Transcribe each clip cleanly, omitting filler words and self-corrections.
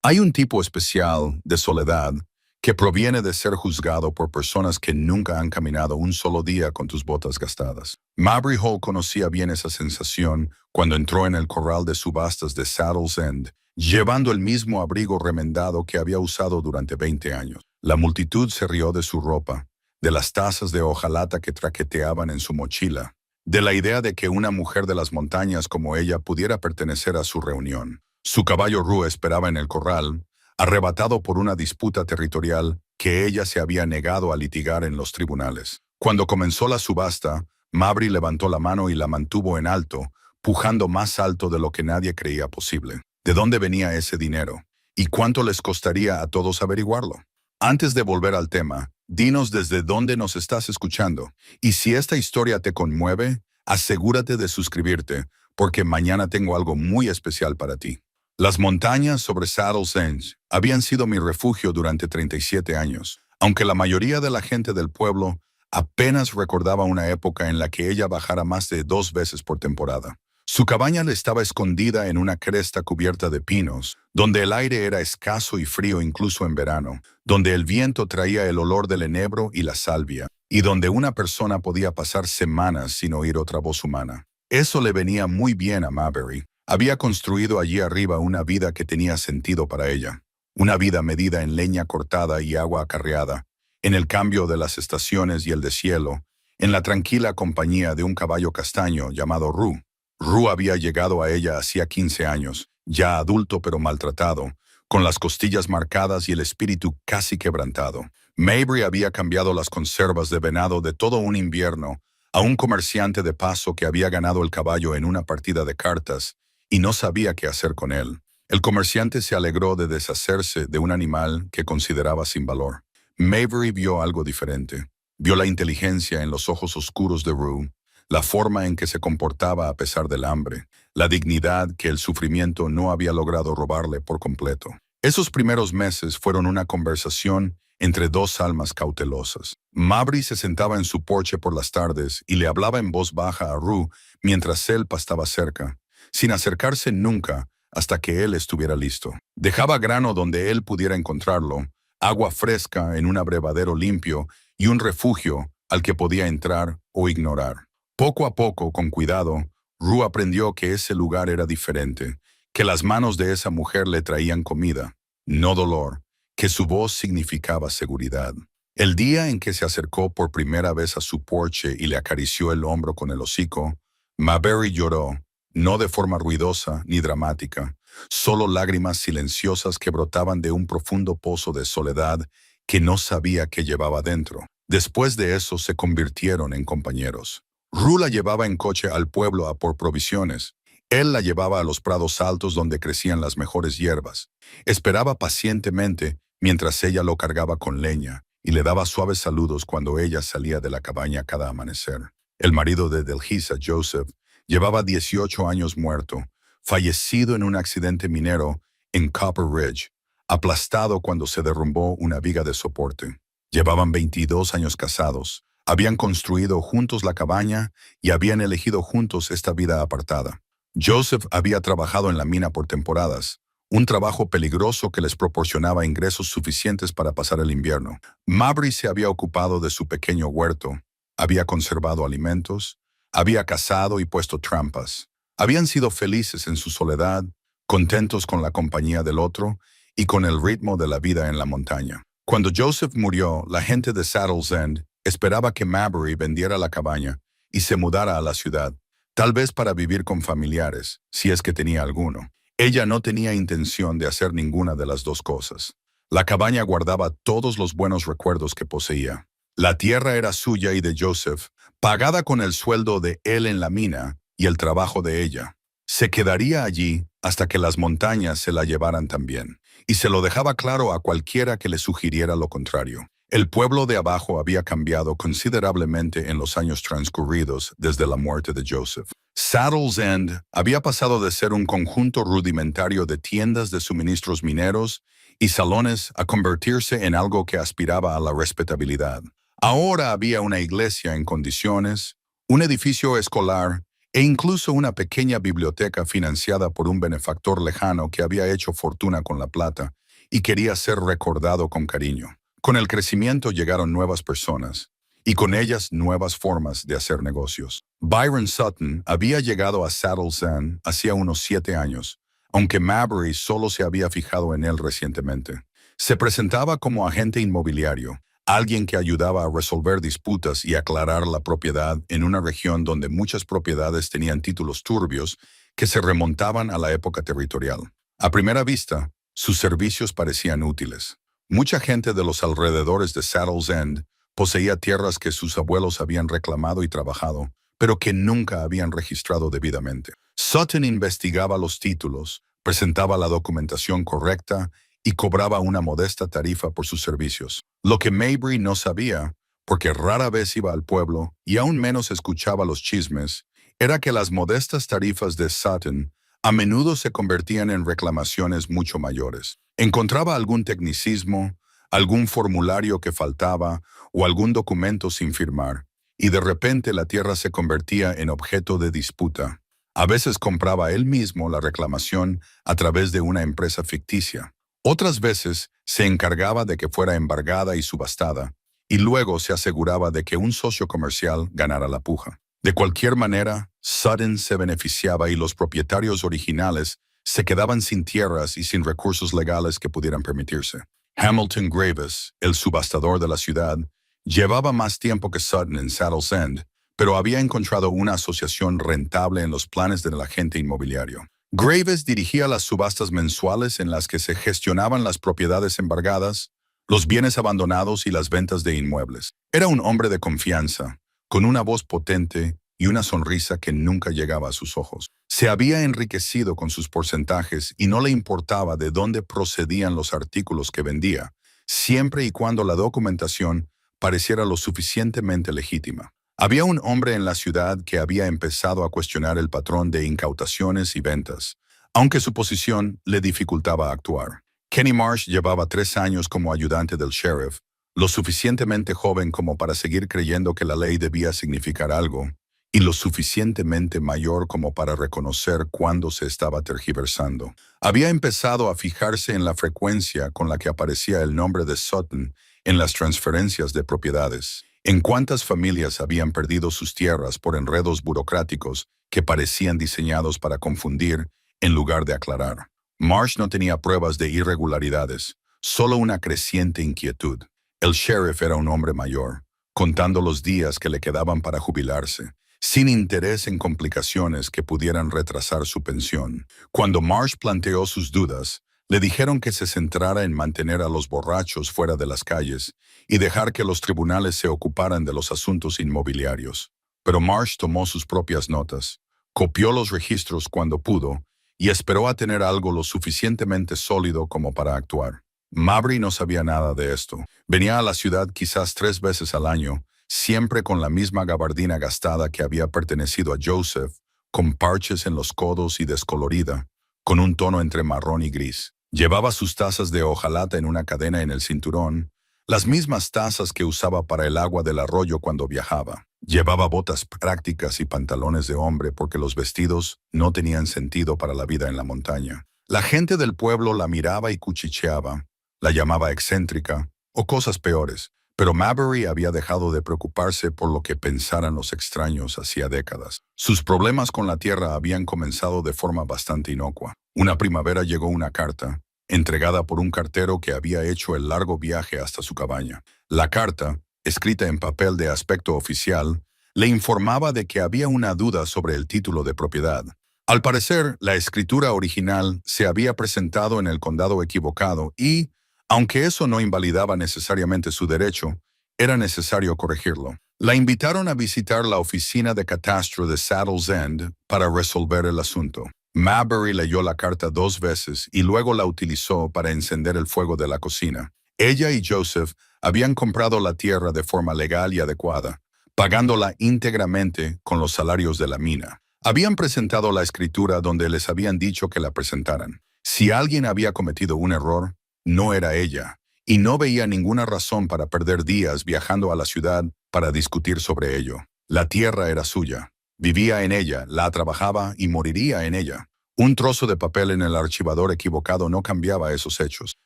Hay un tipo especial de soledad que proviene de ser juzgado por personas que nunca han caminado un solo día con tus botas gastadas. Mabry Hall conocía bien esa sensación cuando entró en el corral de subastas de Saddle's End, llevando el mismo abrigo remendado que había usado durante 20 años. La multitud se rió de su ropa, de las tazas de hojalata que traqueteaban en su mochila, de la idea de que una mujer de las montañas como ella pudiera pertenecer a su reunión. Su caballo Rue esperaba en el corral, arrebatado por una disputa territorial que ella se había negado a litigar en los tribunales. Cuando comenzó la subasta, Mabry levantó la mano y la mantuvo en alto, pujando más alto de lo que nadie creía posible. ¿De dónde venía ese dinero? ¿Y cuánto les costaría a todos averiguarlo? Antes de volver al tema, dinos desde dónde nos estás escuchando. Y si esta historia te conmueve, asegúrate de suscribirte, porque mañana tengo algo muy especial para ti. Las montañas sobre Saddle's End habían sido mi refugio durante 37 años, aunque la mayoría de la gente del pueblo apenas recordaba una época en la que ella bajara más de 2 veces por temporada. Su cabaña estaba escondida en una cresta cubierta de pinos, donde el aire era escaso y frío incluso en verano, donde el viento traía el olor del enebro y la salvia, y donde una persona podía pasar semanas sin oír otra voz humana. Eso le venía muy bien a Mabry. Había construido allí arriba una vida que tenía sentido para ella, una vida medida en leña cortada y agua acarreada, en el cambio de las estaciones y el deshielo, en la tranquila compañía de un caballo castaño llamado Rue. Rue había llegado a ella hacía 15 años, ya adulto pero maltratado, con las costillas marcadas y el espíritu casi quebrantado. Mabry había cambiado las conservas de venado de todo un invierno a un comerciante de paso que había ganado el caballo en una partida de cartas y no sabía qué hacer con él. El comerciante se alegró de deshacerse de un animal que consideraba sin valor. Mabry vio algo diferente. Vio la inteligencia en los ojos oscuros de Rue, la forma en que se comportaba a pesar del hambre, la dignidad que el sufrimiento no había logrado robarle por completo. Esos primeros meses fueron una conversación entre dos almas cautelosas. Mabry se sentaba en su porche por las tardes y le hablaba en voz baja a Rue mientras él pastaba cerca, sin acercarse nunca hasta que él estuviera listo. Dejaba grano donde él pudiera encontrarlo, agua fresca en un abrevadero limpio y un refugio al que podía entrar o ignorar. Poco a poco, con cuidado, Rue aprendió que ese lugar era diferente, que las manos de esa mujer le traían comida, no dolor, que su voz significaba seguridad. El día en que se acercó por primera vez a su porche y le acarició el hombro con el hocico, Mabry lloró, no de forma ruidosa ni dramática, solo lágrimas silenciosas que brotaban de un profundo pozo de soledad que no sabía qué llevaba dentro. Después de eso se convirtieron en compañeros. Rue la llevaba en coche al pueblo a por provisiones. Él la llevaba a los prados altos donde crecían las mejores hierbas. Esperaba pacientemente mientras ella lo cargaba con leña y le daba suaves saludos cuando ella salía de la cabaña cada amanecer. El marido de Delgisa, Joseph, llevaba 18 años muerto, fallecido en un accidente minero en Copper Ridge, aplastado cuando se derrumbó una viga de soporte. Llevaban 22 años casados, habían construido juntos la cabaña y habían elegido juntos esta vida apartada. Joseph había trabajado en la mina por temporadas, un trabajo peligroso que les proporcionaba ingresos suficientes para pasar el invierno. Mabry se había ocupado de su pequeño huerto, había conservado alimentos, había cazado y puesto trampas. Habían sido felices en su soledad, contentos con la compañía del otro y con el ritmo de la vida en la montaña. Cuando Joseph murió, la gente de Saddle's End esperaba que Mabry vendiera la cabaña y se mudara a la ciudad, tal vez para vivir con familiares, si es que tenía alguno. Ella no tenía intención de hacer ninguna de las dos cosas. La cabaña guardaba todos los buenos recuerdos que poseía. La tierra era suya y de Joseph, pagada con el sueldo de él en la mina y el trabajo de ella. Se quedaría allí hasta que las montañas se la llevaran también, y se lo dejaba claro a cualquiera que le sugiriera lo contrario. El pueblo de abajo había cambiado considerablemente en los años transcurridos desde la muerte de Joseph. Saddle's End había pasado de ser un conjunto rudimentario de tiendas de suministros mineros y salones a convertirse en algo que aspiraba a la respetabilidad. Ahora había una iglesia en condiciones, un edificio escolar e incluso una pequeña biblioteca financiada por un benefactor lejano que había hecho fortuna con la plata y quería ser recordado con cariño. Con el crecimiento llegaron nuevas personas, y con ellas nuevas formas de hacer negocios. Byron Sutton había llegado a Saddle's End hacía unos 7 años, aunque Mabry solo se había fijado en él recientemente. Se presentaba como agente inmobiliario, alguien que ayudaba a resolver disputas y aclarar la propiedad en una región donde muchas propiedades tenían títulos turbios que se remontaban a la época territorial. A primera vista, sus servicios parecían útiles. Mucha gente de los alrededores de Saddle's End poseía tierras que sus abuelos habían reclamado y trabajado, pero que nunca habían registrado debidamente. Sutton investigaba los títulos, presentaba la documentación correcta y cobraba una modesta tarifa por sus servicios. Lo que Mabry no sabía, porque rara vez iba al pueblo y aún menos escuchaba los chismes, era que las modestas tarifas de Sutton a menudo se convertían en reclamaciones mucho mayores. Encontraba algún tecnicismo, algún formulario que faltaba o algún documento sin firmar, y de repente la tierra se convertía en objeto de disputa. A veces compraba él mismo la reclamación a través de una empresa ficticia. Otras veces se encargaba de que fuera embargada y subastada, y luego se aseguraba de que un socio comercial ganara la puja. De cualquier manera, Sutton se beneficiaba y los propietarios originales se quedaban sin tierras y sin recursos legales que pudieran permitirse. Hamilton Graves, el subastador de la ciudad, llevaba más tiempo que Sutton en Saddle's End, pero había encontrado una asociación rentable en los planes del agente inmobiliario. Graves dirigía las subastas mensuales en las que se gestionaban las propiedades embargadas, los bienes abandonados y las ventas de inmuebles. Era un hombre de confianza, con una voz potente y una sonrisa que nunca llegaba a sus ojos. Se había enriquecido con sus porcentajes y no le importaba de dónde procedían los artículos que vendía, siempre y cuando la documentación pareciera lo suficientemente legítima. Había un hombre en la ciudad que había empezado a cuestionar el patrón de incautaciones y ventas, aunque su posición le dificultaba actuar. Kenny Marsh llevaba 3 años como ayudante del sheriff, lo suficientemente joven como para seguir creyendo que la ley debía significar algo, y lo suficientemente mayor como para reconocer cuándo se estaba tergiversando. Había empezado a fijarse en la frecuencia con la que aparecía el nombre de Sutton en las transferencias de propiedades, en cuántas familias habían perdido sus tierras por enredos burocráticos que parecían diseñados para confundir en lugar de aclarar. Marsh no tenía pruebas de irregularidades, solo una creciente inquietud. El sheriff era un hombre mayor, contando los días que le quedaban para jubilarse, sin interés en complicaciones que pudieran retrasar su pensión. Cuando Marsh planteó sus dudas, le dijeron que se centrara en mantener a los borrachos fuera de las calles y dejar que los tribunales se ocuparan de los asuntos inmobiliarios. Pero Marsh tomó sus propias notas, copió los registros cuando pudo y esperó a tener algo lo suficientemente sólido como para actuar. Mabry no sabía nada de esto. Venía a la ciudad quizás 3 veces al año, siempre con la misma gabardina gastada que había pertenecido a Joseph, con parches en los codos y descolorida, con un tono entre marrón y gris. Llevaba sus tazas de hojalata en una cadena en el cinturón, las mismas tazas que usaba para el agua del arroyo cuando viajaba. Llevaba botas prácticas y pantalones de hombre porque los vestidos no tenían sentido para la vida en la montaña. La gente del pueblo la miraba y cuchicheaba, la llamaba excéntrica o cosas peores, pero Mabry había dejado de preocuparse por lo que pensaran los extraños hacía décadas. Sus problemas con la tierra habían comenzado de forma bastante inocua. Una primavera llegó una carta, entregada por un cartero que había hecho el largo viaje hasta su cabaña. La carta, escrita en papel de aspecto oficial, le informaba de que había una duda sobre el título de propiedad. Al parecer, la escritura original se había presentado en el condado equivocado y, aunque eso no invalidaba necesariamente su derecho, era necesario corregirlo. La invitaron a visitar la oficina de catastro de Saddle's End para resolver el asunto. Mabry leyó la carta 2 veces y luego la utilizó para encender el fuego de la cocina. Ella y Joseph habían comprado la tierra de forma legal y adecuada, pagándola íntegramente con los salarios de la mina. Habían presentado la escritura donde les habían dicho que la presentaran. Si alguien había cometido un error, no era ella, y no veía ninguna razón para perder días viajando a la ciudad para discutir sobre ello. La tierra era suya, Vivía en ella, la trabajaba y moriría en ella. Un trozo de papel en el archivador equivocado no cambiaba esos hechos,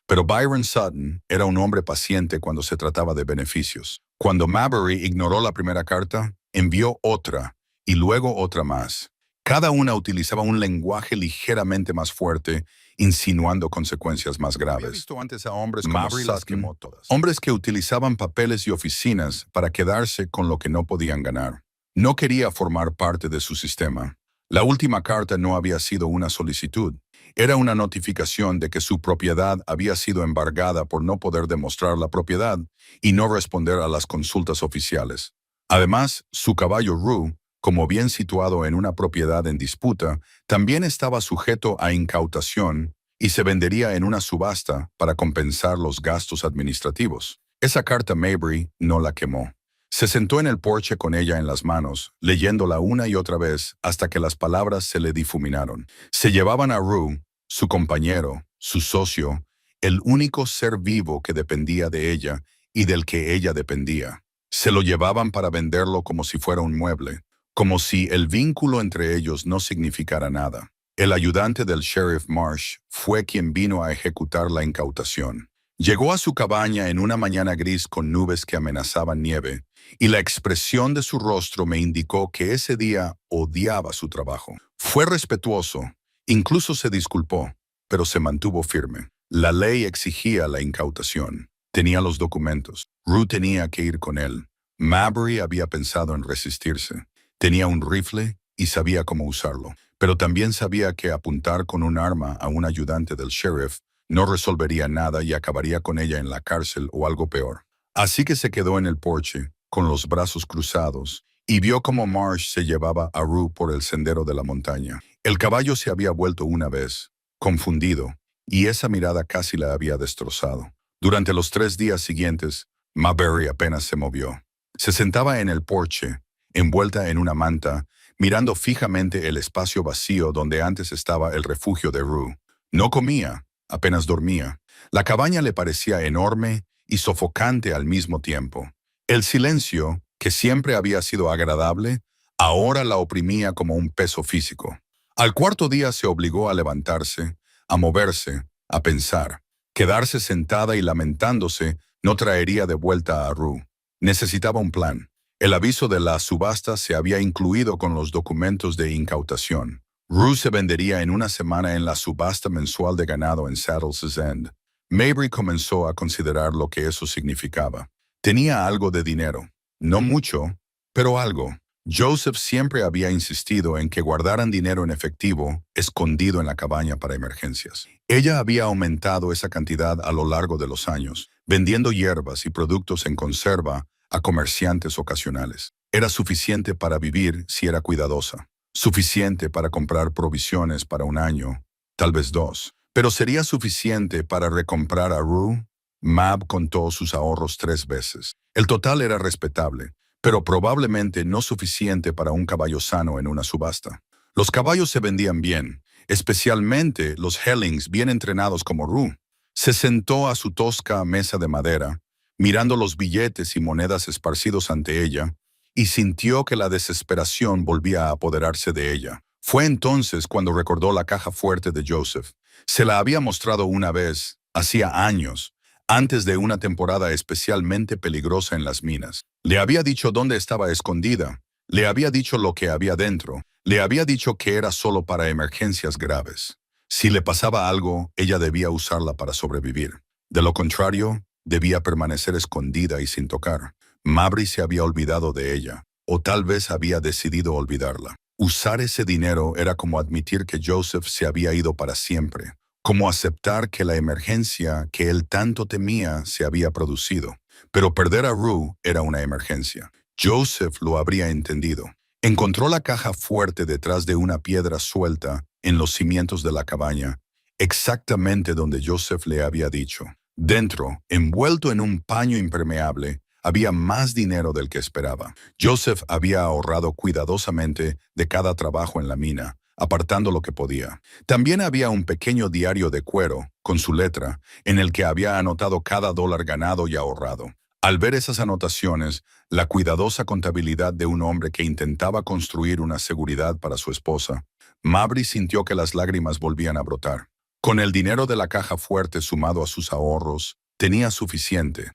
pero Byron Sutton era un hombre paciente cuando se trataba de beneficios. Cuando Mabry ignoró la primera carta, envió otra y luego otra más. Cada una utilizaba un lenguaje ligeramente más fuerte, insinuando consecuencias más graves. Había visto antes a hombres como Mabry las Sutton, quemó todas. Hombres que utilizaban papeles y oficinas para quedarse con lo que no podían ganar. No quería formar parte de su sistema. La última carta no había sido una solicitud. Era una notificación de que su propiedad había sido embargada por no poder demostrar la propiedad y no responder a las consultas oficiales. Además, su caballo Rue, como bien situado en una propiedad en disputa, también estaba sujeto a incautación y se vendería en una subasta para compensar los gastos administrativos. Esa carta Mabry no la quemó. Se sentó en el porche con ella en las manos, leyéndola una y otra vez hasta que las palabras se le difuminaron. Se llevaban a Rue, su compañero, su socio, el único ser vivo que dependía de ella y del que ella dependía. Se lo llevaban para venderlo como si fuera un mueble, como si el vínculo entre ellos no significara nada. El ayudante del sheriff Marsh fue quien vino a ejecutar la incautación. Llegó a su cabaña en una mañana gris con nubes que amenazaban nieve, y la expresión de su rostro me indicó que ese día odiaba su trabajo. Fue respetuoso, incluso se disculpó, pero se mantuvo firme. La ley exigía la incautación. Tenía los documentos. Rue tenía que ir con él. Mabry había pensado en resistirse. Tenía un rifle y sabía cómo usarlo, pero también sabía que apuntar con un arma a un ayudante del sheriff no resolvería nada y acabaría con ella en la cárcel o algo peor. Así que se quedó en el porche, con los brazos cruzados, y vio cómo Marsh se llevaba a Rue por el sendero de la montaña. El caballo se había vuelto una vez, confundido, y esa mirada casi la había destrozado. Durante los 3 días siguientes, Mabry apenas se movió. Se sentaba en el porche, envuelta en una manta, mirando fijamente el espacio vacío donde antes estaba el refugio de Rue. No comía, apenas dormía. La cabaña le parecía enorme y sofocante al mismo tiempo. El silencio, que siempre había sido agradable, ahora la oprimía como un peso físico. Al cuarto día se obligó a levantarse, a moverse, a pensar. Quedarse sentada y lamentándose no traería de vuelta a Rue. Necesitaba un plan. El aviso de la subasta se había incluido con los documentos de incautación. Rue se vendería en una semana en la subasta mensual de ganado en Saddle's End. Mabry comenzó a considerar lo que eso significaba. Tenía algo de dinero. No mucho, pero algo. Joseph siempre había insistido en que guardaran dinero en efectivo, escondido en la cabaña para emergencias. Ella había aumentado esa cantidad a lo largo de los años, vendiendo hierbas y productos en conserva a comerciantes ocasionales. Era suficiente para vivir si era cuidadosa. Suficiente para comprar provisiones para 1 año, tal vez 2. Pero ¿sería suficiente para recomprar a Rue? Mab contó sus ahorros 3 veces. El total era respetable, pero probablemente no suficiente para un caballo sano en una subasta. Los caballos se vendían bien, especialmente los Hellings bien entrenados como Rue. Se sentó a su tosca mesa de madera, mirando los billetes y monedas esparcidos ante ella, y sintió que la desesperación volvía a apoderarse de ella. Fue entonces cuando recordó la caja fuerte de Joseph. Se la había mostrado una vez, hacía años, antes de una temporada especialmente peligrosa en las minas. Le había dicho dónde estaba escondida, le había dicho lo que había dentro, le había dicho que era solo para emergencias graves. Si le pasaba algo, ella debía usarla para sobrevivir. De lo contrario, debía permanecer escondida y sin tocar. Mabry se había olvidado de ella, o tal vez había decidido olvidarla. Usar ese dinero era como admitir que Joseph se había ido para siempre, como aceptar que la emergencia que él tanto temía se había producido. Pero perder a Rue era una emergencia. Joseph lo habría entendido. Encontró la caja fuerte detrás de una piedra suelta en los cimientos de la cabaña, exactamente donde Joseph le había dicho. Dentro, envuelto en un paño impermeable, había más dinero del que esperaba. Joseph había ahorrado cuidadosamente de cada trabajo en la mina, apartando lo que podía. También había un pequeño diario de cuero, con su letra, en el que había anotado cada dólar ganado y ahorrado. Al ver esas anotaciones, la cuidadosa contabilidad de un hombre que intentaba construir una seguridad para su esposa, Mabry sintió que las lágrimas volvían a brotar. Con el dinero de la caja fuerte sumado a sus ahorros, tenía suficiente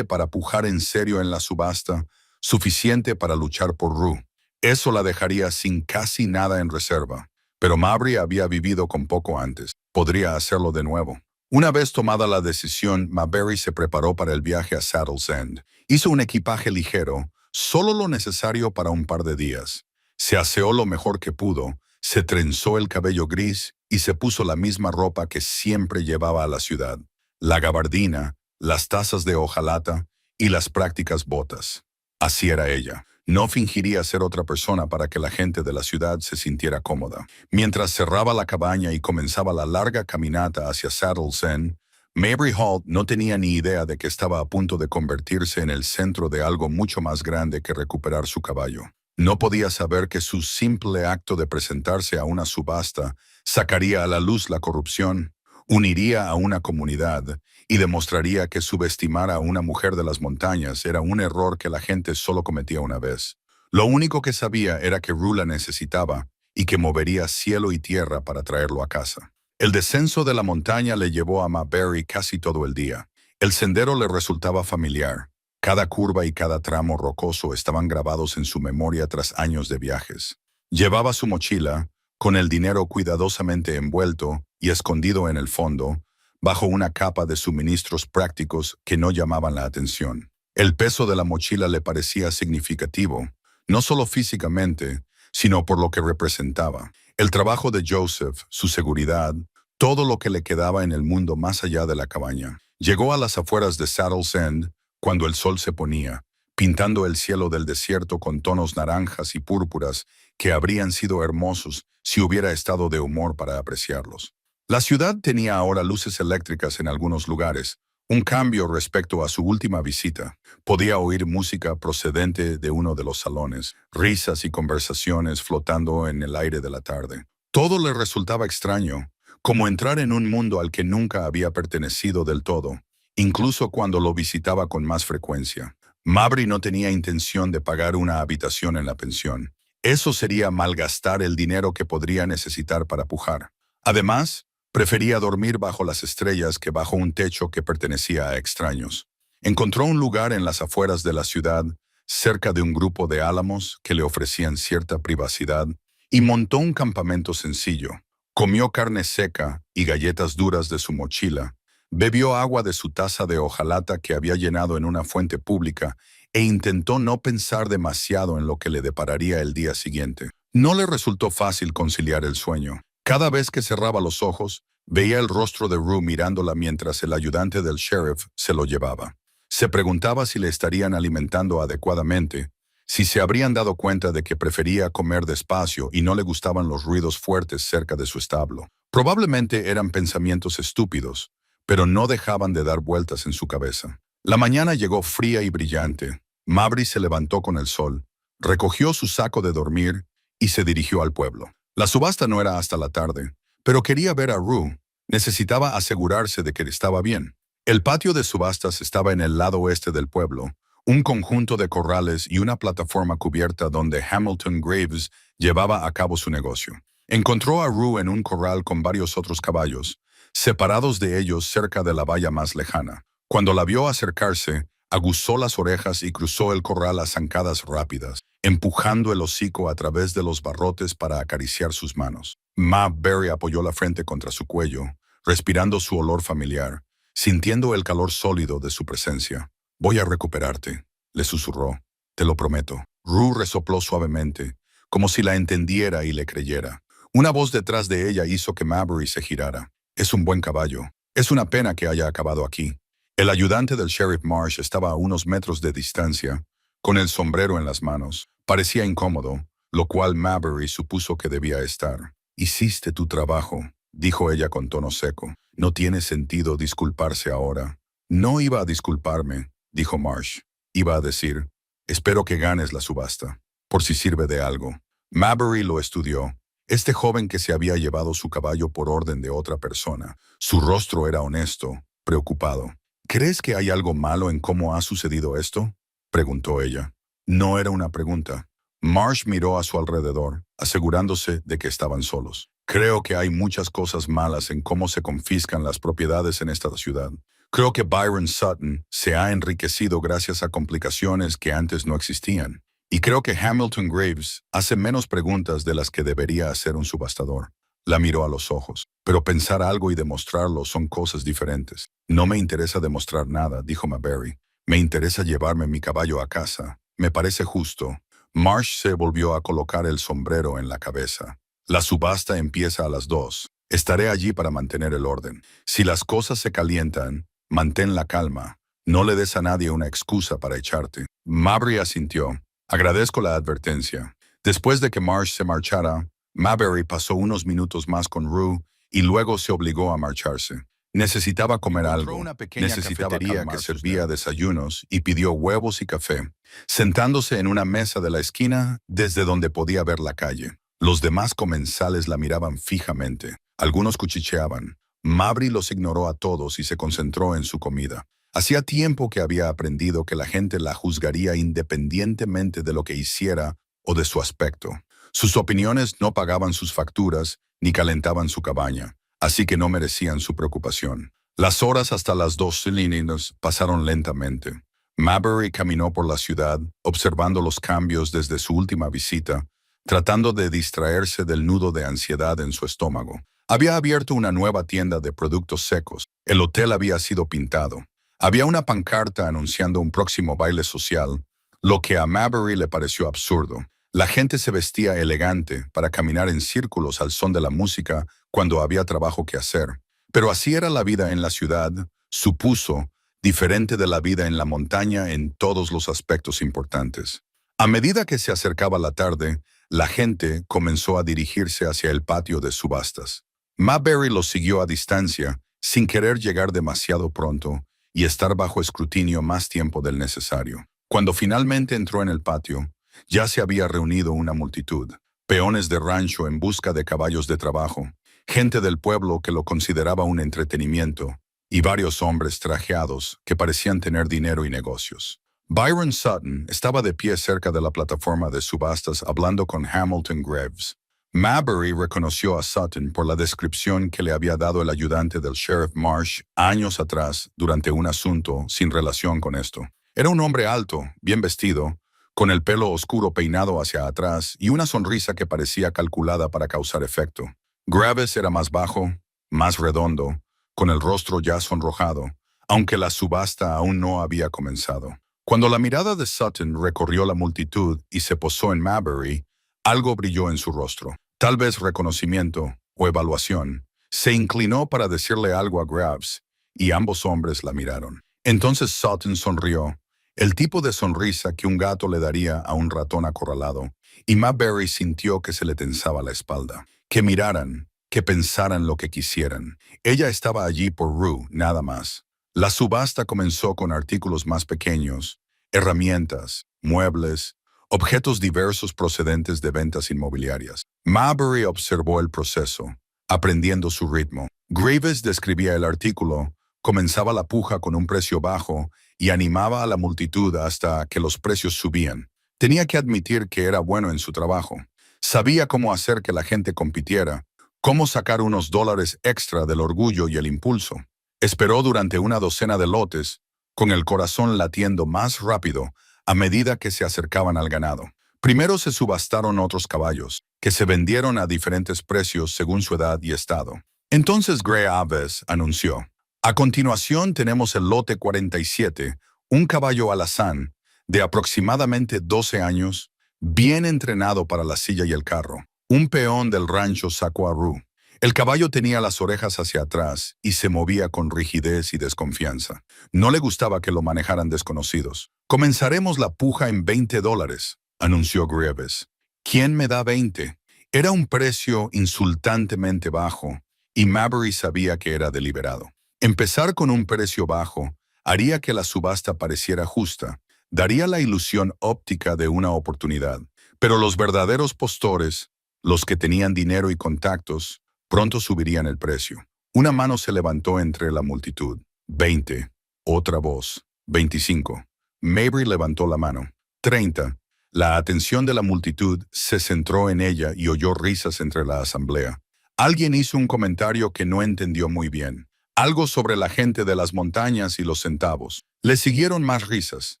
para pujar en serio en la subasta, suficiente para luchar por Rue. Eso la dejaría sin casi nada en reserva. Pero Mabry había vivido con poco antes. Podría hacerlo de nuevo. Una vez tomada la decisión, Mabry se preparó para el viaje a Saddle's End. Hizo un equipaje ligero, solo lo necesario para un par de días. Se aseó lo mejor que pudo, se trenzó el cabello gris y se puso la misma ropa que siempre llevaba a la ciudad. La gabardina, las tazas de hojalata y las prácticas botas. Así era ella. No fingiría ser otra persona para que la gente de la ciudad se sintiera cómoda. Mientras cerraba la cabaña y comenzaba la larga caminata hacia Saddle's End, Mabry Holt no tenía ni idea de que estaba a punto de convertirse en el centro de algo mucho más grande que recuperar su caballo. No podía saber que su simple acto de presentarse a una subasta sacaría a la luz la corrupción, uniría a una comunidad y demostraría que subestimar a una mujer de las montañas era un error que la gente solo cometía una vez. Lo único que sabía era que Rue la necesitaba y que movería cielo y tierra para traerlo a casa. El descenso de la montaña le llevó a Mabry casi todo el día. El sendero le resultaba familiar. Cada curva y cada tramo rocoso estaban grabados en su memoria tras años de viajes. Llevaba su mochila, con el dinero cuidadosamente envuelto y escondido en el fondo, bajo una capa de suministros prácticos que no llamaban la atención. El peso de la mochila le parecía significativo, no solo físicamente, sino por lo que representaba. El trabajo de Joseph, su seguridad, todo lo que le quedaba en el mundo más allá de la cabaña. Llegó a las afueras de Saddle's End cuando el sol se ponía, pintando el cielo del desierto con tonos naranjas y púrpuras que habrían sido hermosos si hubiera estado de humor para apreciarlos. La ciudad tenía ahora luces eléctricas en algunos lugares, un cambio respecto a su última visita. Podía oír música procedente de uno de los salones, risas y conversaciones flotando en el aire de la tarde. Todo le resultaba extraño, como entrar en un mundo al que nunca había pertenecido del todo, incluso cuando lo visitaba con más frecuencia. Mabry no tenía intención de pagar una habitación en la pensión. Eso sería malgastar el dinero que podría necesitar para pujar. Además, prefería dormir bajo las estrellas que bajo un techo que pertenecía a extraños. Encontró un lugar en las afueras de la ciudad, cerca de un grupo de álamos que le ofrecían cierta privacidad, y montó un campamento sencillo. Comió carne seca y galletas duras de su mochila, bebió agua de su taza de hojalata que había llenado en una fuente pública e intentó no pensar demasiado en lo que le depararía el día siguiente. No le resultó fácil conciliar el sueño. Cada vez que cerraba los ojos, veía el rostro de Rue mirándola mientras el ayudante del sheriff se lo llevaba. Se preguntaba si le estarían alimentando adecuadamente, si se habrían dado cuenta de que prefería comer despacio y no le gustaban los ruidos fuertes cerca de su establo. Probablemente eran pensamientos estúpidos, pero no dejaban de dar vueltas en su cabeza. La mañana llegó fría y brillante. Mabry se levantó con el sol, recogió su saco de dormir y se dirigió al pueblo. La subasta no era hasta la tarde, pero quería ver a Rue. Necesitaba asegurarse de que estaba bien. El patio de subastas estaba en el lado oeste del pueblo, un conjunto de corrales y una plataforma cubierta donde Hamilton Graves llevaba a cabo su negocio. Encontró a Rue en un corral con varios otros caballos, separados de ellos cerca de la valla más lejana. Cuando la vio acercarse, aguzó las orejas y cruzó el corral a zancadas rápidas, empujando el hocico a través de los barrotes para acariciar sus manos. Mabry apoyó la frente contra su cuello, respirando su olor familiar, sintiendo el calor sólido de su presencia. «Voy a recuperarte», le susurró. «Te lo prometo». Rue resopló suavemente, como si la entendiera y le creyera. Una voz detrás de ella hizo que Mabry se girara. «Es un buen caballo. Es una pena que haya acabado aquí». El ayudante del sheriff Marsh estaba a unos metros de distancia, con el sombrero en las manos. Parecía incómodo, lo cual Mabry supuso que debía estar. «Hiciste tu trabajo», dijo ella con tono seco. «No tiene sentido disculparse ahora». «No iba a disculparme», dijo Marsh. «Iba a decir, espero que ganes la subasta, por si sirve de algo». Mabry lo estudió. Este joven que se había llevado su caballo por orden de otra persona. Su rostro era honesto, preocupado. ¿Crees que hay algo malo en cómo ha sucedido esto? Preguntó ella. No era una pregunta. Marsh miró a su alrededor, asegurándose de que estaban solos. Creo que hay muchas cosas malas en cómo se confiscan las propiedades en esta ciudad. Creo que Byron Sutton se ha enriquecido gracias a complicaciones que antes no existían. Y creo que Hamilton Graves hace menos preguntas de las que debería hacer un subastador. La miró a los ojos. Pero pensar algo y demostrarlo son cosas diferentes. No me interesa demostrar nada, dijo Mayberry. Me interesa llevarme mi caballo a casa. Me parece justo. Marsh se volvió a colocar el sombrero en la cabeza. La subasta empieza a las 2. Estaré allí para mantener el orden. Si las cosas se calientan, mantén la calma. No le des a nadie una excusa para echarte. Mayberry asintió. Agradezco la advertencia. Después de que Marsh se marchara, Mayberry pasó unos minutos más con Rue y luego se obligó a marcharse. Necesitaba comer algo. Necesitaba que servía desayunos y pidió huevos y café, sentándose en una mesa de la esquina desde donde podía ver la calle. Los demás comensales la miraban fijamente. Algunos cuchicheaban. Mayberry los ignoró a todos y se concentró en su comida. Hacía tiempo que había aprendido que la gente la juzgaría independientemente de lo que hiciera o de su aspecto. Sus opiniones no pagaban sus facturas ni calentaban su cabaña, así que no merecían su preocupación. Las horas hasta las 12 líneas pasaron lentamente. Mayberry caminó por la ciudad, observando los cambios desde su última visita, tratando de distraerse del nudo de ansiedad en su estómago. Había abierto una nueva tienda de productos secos. El hotel había sido pintado. Había una pancarta anunciando un próximo baile social, lo que a Mayberry le pareció absurdo. La gente se vestía elegante para caminar en círculos al son de la música cuando había trabajo que hacer. Pero así era la vida en la ciudad, supuso, diferente de la vida en la montaña en todos los aspectos importantes. A medida que se acercaba la tarde, la gente comenzó a dirigirse hacia el patio de subastas. Mayberry los siguió a distancia, sin querer llegar demasiado pronto y estar bajo escrutinio más tiempo del necesario. Cuando finalmente entró en el patio, ya se había reunido una multitud, peones de rancho en busca de caballos de trabajo, gente del pueblo que lo consideraba un entretenimiento, y varios hombres trajeados que parecían tener dinero y negocios. Byron Sutton estaba de pie cerca de la plataforma de subastas hablando con Hamilton Graves. Mayberry reconoció a Sutton por la descripción que le había dado el ayudante del sheriff Marsh años atrás durante un asunto sin relación con esto. Era un hombre alto, bien vestido, con el pelo oscuro peinado hacia atrás y una sonrisa que parecía calculada para causar efecto. Graves era más bajo, más redondo, con el rostro ya sonrojado, aunque la subasta aún no había comenzado. Cuando la mirada de Sutton recorrió la multitud y se posó en Mayberry, algo brilló en su rostro, tal vez reconocimiento o evaluación. Se inclinó para decirle algo a Graves, y ambos hombres la miraron. Entonces Sutton sonrió, el tipo de sonrisa que un gato le daría a un ratón acorralado, y Mayberry sintió que se le tensaba la espalda. Que miraran, que pensaran lo que quisieran. Ella estaba allí por Rue, nada más. La subasta comenzó con artículos más pequeños, herramientas, muebles, objetos diversos procedentes de ventas inmobiliarias. Mayberry observó el proceso, aprendiendo su ritmo. Graves describía el artículo, comenzaba la puja con un precio bajo y animaba a la multitud hasta que los precios subían. Tenía que admitir que era bueno en su trabajo. Sabía cómo hacer que la gente compitiera, cómo sacar unos dólares extra del orgullo y el impulso. Esperó durante una docena de lotes, con el corazón latiendo más rápido a medida que se acercaban al ganado. Primero se subastaron otros caballos, que se vendieron a diferentes precios según su edad y estado. Entonces Graves anunció: a continuación tenemos el lote 47, un caballo alazán, de aproximadamente 12 años, bien entrenado para la silla y el carro. Un peón del rancho sacó a Rue. El caballo tenía las orejas hacia atrás y se movía con rigidez y desconfianza. No le gustaba que lo manejaran desconocidos. Comenzaremos la puja en $20, anunció Graves. ¿Quién me da 20? Era un precio insultantemente bajo, y Mayberry sabía que era deliberado. Empezar con un precio bajo haría que la subasta pareciera justa, daría la ilusión óptica de una oportunidad. Pero los verdaderos postores, los que tenían dinero y contactos, pronto subirían el precio. Una mano se levantó entre la multitud. 20. Otra voz. 25. Mabry levantó la mano. 30. La atención de la multitud se centró en ella y oyó risas entre la asamblea. Alguien hizo un comentario que no entendió muy bien. Algo sobre la gente de las montañas y los centavos. Le siguieron más risas.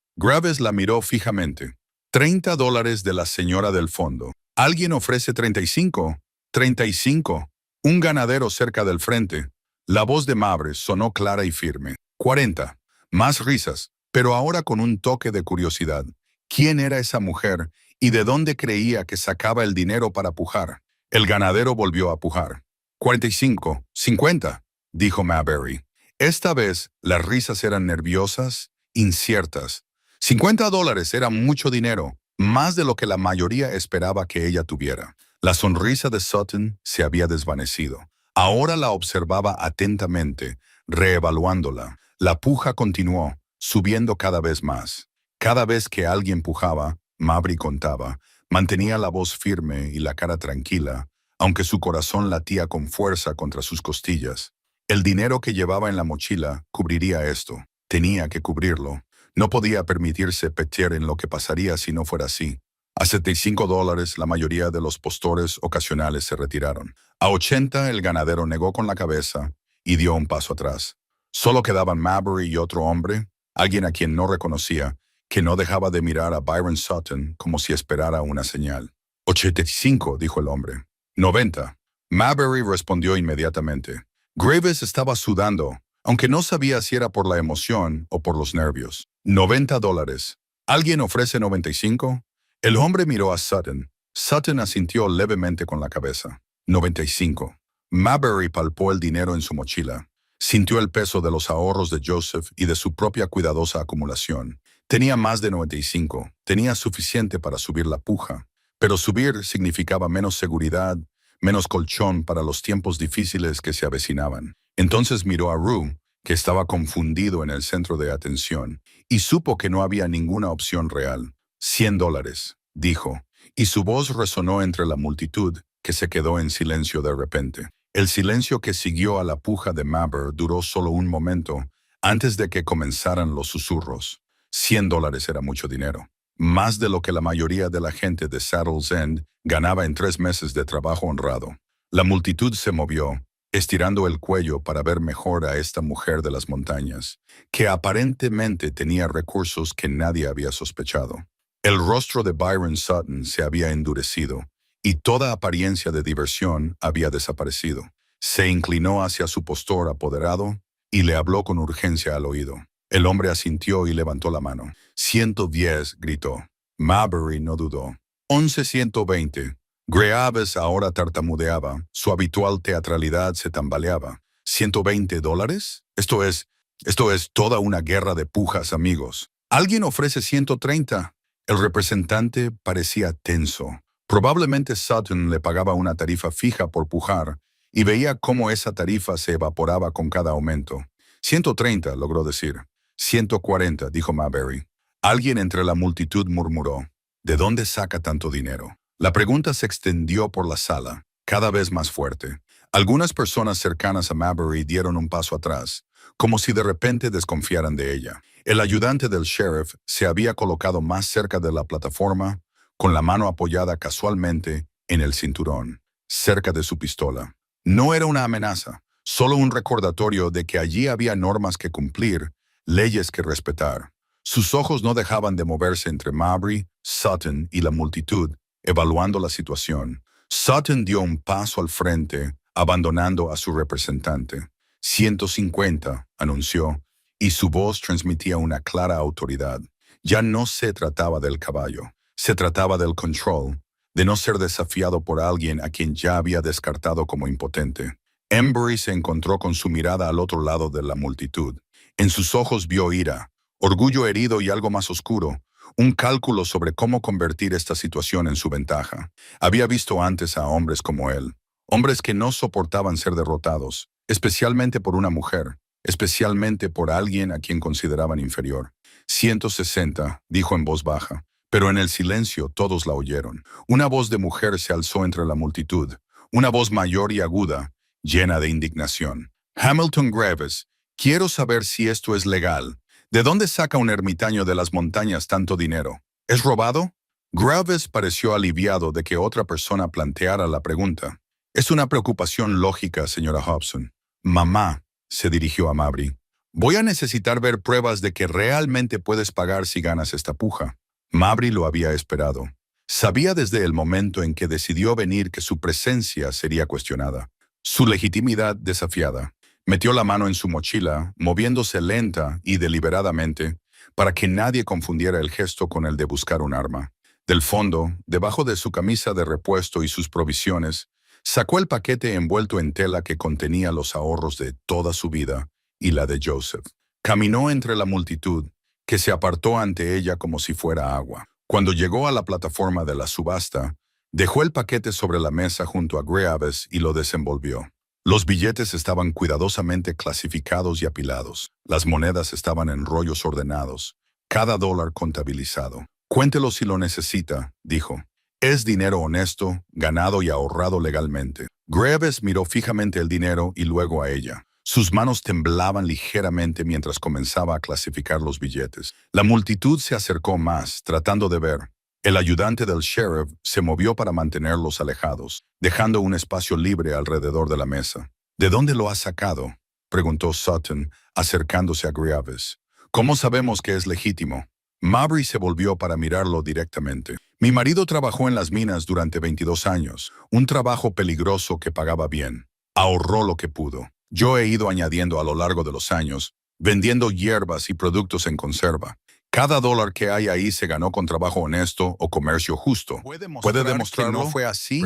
Graves la miró fijamente. $30 de la señora del fondo. Alguien ofrece 35. 35. Un ganadero cerca del frente. La voz de Mabry sonó clara y firme. 40. Más risas, pero ahora con un toque de curiosidad. ¿Quién era esa mujer y de dónde creía que sacaba el dinero para pujar? El ganadero volvió a pujar. 45. 50, dijo Mabry. Esta vez las risas eran nerviosas, inciertas. $50 era mucho dinero, más de lo que la mayoría esperaba que ella tuviera. La sonrisa de Sutton se había desvanecido. Ahora la observaba atentamente, reevaluándola. La puja continuó, subiendo cada vez más. Cada vez que alguien pujaba, Mabry contaba, mantenía la voz firme y la cara tranquila, aunque su corazón latía con fuerza contra sus costillas. El dinero que llevaba en la mochila cubriría esto. Tenía que cubrirlo. No podía permitirse petear en lo que pasaría si no fuera así. A $75, la mayoría de los postores ocasionales se retiraron. A 80, el ganadero negó con la cabeza y dio un paso atrás. Solo quedaban Mabry y otro hombre, alguien a quien no reconocía, que no dejaba de mirar a Byron Sutton como si esperara una señal. 85, dijo el hombre. 90. Mabry respondió inmediatamente. Graves estaba sudando, aunque no sabía si era por la emoción o por los nervios. $90. ¿Alguien ofrece 95? El hombre miró a Sutton. Sutton asintió levemente con la cabeza. 95. Mabry palpó el dinero en su mochila. Sintió el peso de los ahorros de Joseph y de su propia cuidadosa acumulación. Tenía más de 95. Tenía suficiente para subir la puja. Pero subir significaba menos seguridad, menos colchón para los tiempos difíciles que se avecinaban. Entonces miró a Rue, que estaba confundido en el centro de atención, y supo que no había ninguna opción real. $100, dijo, y su voz resonó entre la multitud, que se quedó en silencio de repente. El silencio que siguió a la puja de Mabry duró solo un momento, antes de que comenzaran los susurros. $100 era mucho dinero. Más de lo que la mayoría de la gente de Saddle's End ganaba en 3 meses de trabajo honrado. La multitud se movió, estirando el cuello para ver mejor a esta mujer de las montañas, que aparentemente tenía recursos que nadie había sospechado. El rostro de Byron Sutton se había endurecido, y toda apariencia de diversión había desaparecido. Se inclinó hacia su postor apoderado y le habló con urgencia al oído. El hombre asintió y levantó la mano. 110, gritó. Mabry no dudó. 11-120. Graves ahora tartamudeaba. Su habitual teatralidad se tambaleaba. ¿$120? Esto es toda una guerra de pujas, amigos. ¿Alguien ofrece 130? El representante parecía tenso. Probablemente Sutton le pagaba una tarifa fija por pujar y veía cómo esa tarifa se evaporaba con cada aumento. 130, logró decir. 140, dijo Mabry. Alguien entre la multitud murmuró. ¿De dónde saca tanto dinero? La pregunta se extendió por la sala, cada vez más fuerte. Algunas personas cercanas a Mabry dieron un paso atrás, como si de repente desconfiaran de ella. El ayudante del sheriff se había colocado más cerca de la plataforma, con la mano apoyada casualmente en el cinturón, cerca de su pistola. No era una amenaza, solo un recordatorio de que allí había normas que cumplir, leyes que respetar. Sus ojos no dejaban de moverse entre Mabry, Sutton y la multitud, evaluando la situación. Sutton dio un paso al frente, abandonando a su representante. 150, anunció, y su voz transmitía una clara autoridad. Ya no se trataba del caballo, se trataba del control, de no ser desafiado por alguien a quien ya había descartado como impotente. Embry se encontró con su mirada al otro lado de la multitud. En sus ojos vio ira, orgullo herido y algo más oscuro, un cálculo sobre cómo convertir esta situación en su ventaja. Había visto antes a hombres como él, hombres que no soportaban ser derrotados, especialmente por una mujer, especialmente por alguien a quien consideraban inferior. 160, dijo en voz baja, pero en el silencio todos la oyeron. Una voz de mujer se alzó entre la multitud, una voz mayor y aguda, llena de indignación. Hamilton Graves, Quiero saber si esto es legal. ¿De dónde saca un ermitaño de las montañas tanto dinero? ¿Es robado? Graves pareció aliviado de que otra persona planteara la pregunta. Es una preocupación lógica, señora Hobson. Mamá, se dirigió a Mabry. Voy a necesitar ver pruebas de que realmente puedes pagar si ganas esta puja. Mabry lo había esperado. Sabía desde el momento en que decidió venir que su presencia sería cuestionada, su legitimidad desafiada. Metió la mano en su mochila, moviéndose lenta y deliberadamente, para que nadie confundiera el gesto con el de buscar un arma. Del fondo, debajo de su camisa de repuesto y sus provisiones, sacó el paquete envuelto en tela que contenía los ahorros de toda su vida y la de Joseph. Caminó entre la multitud, que se apartó ante ella como si fuera agua. Cuando llegó a la plataforma de la subasta, dejó el paquete sobre la mesa junto a Graves y lo desenvolvió. Los billetes estaban cuidadosamente clasificados y apilados. Las monedas estaban en rollos ordenados, cada dólar contabilizado. Cuéntelo si lo necesita, dijo. Es dinero honesto, ganado y ahorrado legalmente. Graves miró fijamente el dinero y luego a ella. Sus manos temblaban ligeramente mientras comenzaba a clasificar los billetes. La multitud se acercó más, tratando de ver. El ayudante del sheriff se movió para mantenerlos alejados, dejando un espacio libre alrededor de la mesa. ¿De dónde lo has sacado?, preguntó Sutton, acercándose a Graves. ¿Cómo sabemos que es legítimo? Mabry se volvió para mirarlo directamente. Mi marido trabajó en las minas durante 22 años, un trabajo peligroso que pagaba bien. Ahorró lo que pudo. Yo he ido añadiendo a lo largo de los años, vendiendo hierbas y productos en conserva. Cada dólar que hay ahí se ganó con trabajo honesto o comercio justo. ¿Puede demostrar que no fue así?,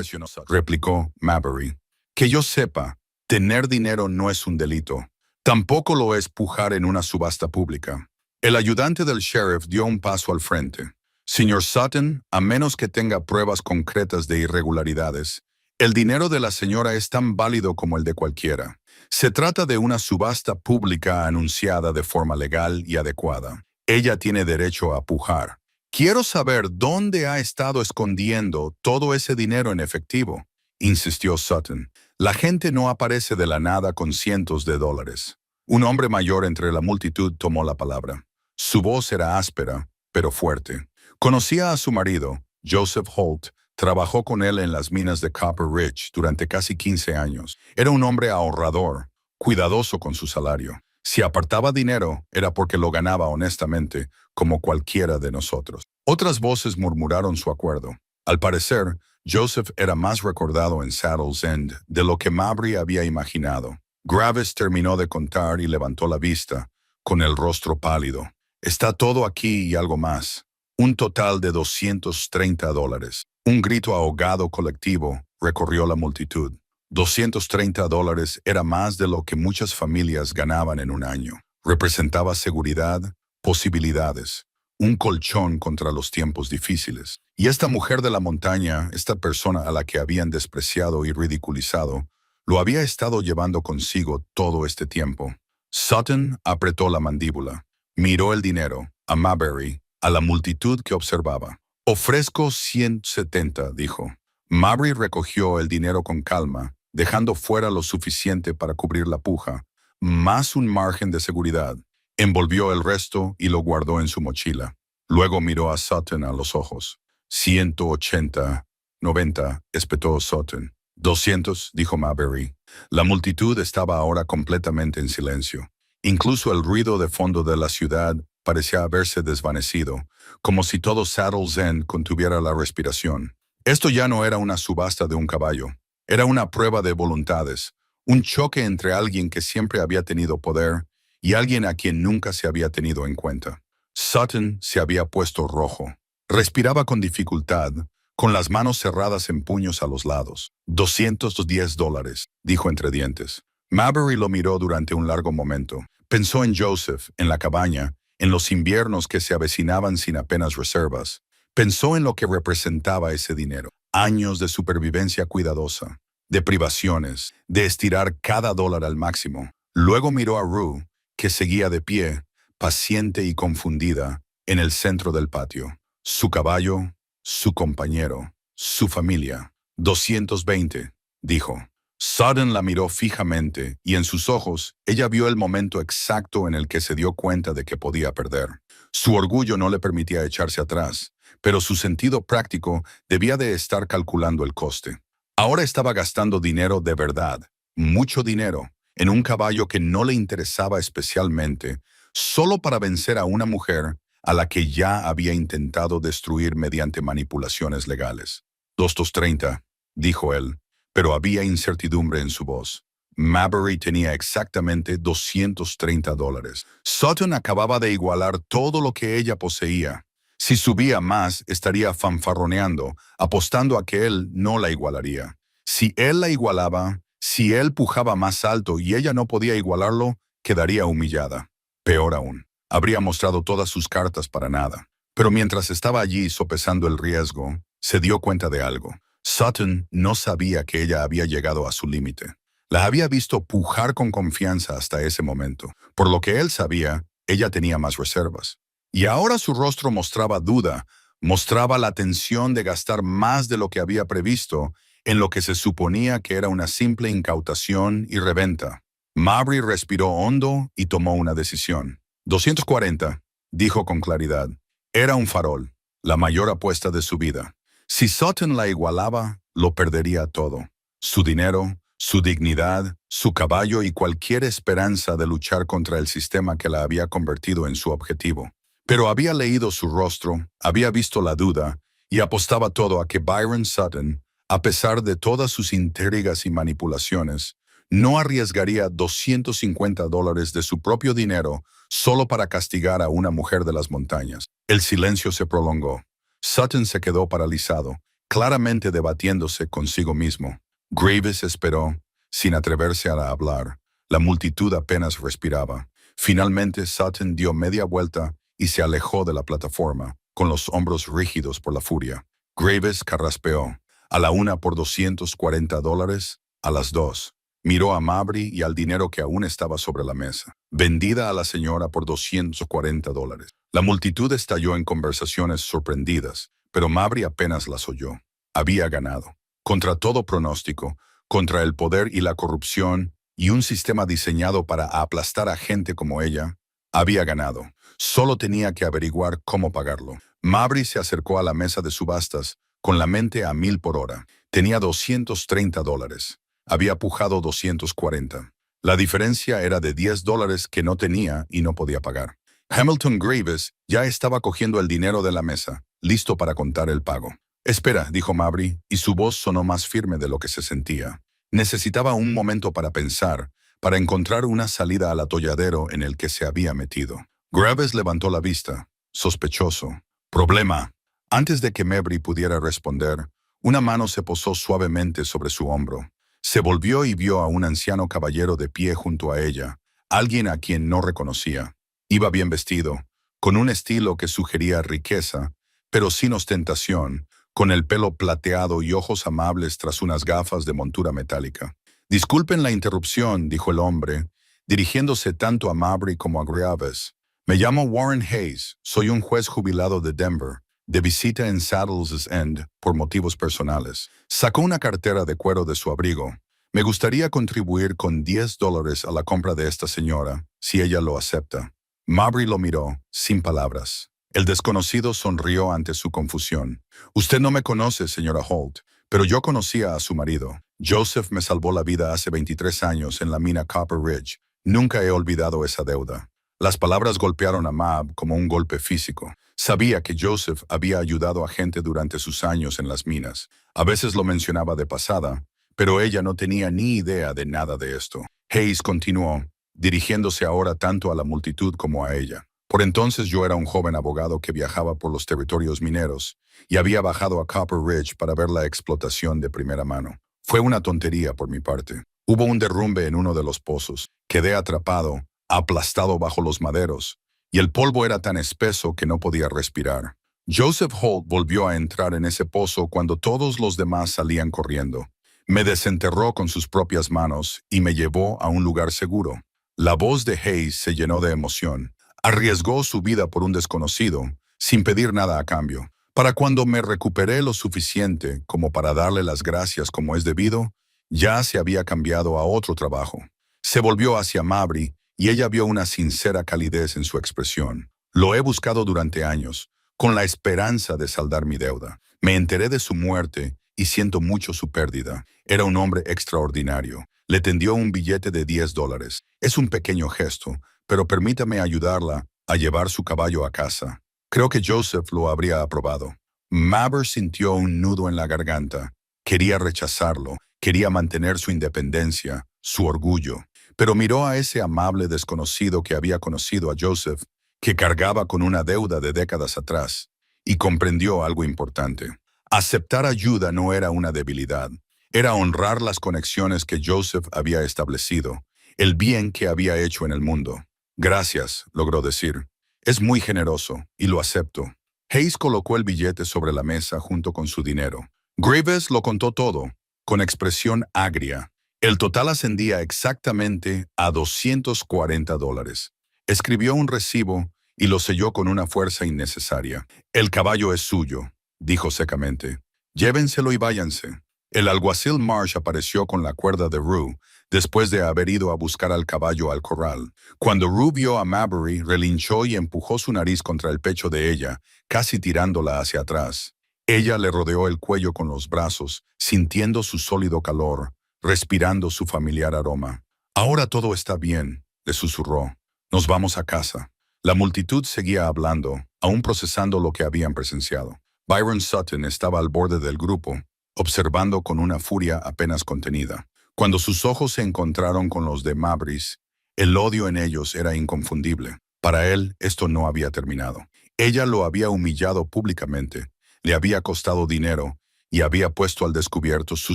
replicó Mabry. Que yo sepa, tener dinero no es un delito. Tampoco lo es pujar en una subasta pública. El ayudante del sheriff dio un paso al frente. Señor Sutton, a menos que tenga pruebas concretas de irregularidades, el dinero de la señora es tan válido como el de cualquiera. Se trata de una subasta pública anunciada de forma legal y adecuada. Ella tiene derecho a pujar. Quiero saber dónde ha estado escondiendo todo ese dinero en efectivo, insistió Sutton. La gente no aparece de la nada con cientos de dólares. Un hombre mayor entre la multitud tomó la palabra. Su voz era áspera, pero fuerte. Conocía a su marido, Joseph Holt. Trabajó con él en las minas de Copper Ridge durante casi 15 años. Era un hombre ahorrador, cuidadoso con su salario. Si apartaba dinero, era porque lo ganaba honestamente, como cualquiera de nosotros. Otras voces murmuraron su acuerdo. Al parecer, Joseph era más recordado en Saddle's End de lo que Mabry había imaginado. Graves terminó de contar y levantó la vista, con el rostro pálido. Está todo aquí y algo más. Un total de $230. Un grito ahogado colectivo recorrió la multitud. $230 era más de lo que muchas familias ganaban en un año. Representaba seguridad, posibilidades, un colchón contra los tiempos difíciles. Y esta mujer de la montaña, esta persona a la que habían despreciado y ridiculizado, lo había estado llevando consigo todo este tiempo. Sutton apretó la mandíbula, miró el dinero, a Mabry, a la multitud que observaba. Ofrezco 170, dijo. Mabry recogió el dinero con calma, dejando fuera lo suficiente para cubrir la puja, más un margen de seguridad. Envolvió el resto y lo guardó en su mochila. Luego miró a Sutton a los ojos. 180, 90, espetó Sutton. 200, dijo Mabry. La multitud estaba ahora completamente en silencio. Incluso el ruido de fondo de la ciudad parecía haberse desvanecido, como si todo Saddle's End contuviera la respiración. Esto ya no era una subasta de un caballo. Era una prueba de voluntades, un choque entre alguien que siempre había tenido poder y alguien a quien nunca se había tenido en cuenta. Sutton se había puesto rojo. Respiraba con dificultad, con las manos cerradas en puños a los lados. $210, dijo entre dientes. Mabry lo miró durante un largo momento. Pensó en Joseph, en la cabaña, en los inviernos que se avecinaban sin apenas reservas. Pensó en lo que representaba ese dinero. Años de supervivencia cuidadosa, de privaciones, de estirar cada dólar al máximo. Luego miró a Rue, que seguía de pie, paciente y confundida, en el centro del patio. Su caballo, su compañero, su familia. 220, dijo. Sutton la miró fijamente y en sus ojos ella vio el momento exacto en el que se dio cuenta de que podía perder. Su orgullo no le permitía echarse atrás, pero su sentido práctico debía de estar calculando el coste. Ahora estaba gastando dinero de verdad, mucho dinero, en un caballo que no le interesaba especialmente, solo para vencer a una mujer a la que ya había intentado destruir mediante manipulaciones legales. 230, dijo él, pero había incertidumbre en su voz. Mabry tenía exactamente $230. Sutton acababa de igualar todo lo que ella poseía. Si subía más, estaría fanfarroneando, apostando a que él no la igualaría. Si él la igualaba, si él pujaba más alto y ella no podía igualarlo, quedaría humillada. Peor aún, habría mostrado todas sus cartas para nada. Pero mientras estaba allí sopesando el riesgo, se dio cuenta de algo. Sutton no sabía que ella había llegado a su límite. La había visto pujar con confianza hasta ese momento. Por lo que él sabía, ella tenía más reservas. Y ahora su rostro mostraba duda, mostraba la tensión de gastar más de lo que había previsto en lo que se suponía que era una simple incautación y reventa. Mabry respiró hondo y tomó una decisión. 240, dijo con claridad. Era un farol, la mayor apuesta de su vida. Si Sutton la igualaba, lo perdería todo. Su dinero, su dignidad, su caballo y cualquier esperanza de luchar contra el sistema que la había convertido en su objetivo. Pero había leído su rostro, había visto la duda, y apostaba todo a que Byron Sutton, a pesar de todas sus intrigas y manipulaciones, no arriesgaría $250 de su propio dinero solo para castigar a una mujer de las montañas. El silencio se prolongó. Sutton se quedó paralizado, claramente debatiéndose consigo mismo. Graves esperó, sin atreverse a hablar. La multitud apenas respiraba. Finalmente Sutton dio media vuelta y se alejó de la plataforma, con los hombros rígidos por la furia. Graves carraspeó. A la una por $240, a las dos. Miró a Mabry y al dinero que aún estaba sobre la mesa. Vendida a la señora por $240. La multitud estalló en conversaciones sorprendidas, pero Mabry apenas las oyó. Había ganado. Contra todo pronóstico, contra el poder y la corrupción, y un sistema diseñado para aplastar a gente como ella, había ganado. Solo tenía que averiguar cómo pagarlo. Mabry se acercó a la mesa de subastas, con la mente a 1000 por hora. Tenía $230. Había pujado 240. La diferencia era de $10 que no tenía y no podía pagar. Hamilton Graves ya estaba cogiendo el dinero de la mesa, listo para contar el pago. «Espera», dijo Mabry, y su voz sonó más firme de lo que se sentía. Necesitaba un momento para pensar, para encontrar una salida al atolladero en el que se había metido. Graves levantó la vista, sospechoso. «Problema». Antes de que Mabry pudiera responder, una mano se posó suavemente sobre su hombro. Se volvió y vio a un anciano caballero de pie junto a ella, alguien a quien no reconocía. Iba bien vestido, con un estilo que sugería riqueza, pero sin ostentación, con el pelo plateado y ojos amables tras unas gafas de montura metálica. «Disculpen la interrupción», dijo el hombre, dirigiéndose tanto a Mabry como a Graves. «Me llamo Warren Hayes, soy un juez jubilado de Denver, de visita en Saddle's End por motivos personales». Sacó una cartera de cuero de su abrigo. «Me gustaría contribuir con $10 a la compra de esta señora, si ella lo acepta». Mabry lo miró, sin palabras. El desconocido sonrió ante su confusión. «Usted no me conoce, señora Holt, pero yo conocía a su marido. Joseph me salvó la vida hace 23 años en la mina Copper Ridge. Nunca he olvidado esa deuda». Las palabras golpearon a Mab como un golpe físico. Sabía que Joseph había ayudado a gente durante sus años en las minas. A veces lo mencionaba de pasada, pero ella no tenía ni idea de nada de esto. Hayes continuó, dirigiéndose ahora tanto a la multitud como a ella. «Por entonces yo era un joven abogado que viajaba por los territorios mineros y había bajado a Copper Ridge para ver la explotación de primera mano. Fue una tontería por mi parte. Hubo un derrumbe en uno de los pozos. Quedé atrapado, aplastado bajo los maderos, y el polvo era tan espeso que no podía respirar. Joseph Holt volvió a entrar en ese pozo cuando todos los demás salían corriendo. Me desenterró con sus propias manos y me llevó a un lugar seguro». La voz de Hayes se llenó de emoción. «Arriesgó su vida por un desconocido, sin pedir nada a cambio. Para cuando me recuperé lo suficiente como para darle las gracias como es debido, Ya se había cambiado a otro trabajo. Se volvió hacia Mabry y ella vio una sincera calidez en su expresión. Lo he buscado durante años, con la esperanza de saldar mi deuda. Me enteré de su muerte y siento mucho su pérdida. Era un hombre extraordinario. Le tendió un billete de $10. Es un pequeño gesto, pero permítame ayudarla a llevar su caballo a casa. Creo que Joseph lo habría aprobado. Mabry sintió un nudo en la garganta. Quería rechazarlo, quería mantener su independencia, su orgullo. Pero miró a ese amable desconocido que había conocido a Joseph, que cargaba con una deuda de décadas atrás, y comprendió algo importante. Aceptar ayuda no era una debilidad, era honrar las conexiones que Joseph había establecido, el bien que había hecho en el mundo. Gracias, logró decir. Es muy generoso, y lo acepto. Hayes colocó el billete sobre la mesa junto con su dinero. Graves lo contó todo, con expresión agria. El total ascendía exactamente a $240. Escribió un recibo y lo selló con una fuerza innecesaria. El caballo es suyo, dijo secamente. Llévenselo y váyanse. El alguacil Marsh apareció con la cuerda de Rue, después de haber ido a buscar al caballo al corral. Cuando Rue vio a Mabry, relinchó y empujó su nariz contra el pecho de ella, casi tirándola hacia atrás. Ella le rodeó el cuello con los brazos, sintiendo su sólido calor, respirando su familiar aroma. Ahora todo está bien, le susurró. Nos vamos a casa. La multitud seguía hablando, aún procesando lo que habían presenciado. Byron Sutton estaba al borde del grupo, observando con una furia apenas contenida. Cuando sus ojos se encontraron con los de Mabry's, el odio en ellos era inconfundible. Para él, esto no había terminado. Ella lo había humillado públicamente, le había costado dinero y había puesto al descubierto su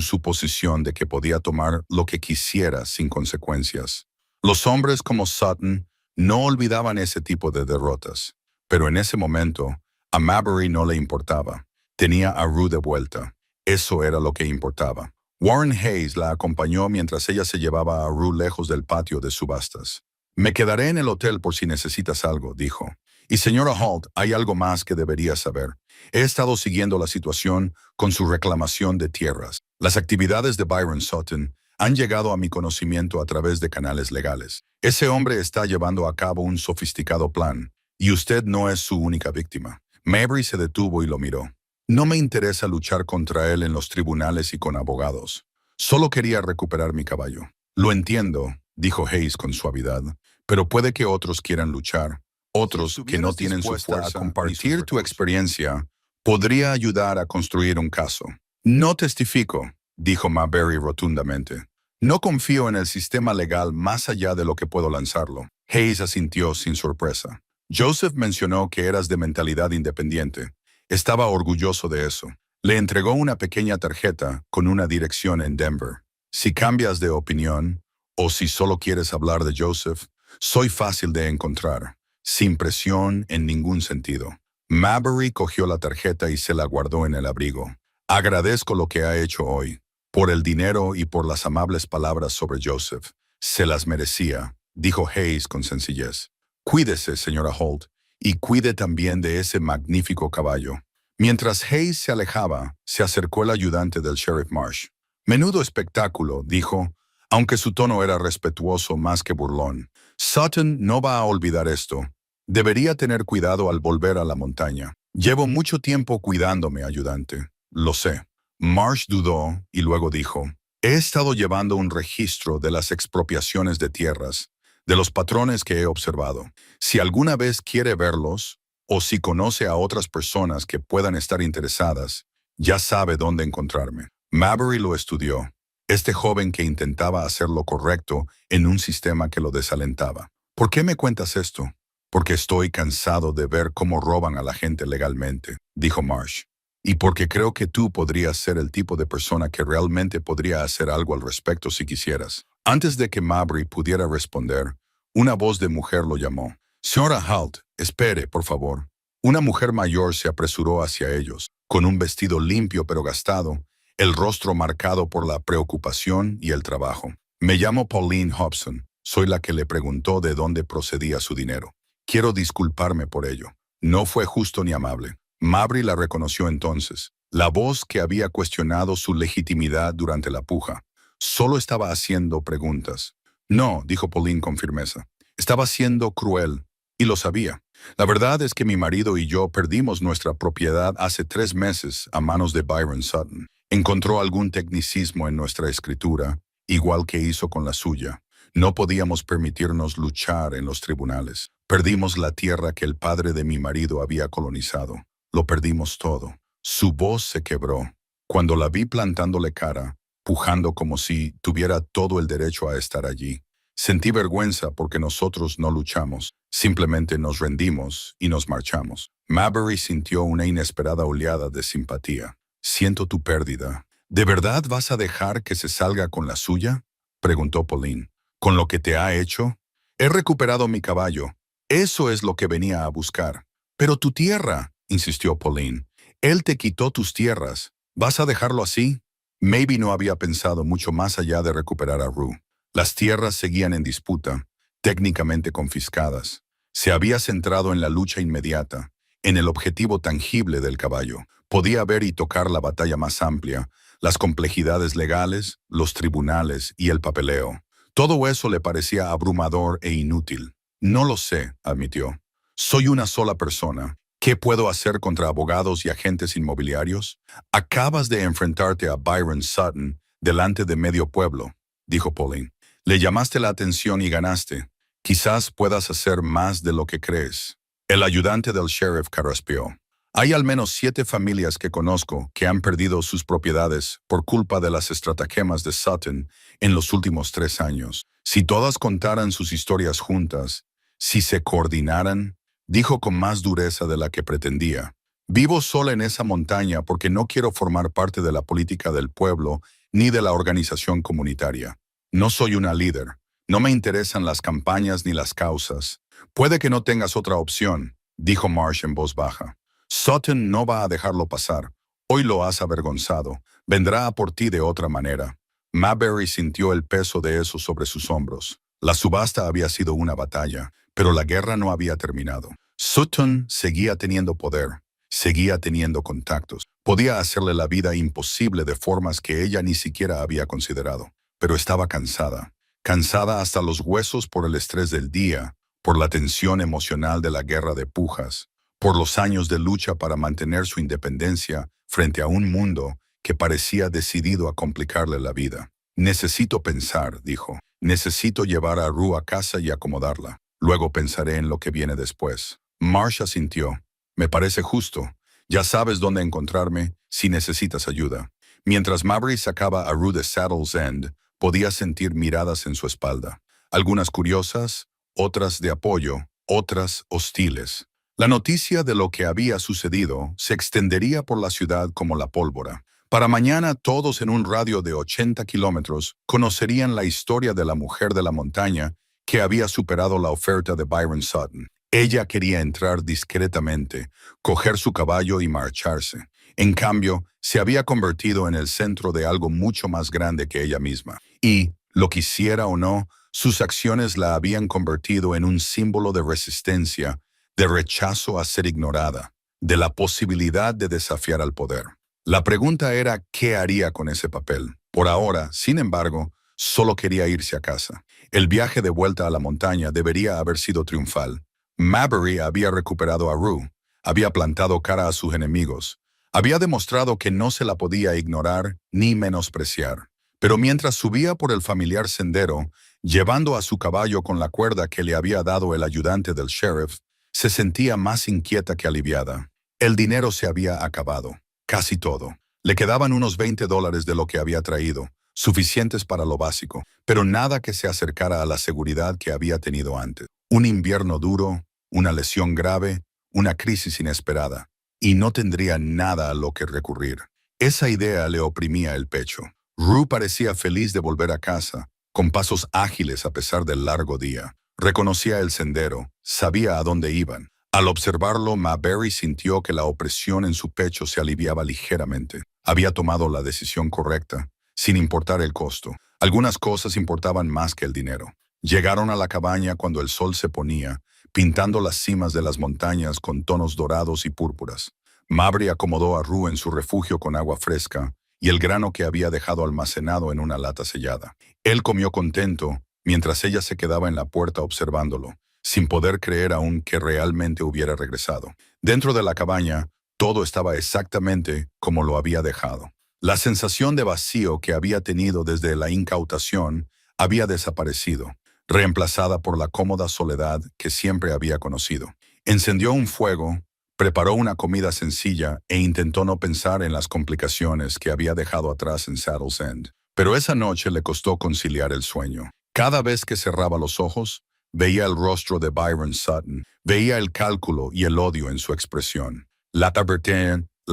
suposición de que podía tomar lo que quisiera sin consecuencias. Los hombres como Sutton no olvidaban ese tipo de derrotas, pero en ese momento, a Mabry no le importaba. Tenía a Rue de vuelta. Eso era lo que importaba. Warren Hayes la acompañó mientras ella se llevaba a Rue lejos del patio de subastas. Me quedaré en el hotel por si necesitas algo, dijo. Y señora Holt, hay algo más que debería saber. He estado siguiendo la situación con su reclamación de tierras. Las actividades de Byron Sutton han llegado a mi conocimiento a través de canales legales. Ese hombre está llevando a cabo un sofisticado plan, y usted no es su única víctima. Mabry se detuvo y lo miró. No me interesa luchar contra él en los tribunales y con abogados. Solo quería recuperar mi caballo. Lo entiendo, dijo Hayes con suavidad, pero puede que otros quieran luchar. Otros que no tienen su fuerza. A compartir tu experiencia podría ayudar a construir un caso. No testifico, dijo Mabry rotundamente. No confío en el sistema legal más allá de lo que puedo lanzarlo. Hayes asintió sin sorpresa. Joseph mencionó que eras de mentalidad independiente. Estaba orgulloso de eso. Le entregó una pequeña tarjeta con una dirección en Denver. Si cambias de opinión, o si solo quieres hablar de Joseph, soy fácil de encontrar, sin presión en ningún sentido. Mabry cogió la tarjeta y se la guardó en el abrigo. Agradezco lo que ha hecho hoy, por el dinero y por las amables palabras sobre Joseph. Se las merecía, dijo Hayes con sencillez. Cuídese, señora Holt, y cuide también de ese magnífico caballo. Mientras Hayes se alejaba, se acercó el ayudante del sheriff Marsh. Menudo espectáculo, dijo, aunque su tono era respetuoso más que burlón. Sutton no va a olvidar esto. Debería tener cuidado al volver a la montaña. Llevo mucho tiempo cuidándome, ayudante. Lo sé. Marsh dudó y luego dijo, he estado llevando un registro de las expropiaciones de tierras, de los patrones que he observado. Si alguna vez quiere verlos, o si conoce a otras personas que puedan estar interesadas, ya sabe dónde encontrarme. Mabry lo estudió. Este joven que intentaba hacer lo correcto en un sistema que lo desalentaba. ¿Por qué me cuentas esto? Porque estoy cansado de ver cómo roban a la gente legalmente, dijo Marsh. Y porque creo que tú podrías ser el tipo de persona que realmente podría hacer algo al respecto si quisieras. Antes de que Mabry pudiera responder, una voz de mujer lo llamó. Señora Holt, espere, por favor. Una mujer mayor se apresuró hacia ellos, con un vestido limpio pero gastado, el rostro marcado por la preocupación y el trabajo. Me llamo Pauline Hobson. Soy la que le preguntó de dónde procedía su dinero. Quiero disculparme por ello. No fue justo ni amable. Mabry la reconoció entonces, la voz que había cuestionado su legitimidad durante la puja. Solo estaba haciendo preguntas. No, dijo Pauline con firmeza. Estaba siendo cruel, y lo sabía. La verdad es que mi marido y yo perdimos nuestra propiedad hace 3 meses a manos de Byron Sutton. Encontró algún tecnicismo en nuestra escritura, igual que hizo con la suya. No podíamos permitirnos luchar en los tribunales. Perdimos la tierra que el padre de mi marido había colonizado. Lo perdimos todo. Su voz se quebró. Cuando la vi plantándole cara, pujando como si tuviera todo el derecho a estar allí, sentí vergüenza porque nosotros no luchamos. Simplemente nos rendimos y nos marchamos. Mabry sintió una inesperada oleada de simpatía. Siento tu pérdida. ¿De verdad vas a dejar que se salga con la suya?, preguntó Pauline. ¿Con lo que te ha hecho? He recuperado mi caballo. Eso es lo que venía a buscar. Pero tu tierra, insistió Pauline. Él te quitó tus tierras. ¿Vas a dejarlo así? Maybe no había pensado mucho más allá de recuperar a Rue. Las tierras seguían en disputa, técnicamente confiscadas. Se había centrado en la lucha inmediata, en el objetivo tangible del caballo. Podía ver y tocar la batalla más amplia, las complejidades legales, los tribunales y el papeleo. Todo eso le parecía abrumador e inútil. No lo sé, admitió. Soy una sola persona. ¿Qué puedo hacer contra abogados y agentes inmobiliarios? Acabas de enfrentarte a Byron Sutton delante de medio pueblo, dijo Pauline. Le llamaste la atención y ganaste. Quizás puedas hacer más de lo que crees. El ayudante del sheriff carraspeó. Hay al menos 7 familias que conozco que han perdido sus propiedades por culpa de las estratagemas de Sutton en los últimos 3 años. Si todas contaran sus historias juntas, si se coordinaran, dijo con más dureza de la que pretendía. Vivo sola en esa montaña porque no quiero formar parte de la política del pueblo ni de la organización comunitaria. No soy una líder. No me interesan las campañas ni las causas. Puede que no tengas otra opción, dijo Marsh en voz baja. Sutton no va a dejarlo pasar. Hoy lo has avergonzado. Vendrá a por ti de otra manera. Mabry sintió el peso de eso sobre sus hombros. La subasta había sido una batalla, pero la guerra no había terminado. Sutton seguía teniendo poder, seguía teniendo contactos. Podía hacerle la vida imposible de formas que ella ni siquiera había considerado. Pero estaba cansada. Cansada hasta los huesos por el estrés del día, por la tensión emocional de la guerra de pujas, por los años de lucha para mantener su independencia frente a un mundo que parecía decidido a complicarle la vida. Necesito pensar, dijo. Necesito llevar a Rue a casa y acomodarla. Luego pensaré en lo que viene después. Marsh asintió. Me parece justo. Ya sabes dónde encontrarme si necesitas ayuda. Mientras Mabry sacaba a Rue de Saddle's End, podía sentir miradas en su espalda. Algunas curiosas, otras de apoyo, otras hostiles. La noticia de lo que había sucedido se extendería por la ciudad como la pólvora. Para mañana todos en un radio de 80 kilómetros conocerían la historia de la mujer de la montaña que había superado la oferta de Byron Sutton. Ella quería entrar discretamente, coger su caballo y marcharse. En cambio, se había convertido en el centro de algo mucho más grande que ella misma. Y, lo quisiera o no, sus acciones la habían convertido en un símbolo de resistencia, de rechazo a ser ignorada, de la posibilidad de desafiar al poder. La pregunta era qué haría con ese papel. Por ahora, sin embargo, solo quería irse a casa. El viaje de vuelta a la montaña debería haber sido triunfal. Mabry había recuperado a Rue, había plantado cara a sus enemigos, había demostrado que no se la podía ignorar ni menospreciar. Pero mientras subía por el familiar sendero, llevando a su caballo con la cuerda que le había dado el ayudante del sheriff, se sentía más inquieta que aliviada. El dinero se había acabado, casi todo. Le quedaban unos $20 de lo que había traído, suficientes para lo básico, pero nada que se acercara a la seguridad que había tenido antes. Un invierno duro, una lesión grave, una crisis inesperada, y no tendría nada a lo que recurrir. Esa idea le oprimía el pecho. Rue parecía feliz de volver a casa, con pasos ágiles a pesar del largo día. Reconocía el sendero, sabía a dónde iban. Al observarlo, Mabry sintió que la opresión en su pecho se aliviaba ligeramente. Había tomado la decisión correcta, sin importar el costo. Algunas cosas importaban más que el dinero. Llegaron a la cabaña cuando el sol se ponía, pintando las cimas de las montañas con tonos dorados y púrpuras. Mabry acomodó a Rue en su refugio con agua fresca y el grano que había dejado almacenado en una lata sellada. Él comió contento, mientras ella se quedaba en la puerta observándolo, sin poder creer aún que realmente hubiera regresado. Dentro de la cabaña, todo estaba exactamente como lo había dejado. La sensación de vacío que había tenido desde la incautación había desaparecido, reemplazada por la cómoda soledad que siempre había conocido. Encendió un fuego, preparó una comida sencilla e intentó no pensar en las complicaciones que había dejado atrás en Saddle's End. Pero esa noche le costó conciliar el sueño. Cada vez que cerraba los ojos, veía el rostro de Byron Sutton, veía el cálculo y el odio en su expresión. La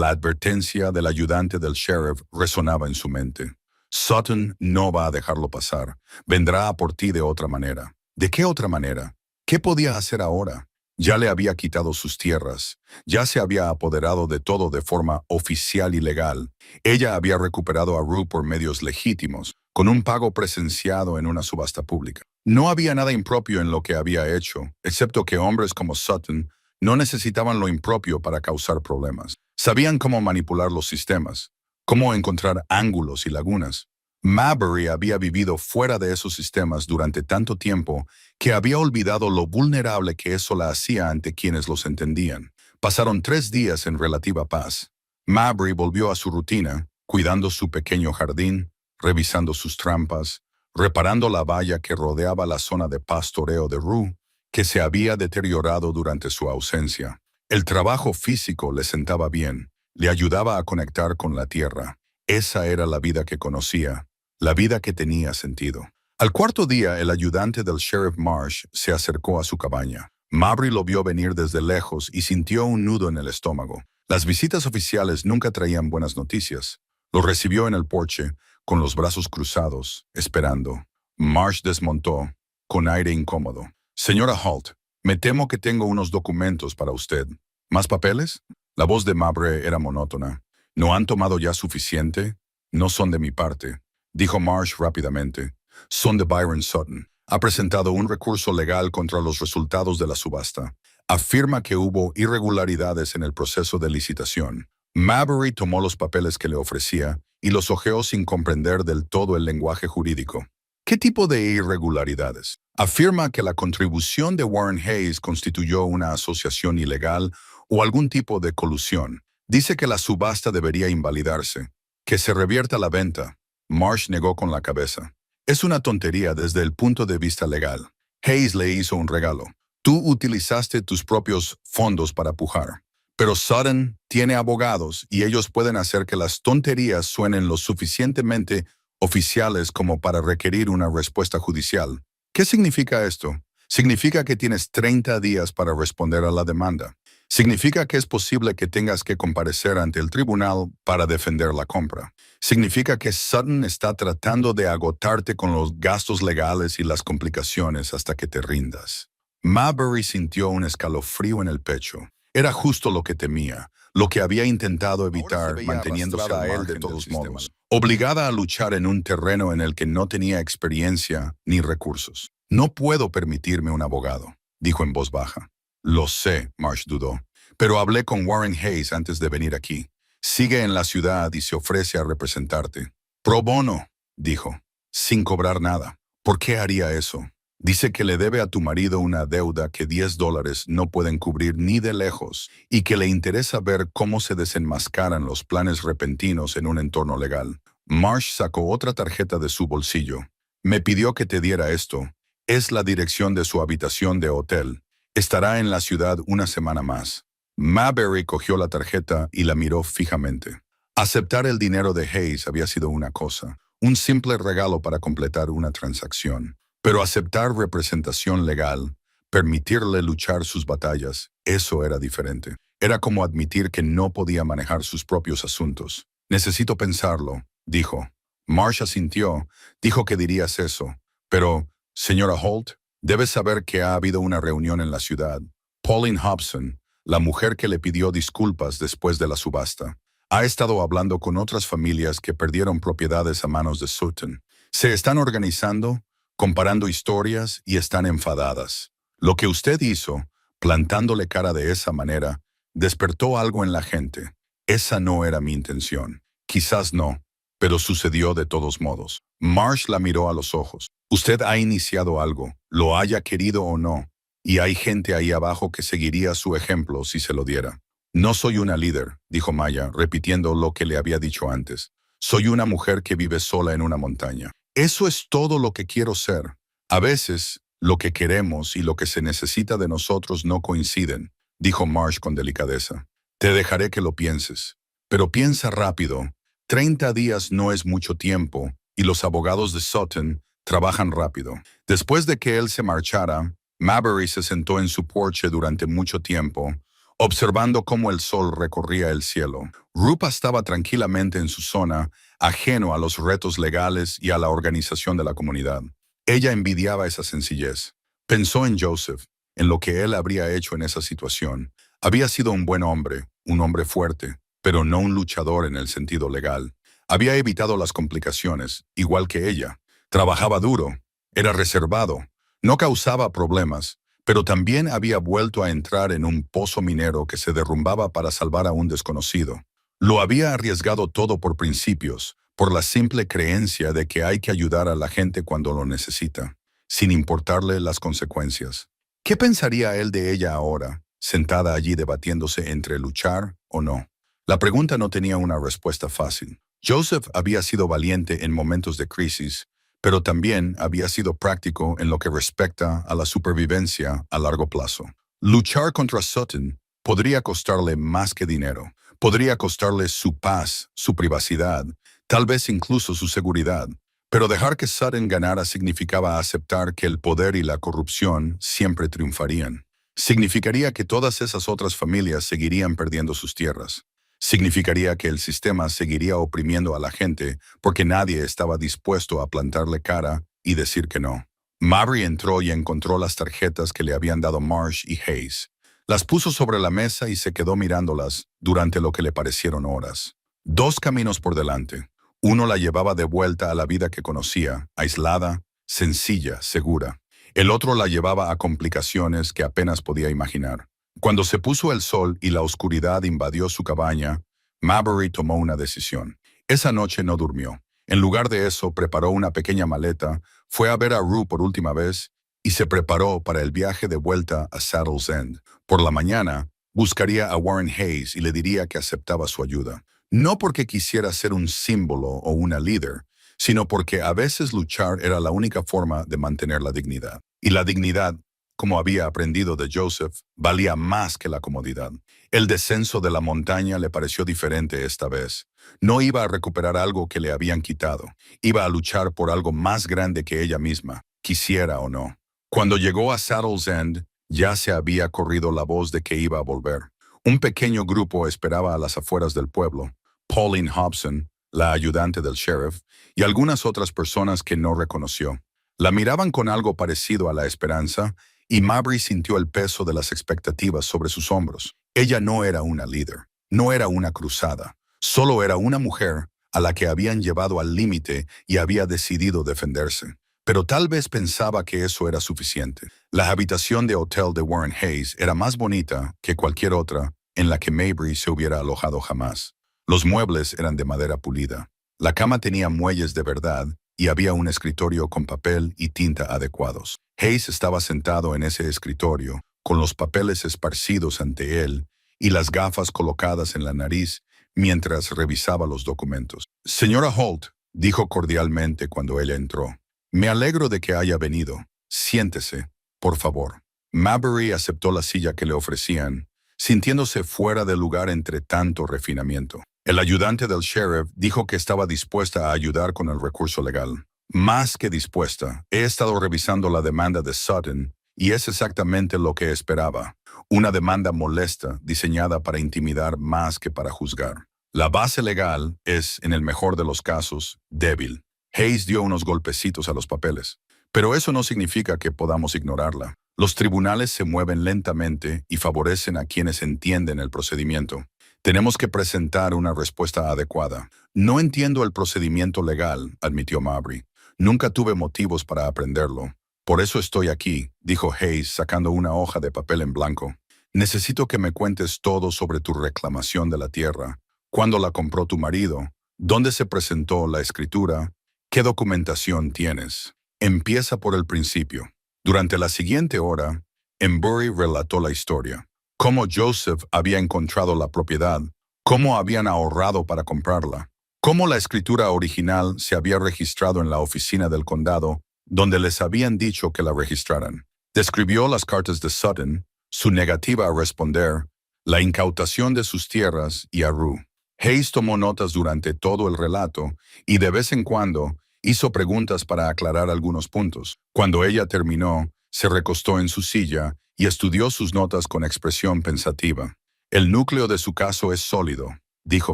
advertencia del ayudante del sheriff resonaba en su mente. Sutton no va a dejarlo pasar. Vendrá a por ti de otra manera. ¿De qué otra manera? ¿Qué podía hacer ahora? Ya le había quitado sus tierras. Ya se había apoderado de todo de forma oficial y legal. Ella había recuperado a Rue por medios legítimos, con un pago presenciado en una subasta pública. No había nada impropio en lo que había hecho, excepto que hombres como Sutton no necesitaban lo impropio para causar problemas. Sabían cómo manipular los sistemas, cómo encontrar ángulos y lagunas. Mabry había vivido fuera de esos sistemas durante tanto tiempo que había olvidado lo vulnerable que eso la hacía ante quienes los entendían. Pasaron 3 días en relativa paz. Mabry volvió a su rutina, cuidando su pequeño jardín, revisando sus trampas, reparando la valla que rodeaba la zona de pastoreo de Rue, que se había deteriorado durante su ausencia. El trabajo físico le sentaba bien, le ayudaba a conectar con la tierra. Esa era la vida que conocía, la vida que tenía sentido. Al cuarto día, el ayudante del sheriff Marsh se acercó a su cabaña. Mabry lo vio venir desde lejos y sintió un nudo en el estómago. Las visitas oficiales nunca traían buenas noticias. Lo recibió en el porche, con los brazos cruzados, esperando. Marsh desmontó, con aire incómodo. «Señora Holt, me temo que tengo unos documentos para usted. ¿Más papeles?» La voz de Mabry era monótona. «¿No han tomado ya suficiente?» «No son de mi parte», dijo Marsh rápidamente. «Son de Byron Sutton. Ha presentado un recurso legal contra los resultados de la subasta. Afirma que hubo irregularidades en el proceso de licitación». Mabry tomó los papeles que le ofrecía y los hojeó sin comprender del todo el lenguaje jurídico. ¿Qué tipo de irregularidades? Afirma que la contribución de Warren Hayes constituyó una asociación ilegal o algún tipo de colusión. Dice que la subasta debería invalidarse, que se revierta la venta. Marsh negó con la cabeza. Es una tontería desde el punto de vista legal. Hayes le hizo un regalo. Tú utilizaste tus propios fondos para pujar. Pero Sutton tiene abogados y ellos pueden hacer que las tonterías suenen lo suficientemente oficiales como para requerir una respuesta judicial. ¿Qué significa esto? Significa que tienes 30 días para responder a la demanda. Significa que es posible que tengas que comparecer ante el tribunal para defender la compra. Significa que Sutton está tratando de agotarte con los gastos legales y las complicaciones hasta que te rindas. Mabry sintió un escalofrío en el pecho. Era justo lo que temía, lo que había intentado evitar manteniéndose a él de todos modos, obligada a luchar en un terreno en el que no tenía experiencia ni recursos. «No puedo permitirme un abogado», dijo en voz baja. «Lo sé», Marsh dudó, «pero hablé con Warren Hayes antes de venir aquí. Sigue en la ciudad y se ofrece a representarte». «Pro bono», dijo, «sin cobrar nada». «¿Por qué haría eso?» «Dice que le debe a tu marido una deuda que $10 no pueden cubrir ni de lejos y que le interesa ver cómo se desenmascaran los planes repentinos en un entorno legal». Marsh sacó otra tarjeta de su bolsillo. «Me pidió que te diera esto. Es la dirección de su habitación de hotel. Estará en la ciudad una semana más». Mabry cogió la tarjeta y la miró fijamente. Aceptar el dinero de Hayes había sido una cosa, un simple regalo para completar una transacción. Pero aceptar representación legal, permitirle luchar sus batallas, eso era diferente. Era como admitir que no podía manejar sus propios asuntos. «Necesito pensarlo», dijo. Marsh asintió, dijo que dirías eso. «Pero, señora Holt, debes saber que ha habido una reunión en la ciudad. Pauline Hobson, la mujer que le pidió disculpas después de la subasta, ha estado hablando con otras familias que perdieron propiedades a manos de Sutton. Se están organizando, comparando historias y están enfadadas. Lo que usted hizo, plantándole cara de esa manera, despertó algo en la gente. Esa no era mi intención. Quizás no, pero sucedió de todos modos. Marsh la miró a los ojos. Usted ha iniciado algo, lo haya querido o no, y hay gente ahí abajo que seguiría su ejemplo si se lo diera. No soy una líder, dijo Maya, repitiendo lo que le había dicho antes. Soy una mujer que vive sola en una montaña. Eso es todo lo que quiero ser. A veces, lo que queremos y lo que se necesita de nosotros no coinciden, dijo Marsh con delicadeza. Te dejaré que lo pienses. Pero piensa rápido. 30 días no es mucho tiempo, y los abogados de Sutton trabajan rápido. Después de que él se marchara, Mabry se sentó en su porche durante mucho tiempo, observando cómo el sol recorría el cielo. Rupa estaba tranquilamente en su zona, ajeno a los retos legales y a la organización de la comunidad. Ella envidiaba esa sencillez. Pensó en Joseph, en lo que él habría hecho en esa situación. Había sido un buen hombre, un hombre fuerte, pero no un luchador en el sentido legal. Había evitado las complicaciones, igual que ella. Trabajaba duro, era reservado, no causaba problemas, pero también había vuelto a entrar en un pozo minero que se derrumbaba para salvar a un desconocido. Lo había arriesgado todo por principios, por la simple creencia de que hay que ayudar a la gente cuando lo necesita, sin importarle las consecuencias. ¿Qué pensaría él de ella ahora, sentada allí debatiéndose entre luchar o no? La pregunta no tenía una respuesta fácil. Joseph había sido valiente en momentos de crisis, pero también había sido práctico en lo que respecta a la supervivencia a largo plazo. Luchar contra Sutton podría costarle más que dinero. Podría costarle su paz, su privacidad, tal vez incluso su seguridad. Pero dejar que Sutton ganara significaba aceptar que el poder y la corrupción siempre triunfarían. Significaría que todas esas otras familias seguirían perdiendo sus tierras. Significaría que el sistema seguiría oprimiendo a la gente porque nadie estaba dispuesto a plantarle cara y decir que no. Mabry entró y encontró las tarjetas que le habían dado Marsh y Hayes. Las puso sobre la mesa y se quedó mirándolas durante lo que le parecieron horas. Dos caminos por delante. Uno la llevaba de vuelta a la vida que conocía, aislada, sencilla, segura. El otro la llevaba a complicaciones que apenas podía imaginar. Cuando se puso el sol y la oscuridad invadió su cabaña, Mabry tomó una decisión. Esa noche no durmió. En lugar de eso, preparó una pequeña maleta, fue a ver a Rue por última vez y se preparó para el viaje de vuelta a Saddle's End. Por la mañana, buscaría a Warren Hayes y le diría que aceptaba su ayuda. No porque quisiera ser un símbolo o una líder, sino porque a veces luchar era la única forma de mantener la dignidad. Y la dignidad, como había aprendido de Joseph, valía más que la comodidad. El descenso de la montaña le pareció diferente esta vez. No iba a recuperar algo que le habían quitado. Iba a luchar por algo más grande que ella misma, quisiera o no. Cuando llegó a Saddle's End, ya se había corrido la voz de que iba a volver. Un pequeño grupo esperaba a las afueras del pueblo. Pauline Hobson, la ayudante del sheriff, y algunas otras personas que no reconoció. La miraban con algo parecido a la esperanza, y Mabry sintió el peso de las expectativas sobre sus hombros. Ella no era una líder, no era una cruzada, solo era una mujer a la que habían llevado al límite y había decidido defenderse. Pero tal vez pensaba que eso era suficiente. La habitación de hotel de Warren Hayes era más bonita que cualquier otra en la que Mabry se hubiera alojado jamás. Los muebles eran de madera pulida. La cama tenía muelles de verdad y había un escritorio con papel y tinta adecuados. Hayes estaba sentado en ese escritorio, con los papeles esparcidos ante él y las gafas colocadas en la nariz mientras revisaba los documentos. Señora Holt, dijo cordialmente cuando ella entró, me alegro de que haya venido. Siéntese, por favor. Mabry aceptó la silla que le ofrecían, sintiéndose fuera de lugar entre tanto refinamiento. El ayudante del sheriff dijo que estaba dispuesta a ayudar con el recurso legal. Más que dispuesta, he estado revisando la demanda de Sutton y es exactamente lo que esperaba. Una demanda molesta, diseñada para intimidar más que para juzgar. La base legal es, en el mejor de los casos, débil. Hayes dio unos golpecitos a los papeles. Pero eso no significa que podamos ignorarla. Los tribunales se mueven lentamente y favorecen a quienes entienden el procedimiento. Tenemos que presentar una respuesta adecuada. No entiendo el procedimiento legal, admitió Mabry. Nunca tuve motivos para aprenderlo. Por eso estoy aquí, dijo Hayes sacando una hoja de papel en blanco. Necesito que me cuentes todo sobre tu reclamación de la tierra. ¿Cuándo la compró tu marido? ¿Dónde se presentó la escritura? ¿Qué documentación tienes? Empieza por el principio. Durante la siguiente hora, Embury relató la historia. Cómo Joseph había encontrado la propiedad, cómo habían ahorrado para comprarla, cómo la escritura original se había registrado en la oficina del condado, donde les habían dicho que la registraran. Describió las cartas de Sutton, su negativa a responder, la incautación de sus tierras y a Rue. Hayes tomó notas durante todo el relato y de vez en cuando hizo preguntas para aclarar algunos puntos. Cuando ella terminó, se recostó en su silla y estudió sus notas con expresión pensativa. El núcleo de su caso es sólido, dijo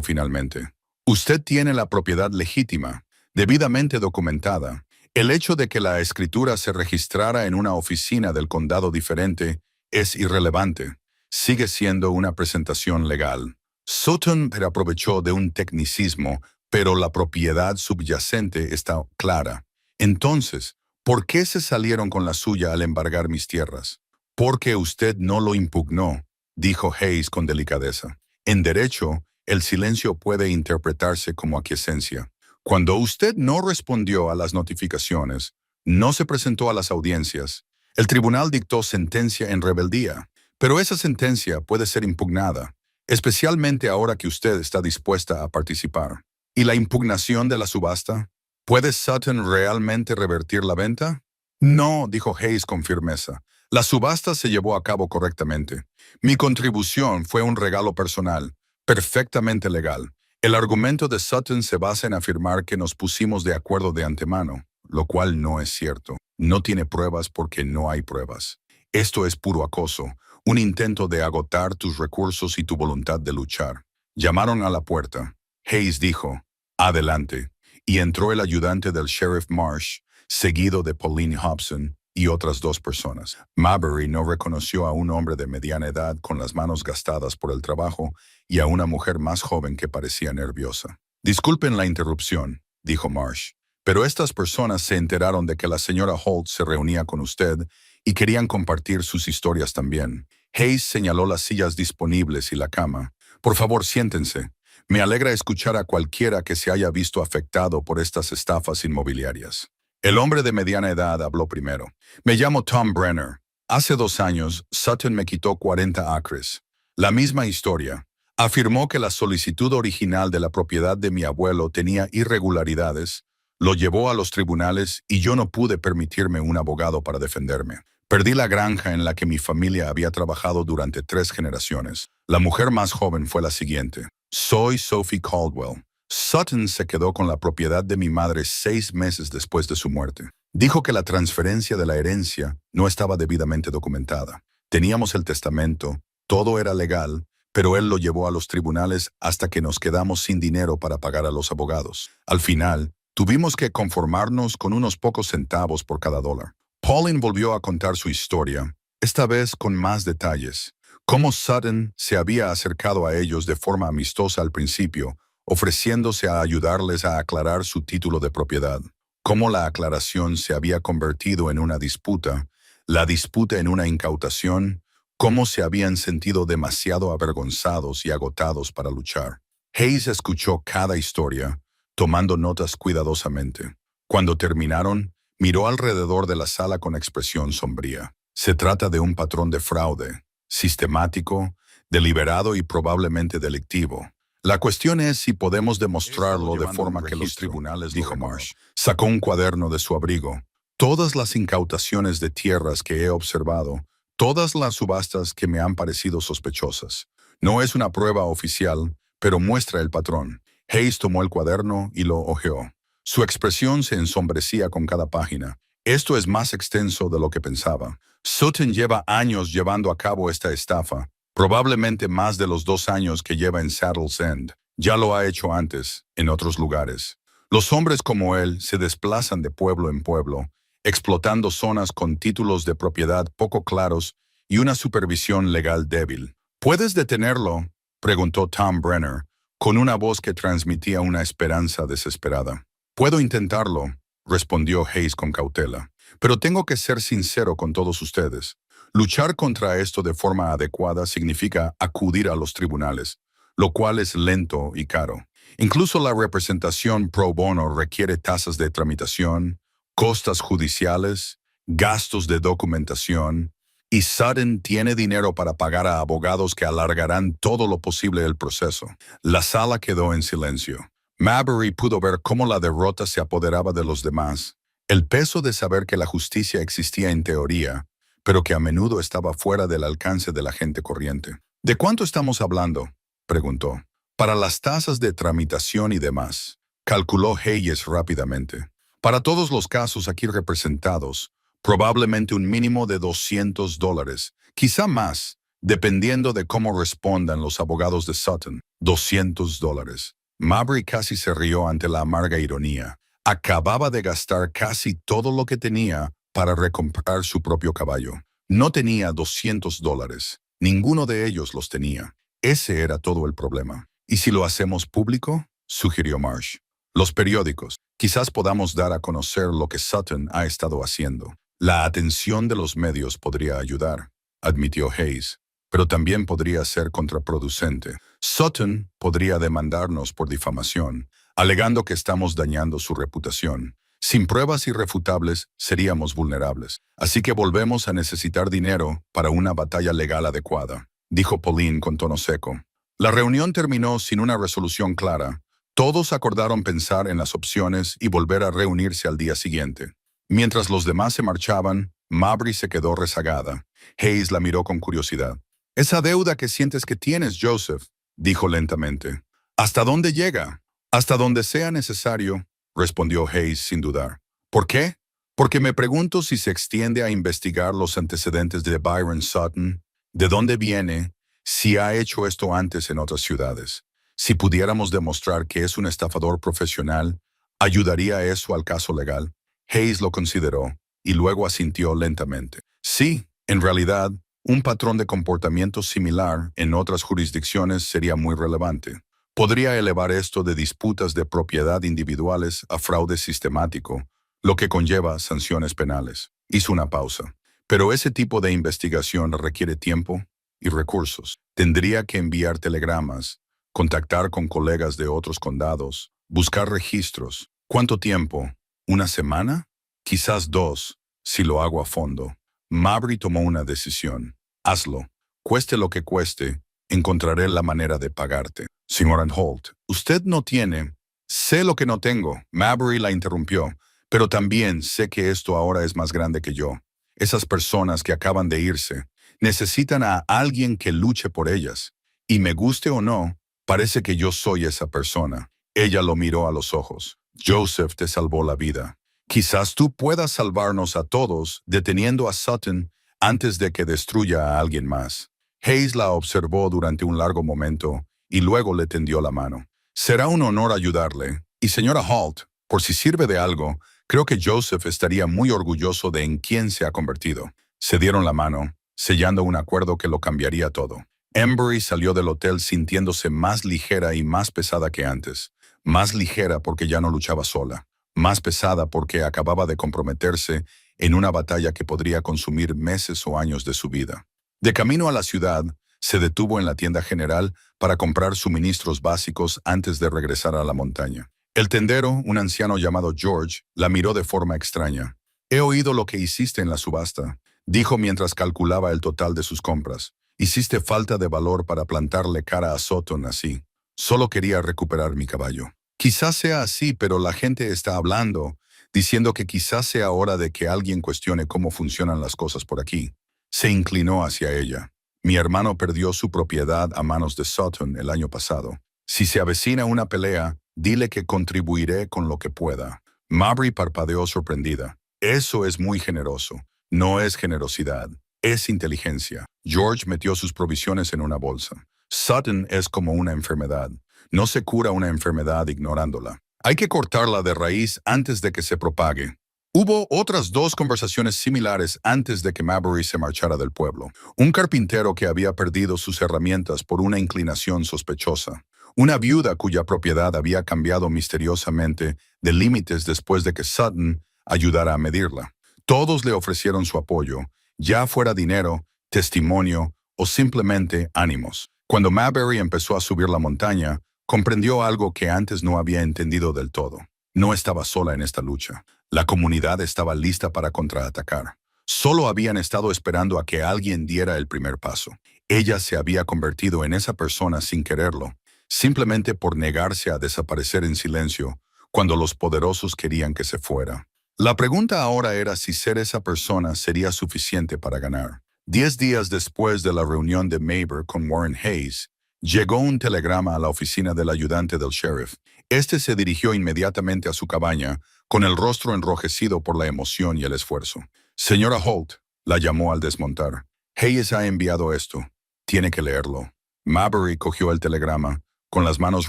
finalmente. Usted tiene la propiedad legítima, debidamente documentada. El hecho de que la escritura se registrara en una oficina del condado diferente es irrelevante. Sigue siendo una presentación legal. Sutton aprovechó de un tecnicismo, pero la propiedad subyacente está clara. Entonces, ¿por qué se salieron con la suya al embargar mis tierras? Porque usted no lo impugnó, dijo Hayes con delicadeza. En derecho, el silencio puede interpretarse como aquiescencia. Cuando usted no respondió a las notificaciones, no se presentó a las audiencias, el tribunal dictó sentencia en rebeldía, pero esa sentencia puede ser impugnada, especialmente ahora que usted está dispuesta a participar. ¿Y la impugnación de la subasta? ¿Puede Sutton realmente revertir la venta? No, dijo Hayes con firmeza. La subasta se llevó a cabo correctamente. Mi contribución fue un regalo personal, perfectamente legal. El argumento de Sutton se basa en afirmar que nos pusimos de acuerdo de antemano, lo cual no es cierto. No tiene pruebas porque no hay pruebas. Esto es puro acoso, un intento de agotar tus recursos y tu voluntad de luchar. Llamaron a la puerta. Hayes dijo, «Adelante», y entró el ayudante del sheriff Marsh, seguido de Pauline Hobson y otras dos personas. Mabry no reconoció a un hombre de mediana edad con las manos gastadas por el trabajo y a una mujer más joven que parecía nerviosa. «Disculpen la interrupción», dijo Marsh, «pero estas personas se enteraron de que la señora Holt se reunía con usted y querían compartir sus historias también». Hayes señaló las sillas disponibles y la cama. «Por favor, siéntense. Me alegra escuchar a cualquiera que se haya visto afectado por estas estafas inmobiliarias». El hombre de mediana edad habló primero. «Me llamo Tom Brenner. Hace 2 años, Sutton me quitó 40 acres. La misma historia. Afirmó que la solicitud original de la propiedad de mi abuelo tenía irregularidades, lo llevó a los tribunales y yo no pude permitirme un abogado para defenderme. Perdí la granja en la que mi familia había trabajado durante 3 generaciones. La mujer más joven fue la siguiente. Soy Sophie Caldwell. Sutton se quedó con la propiedad de mi madre 6 meses después de su muerte. Dijo que la transferencia de la herencia no estaba debidamente documentada. Teníamos el testamento, todo era legal, pero él lo llevó a los tribunales hasta que nos quedamos sin dinero para pagar a los abogados. Al final, tuvimos que conformarnos con unos pocos centavos por cada dólar. Pauline volvió a contar su historia, esta vez con más detalles. Cómo Sutton se había acercado a ellos de forma amistosa al principio, ofreciéndose a ayudarles a aclarar su título de propiedad. Cómo la aclaración se había convertido en una disputa, la disputa en una incautación, cómo se habían sentido demasiado avergonzados y agotados para luchar. Hayes escuchó cada historia, tomando notas cuidadosamente. Cuando terminaron, miró alrededor de la sala con expresión sombría. Se trata de un patrón de fraude, sistemático, deliberado y probablemente delictivo. La cuestión es si podemos demostrarlo de forma que los tribunales, dijo Marsh. Sacó un cuaderno de su abrigo. Todas las incautaciones de tierras que he observado, todas las subastas que me han parecido sospechosas. No es una prueba oficial, pero muestra el patrón. Hayes tomó el cuaderno y lo hojeó. Su expresión se ensombrecía con cada página. Esto es más extenso de lo que pensaba. Sutton lleva años llevando a cabo esta estafa, probablemente más de los 2 años que lleva en Saddle's End. Ya lo ha hecho antes, en otros lugares. Los hombres como él se desplazan de pueblo en pueblo, explotando zonas con títulos de propiedad poco claros y una supervisión legal débil. ¿Puedes detenerlo?, preguntó Tom Brenner, con una voz que transmitía una esperanza desesperada. «Puedo intentarlo», respondió Hayes con cautela, «pero tengo que ser sincero con todos ustedes. Luchar contra esto de forma adecuada significa acudir a los tribunales, lo cual es lento y caro. Incluso la representación pro bono requiere tasas de tramitación, costas judiciales, gastos de documentación, y Sutton tiene dinero para pagar a abogados que alargarán todo lo posible el proceso. La sala quedó en silencio. Mabry pudo ver cómo la derrota se apoderaba de los demás, el peso de saber que la justicia existía en teoría, pero que a menudo estaba fuera del alcance de la gente corriente. ¿De cuánto estamos hablando?, preguntó. Para las tasas de tramitación y demás, calculó Hayes rápidamente. Para todos los casos aquí representados, probablemente un mínimo de $200, quizá más, dependiendo de cómo respondan los abogados de Sutton. $200. Mabry casi se rió ante la amarga ironía. Acababa de gastar casi todo lo que tenía para recomprar su propio caballo. No tenía $200. Ninguno de ellos los tenía. Ese era todo el problema. ¿Y si lo hacemos público?, sugirió Marsh. Los periódicos. Quizás podamos dar a conocer lo que Sutton ha estado haciendo. La atención de los medios podría ayudar, admitió Hayes, pero también podría ser contraproducente. Sutton podría demandarnos por difamación, alegando que estamos dañando su reputación. Sin pruebas irrefutables, seríamos vulnerables. Así que volvemos a necesitar dinero para una batalla legal adecuada, dijo Pauline con tono seco. La reunión terminó sin una resolución clara. Todos acordaron pensar en las opciones y volver a reunirse al día siguiente. Mientras los demás se marchaban, Mabry se quedó rezagada. Hayes la miró con curiosidad. «Esa deuda que sientes que tienes, Joseph», dijo lentamente. «¿Hasta dónde llega?» «Hasta donde sea necesario», respondió Hayes sin dudar. «¿Por qué?» «Porque me pregunto si se extiende a investigar los antecedentes de Byron Sutton, de dónde viene, si ha hecho esto antes en otras ciudades. Si pudiéramos demostrar que es un estafador profesional, ¿ayudaría eso al caso legal?» Hayes lo consideró y luego asintió lentamente. Sí, en realidad, un patrón de comportamiento similar en otras jurisdicciones sería muy relevante. Podría elevar esto de disputas de propiedad individuales a fraude sistemático, lo que conlleva sanciones penales. Hizo una pausa. Pero ese tipo de investigación requiere tiempo y recursos. Tendría que enviar telegramas, contactar con colegas de otros condados, buscar registros. ¿Cuánto tiempo? ¿Una semana? Quizás 2, si lo hago a fondo. Mabry tomó una decisión. Hazlo. Cueste lo que cueste, encontraré la manera de pagarte. Señora Holt, usted no tiene. Sé lo que no tengo. Mabry la interrumpió. Pero también sé que esto ahora es más grande que yo. Esas personas que acaban de irse necesitan a alguien que luche por ellas. Y me guste o no, parece que yo soy esa persona. Ella lo miró a los ojos. Joseph te salvó la vida. Quizás tú puedas salvarnos a todos deteniendo a Sutton antes de que destruya a alguien más. Hayes la observó durante un largo momento y luego le tendió la mano. Será un honor ayudarle. Y señora Holt, por si sirve de algo, creo que Joseph estaría muy orgulloso de en quién se ha convertido. Se dieron la mano, sellando un acuerdo que lo cambiaría todo. Embry salió del hotel sintiéndose más ligera y más pesada que antes. Más ligera porque ya no luchaba sola. Más pesada porque acababa de comprometerse en una batalla que podría consumir meses o años de su vida. De camino a la ciudad, se detuvo en la tienda general para comprar suministros básicos antes de regresar a la montaña. El tendero, un anciano llamado George, la miró de forma extraña. «He oído lo que hiciste en la subasta», dijo mientras calculaba el total de sus compras. «Hiciste falta de valor para plantarle cara a Sutton así. Solo quería recuperar mi caballo». «Quizás sea así, pero la gente está hablando, diciendo que quizás sea hora de que alguien cuestione cómo funcionan las cosas por aquí». Se inclinó hacia ella. «Mi hermano perdió su propiedad a manos de Sutton el año pasado. Si se avecina una pelea, dile que contribuiré con lo que pueda». Mabry parpadeó sorprendida. «Eso es muy generoso. No es generosidad, es inteligencia». George metió sus provisiones en una bolsa. «Sutton es como una enfermedad. No se cura una enfermedad ignorándola. Hay que cortarla de raíz antes de que se propague». Hubo otras 2 conversaciones similares antes de que Mabry se marchara del pueblo. Un carpintero que había perdido sus herramientas por una inclinación sospechosa. Una viuda cuya propiedad había cambiado misteriosamente de límites después de que Sutton ayudara a medirla. Todos le ofrecieron su apoyo, ya fuera dinero, testimonio o simplemente ánimos. Cuando Mabry empezó a subir la montaña, Comprendió algo que antes no había entendido del todo. No estaba sola en esta lucha. La comunidad estaba lista para contraatacar. Solo habían estado esperando a que alguien diera el primer paso. Ella se había convertido en esa persona sin quererlo, simplemente por negarse a desaparecer en silencio cuando los poderosos querían que se fuera. La pregunta ahora era si ser esa persona sería suficiente para ganar. 10 días después de la reunión de Maber con Warren Hayes, llegó un telegrama a la oficina del ayudante del sheriff. Este se dirigió inmediatamente a su cabaña, con el rostro enrojecido por la emoción y el esfuerzo. Señora Holt, la llamó al desmontar. Hayes ha enviado esto. Tiene que leerlo. Mabry cogió el telegrama, con las manos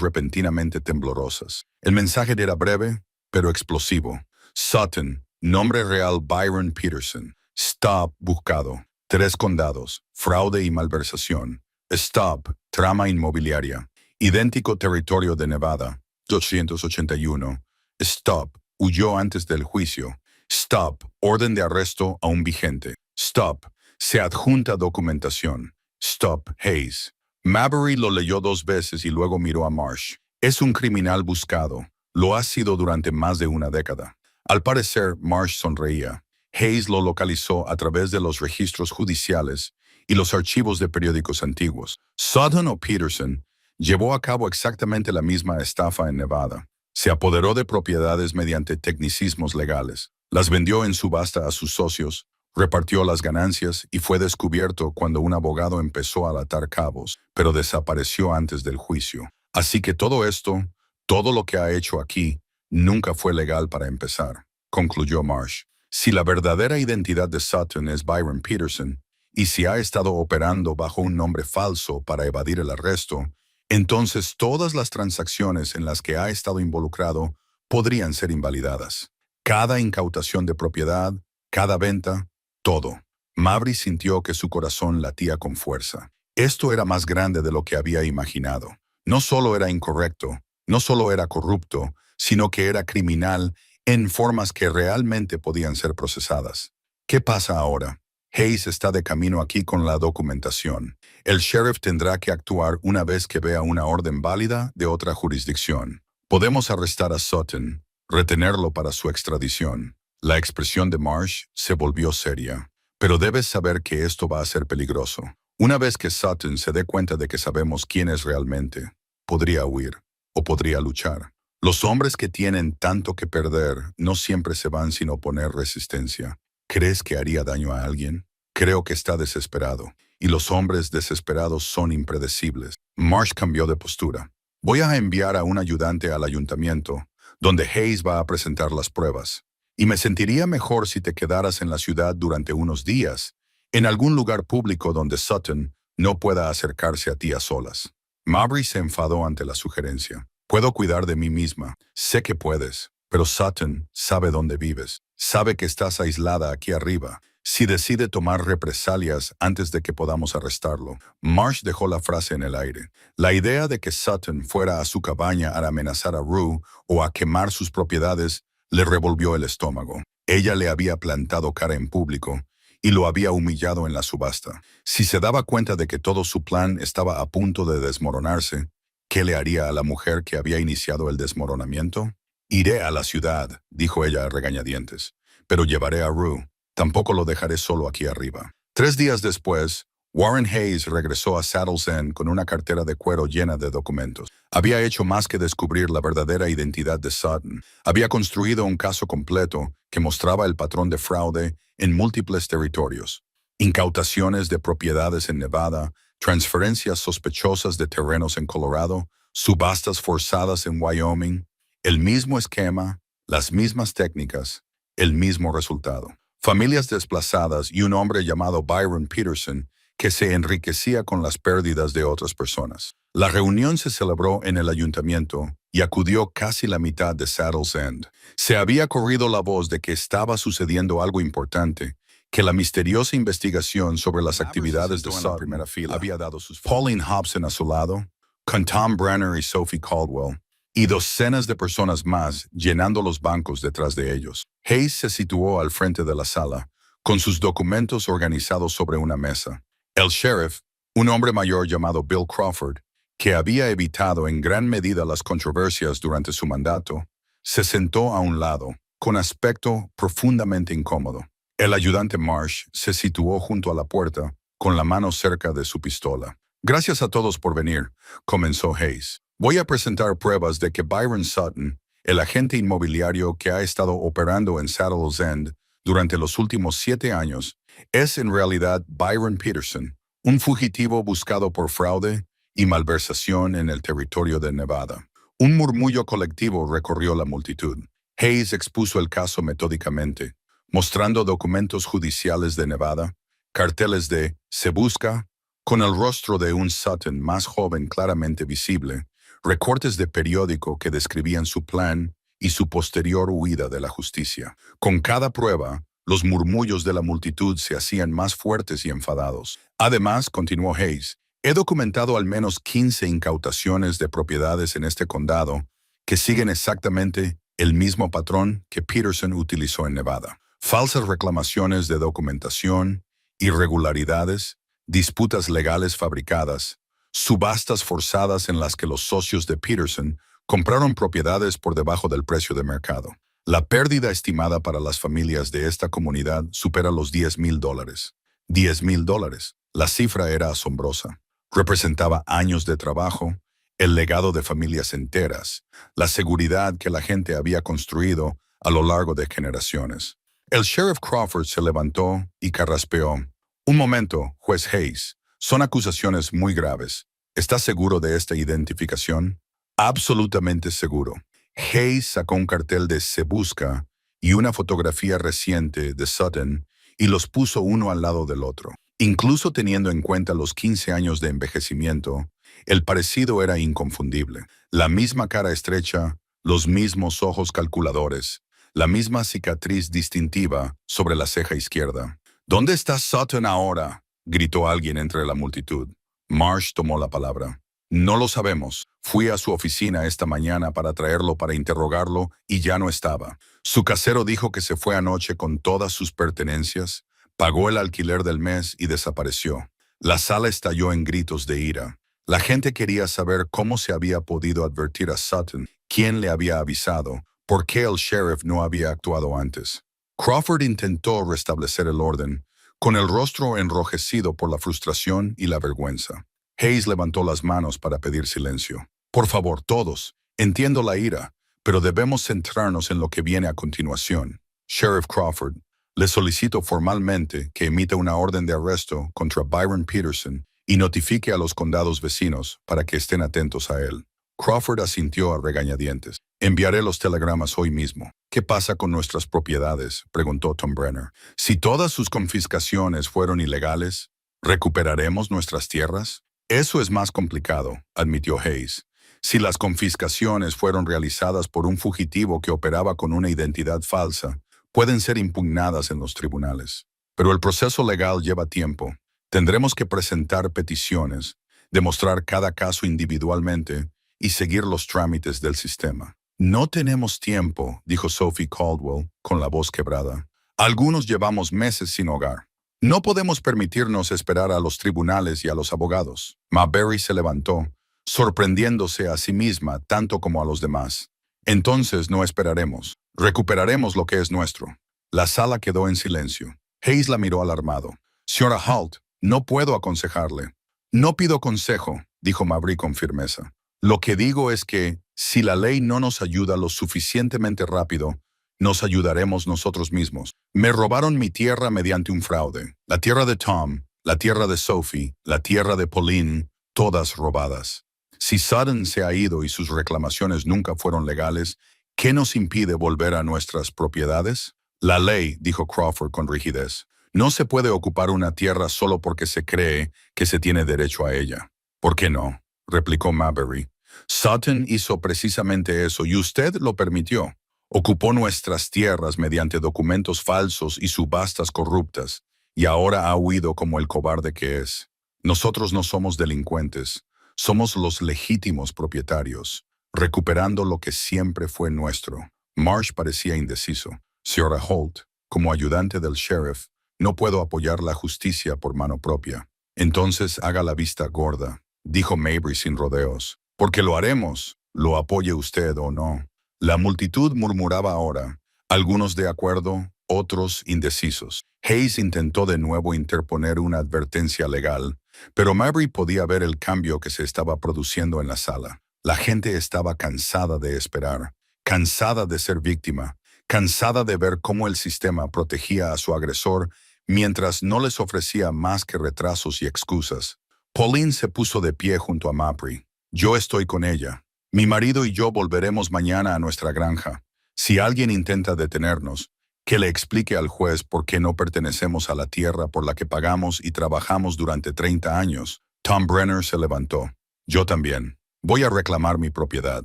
repentinamente temblorosas. El mensaje era breve, pero explosivo. Sutton, nombre real Byron Peterson. Stop, buscado. 3 condados, fraude y malversación. Stop, trama inmobiliaria. Idéntico territorio de Nevada. 281. Stop, huyó antes del juicio. Stop, orden de arresto aún vigente. Stop, se adjunta documentación. Stop, Hayes. Mabry lo leyó 2 veces y luego miró a Marsh. Es un criminal buscado. Lo ha sido durante más de una década. Al parecer, Marsh sonreía. Hayes lo localizó a través de los registros judiciales y los archivos de periódicos antiguos. Sutton o Peterson llevó a cabo exactamente la misma estafa en Nevada. Se apoderó de propiedades mediante tecnicismos legales. Las vendió en subasta a sus socios, repartió las ganancias y fue descubierto cuando un abogado empezó a atar cabos, pero desapareció antes del juicio. Así que todo esto, todo lo que ha hecho aquí, nunca fue legal para empezar, concluyó Marsh. Si la verdadera identidad de Sutton es Byron Peterson, y si ha estado operando bajo un nombre falso para evadir el arresto, entonces todas las transacciones en las que ha estado involucrado podrían ser invalidadas. Cada incautación de propiedad, cada venta, todo. Mabry sintió que su corazón latía con fuerza. Esto era más grande de lo que había imaginado. No solo era incorrecto, no solo era corrupto, sino que era criminal en formas que realmente podían ser procesadas. ¿Qué pasa ahora? Hayes está de camino aquí con la documentación. El sheriff tendrá que actuar una vez que vea una orden válida de otra jurisdicción. Podemos arrestar a Sutton, retenerlo para su extradición. La expresión de Marsh se volvió seria. Pero debes saber que esto va a ser peligroso. Una vez que Sutton se dé cuenta de que sabemos quién es realmente, podría huir o podría luchar. Los hombres que tienen tanto que perder no siempre se van sin oponer resistencia. ¿Crees que haría daño a alguien? Creo que está desesperado. Y los hombres desesperados son impredecibles. Marsh cambió de postura. Voy a enviar a un ayudante al ayuntamiento, donde Hayes va a presentar las pruebas. Y me sentiría mejor si te quedaras en la ciudad durante unos días, en algún lugar público donde Sutton no pueda acercarse a ti a solas. Mabry se enfadó ante la sugerencia. Puedo cuidar de mí misma. Sé que puedes, pero Sutton sabe dónde vives. Sabe que estás aislada aquí arriba. Si decide tomar represalias antes de que podamos arrestarlo. Marsh dejó la frase en el aire. La idea de que Sutton fuera a su cabaña a amenazar a Rue o a quemar sus propiedades le revolvió el estómago. Ella le había plantado cara en público y lo había humillado en la subasta. Si se daba cuenta de que todo su plan estaba a punto de desmoronarse, ¿qué le haría a la mujer que había iniciado el desmoronamiento? Iré a la ciudad, dijo ella a regañadientes, pero llevaré a Rue. Tampoco lo dejaré solo aquí arriba. 3 días después, Warren Hayes regresó a Saddle's End con una cartera de cuero llena de documentos. Había hecho más que descubrir la verdadera identidad de Sutton. Había construido un caso completo que mostraba el patrón de fraude en múltiples territorios. Incautaciones de propiedades en Nevada, transferencias sospechosas de terrenos en Colorado, subastas forzadas en Wyoming, el mismo esquema, las mismas técnicas, el mismo resultado. Familias desplazadas y un hombre llamado Byron Peterson que se enriquecía con las pérdidas de otras personas. La reunión se celebró en el ayuntamiento y acudió casi la mitad de Saddle's End. Se había corrido la voz de que estaba sucediendo algo importante, que la misteriosa investigación sobre las actividades de Sutton había dado sus frutos. Pauline Hobson a su lado, con Tom Brenner y Sophie Caldwell, y docenas de personas más llenando los bancos detrás de ellos. Hayes se situó al frente de la sala, con sus documentos organizados sobre una mesa. El sheriff, un hombre mayor llamado Bill Crawford, que había evitado en gran medida las controversias durante su mandato, se sentó a un lado, con aspecto profundamente incómodo. El ayudante Marsh se situó junto a la puerta, con la mano cerca de su pistola. Gracias a todos por venir, comenzó Hayes. Voy a presentar pruebas de que Byron Sutton, el agente inmobiliario que ha estado operando en Saddle's End durante los últimos 7 años, es en realidad Byron Peterson, un fugitivo buscado por fraude y malversación en el territorio de Nevada. Un murmullo colectivo recorrió la multitud. Hayes expuso el caso metódicamente, mostrando documentos judiciales de Nevada, carteles de "Se busca", con el rostro de un Sutton más joven claramente visible, recortes de periódico que describían su plan y su posterior huida de la justicia. Con cada prueba, los murmullos de la multitud se hacían más fuertes y enfadados. Además, continuó Hayes, he documentado al menos 15 incautaciones de propiedades en este condado que siguen exactamente el mismo patrón que Peterson utilizó en Nevada. Falsas reclamaciones de documentación, irregularidades, disputas legales fabricadas, subastas forzadas en las que los socios de Peterson compraron propiedades por debajo del precio de mercado. La pérdida estimada para las familias de esta comunidad supera los $10,000. $10,000. La cifra era asombrosa. Representaba años de trabajo, el legado de familias enteras, la seguridad que la gente había construido a lo largo de generaciones. El sheriff Crawford se levantó y carraspeó. Un momento, juez Hayes. Son acusaciones muy graves. ¿Está seguro de esta identificación? Absolutamente seguro. Hayes sacó un cartel de "Se busca" y una fotografía reciente de Sutton y los puso uno al lado del otro. Incluso teniendo en cuenta los 15 años de envejecimiento, el parecido era inconfundible. La misma cara estrecha, los mismos ojos calculadores, la misma cicatriz distintiva sobre la ceja izquierda. ¿Dónde está Sutton ahora?, gritó alguien entre la multitud. Marsh tomó la palabra. No lo sabemos. Fui a su oficina esta mañana para traerlo para interrogarlo y ya no estaba. Su casero dijo que se fue anoche con todas sus pertenencias, pagó el alquiler del mes y desapareció. La sala estalló en gritos de ira. La gente quería saber cómo se había podido advertir a Sutton, quién le había avisado, por qué el sheriff no había actuado antes. Crawford intentó restablecer el orden, con el rostro enrojecido por la frustración y la vergüenza. Hayes levantó las manos para pedir silencio. Por favor, todos, entiendo la ira, pero debemos centrarnos en lo que viene a continuación. Sheriff Crawford, le solicito formalmente que emita una orden de arresto contra Byron Peterson y notifique a los condados vecinos para que estén atentos a él. Crawford asintió a regañadientes. Enviaré los telegramas hoy mismo. ¿Qué pasa con nuestras propiedades?, preguntó Tom Brenner. Si todas sus confiscaciones fueron ilegales, ¿recuperaremos nuestras tierras? Eso es más complicado, admitió Hayes. Si las confiscaciones fueron realizadas por un fugitivo que operaba con una identidad falsa, pueden ser impugnadas en los tribunales. Pero el proceso legal lleva tiempo. Tendremos que presentar peticiones, demostrar cada caso individualmente y seguir los trámites del sistema. No tenemos tiempo, dijo Sophie Caldwell, con la voz quebrada. Algunos llevamos meses sin hogar. No podemos permitirnos esperar a los tribunales y a los abogados. Marbury se levantó, sorprendiéndose a sí misma tanto como a los demás. Entonces no esperaremos. Recuperaremos lo que es nuestro. La sala quedó en silencio. Hayes la miró alarmado. Señora Holt, no puedo aconsejarle. No pido consejo, dijo Marbury con firmeza. Lo que digo es que, si la ley no nos ayuda lo suficientemente rápido, nos ayudaremos nosotros mismos. Me robaron mi tierra mediante un fraude. La tierra de Tom, la tierra de Sophie, la tierra de Pauline, todas robadas. Si Sutton se ha ido y sus reclamaciones nunca fueron legales, ¿qué nos impide volver a nuestras propiedades? La ley, dijo Crawford con rigidez, no se puede ocupar una tierra solo porque se cree que se tiene derecho a ella. ¿Por qué no?, replicó Marbury. Sutton hizo precisamente eso y usted lo permitió. Ocupó nuestras tierras mediante documentos falsos y subastas corruptas, y ahora ha huido como el cobarde que es. Nosotros no somos delincuentes, somos los legítimos propietarios, recuperando lo que siempre fue nuestro. Marsh parecía indeciso. Señora Holt, como ayudante del sheriff, no puedo apoyar la justicia por mano propia. Entonces haga la vista gorda, dijo Mabry sin rodeos. Porque lo haremos, lo apoye usted o no. La multitud murmuraba ahora, algunos de acuerdo, otros indecisos. Hayes intentó de nuevo interponer una advertencia legal, pero Mabry podía ver el cambio que se estaba produciendo en la sala. La gente estaba cansada de esperar, cansada de ser víctima, cansada de ver cómo el sistema protegía a su agresor mientras no les ofrecía más que retrasos y excusas. Pauline se puso de pie junto a Mabry. Yo estoy con ella. Mi marido y yo volveremos mañana a nuestra granja. Si alguien intenta detenernos, que le explique al juez por qué no pertenecemos a la tierra por la que pagamos y trabajamos durante 30 años. Tom Brenner se levantó. Yo también. Voy a reclamar mi propiedad.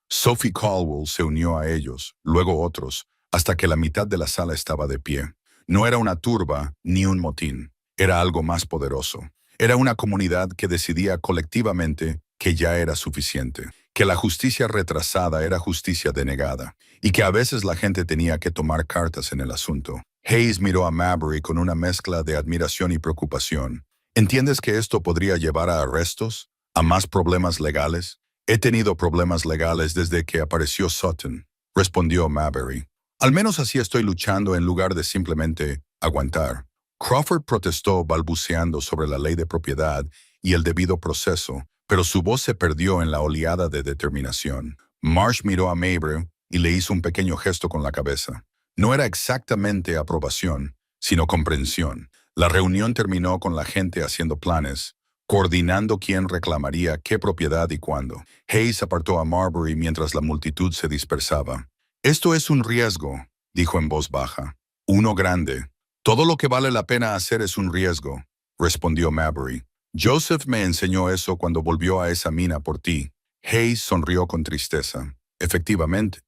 Sophie Caldwell se unió a ellos, luego otros, hasta que la mitad de la sala estaba de pie. No era una turba ni un motín. Era algo más poderoso. Era una comunidad que decidía colectivamente que ya era suficiente, que la justicia retrasada era justicia denegada, y que a veces la gente tenía que tomar cartas en el asunto. Hayes miró a Mabry con una mezcla de admiración y preocupación. ¿Entiendes que esto podría llevar a arrestos? ¿A más problemas legales? He tenido problemas legales desde que apareció Sutton, respondió Mabry. Al menos así estoy luchando en lugar de simplemente aguantar. Crawford protestó balbuceando sobre la ley de propiedad y el debido proceso, pero su voz se perdió en la oleada de determinación. Marsh miró a Mabry y le hizo un pequeño gesto con la cabeza. No era exactamente aprobación, sino comprensión. La reunión terminó con la gente haciendo planes, coordinando quién reclamaría qué propiedad y cuándo. Hayes apartó a Marbury mientras la multitud se dispersaba. Esto es un riesgo, dijo en voz baja. Uno grande. Todo lo que vale la pena hacer es un riesgo, respondió Mabry. Joseph me enseñó eso cuando volvió a esa mina por ti. Hayes sonrió con tristeza. Efectivamente,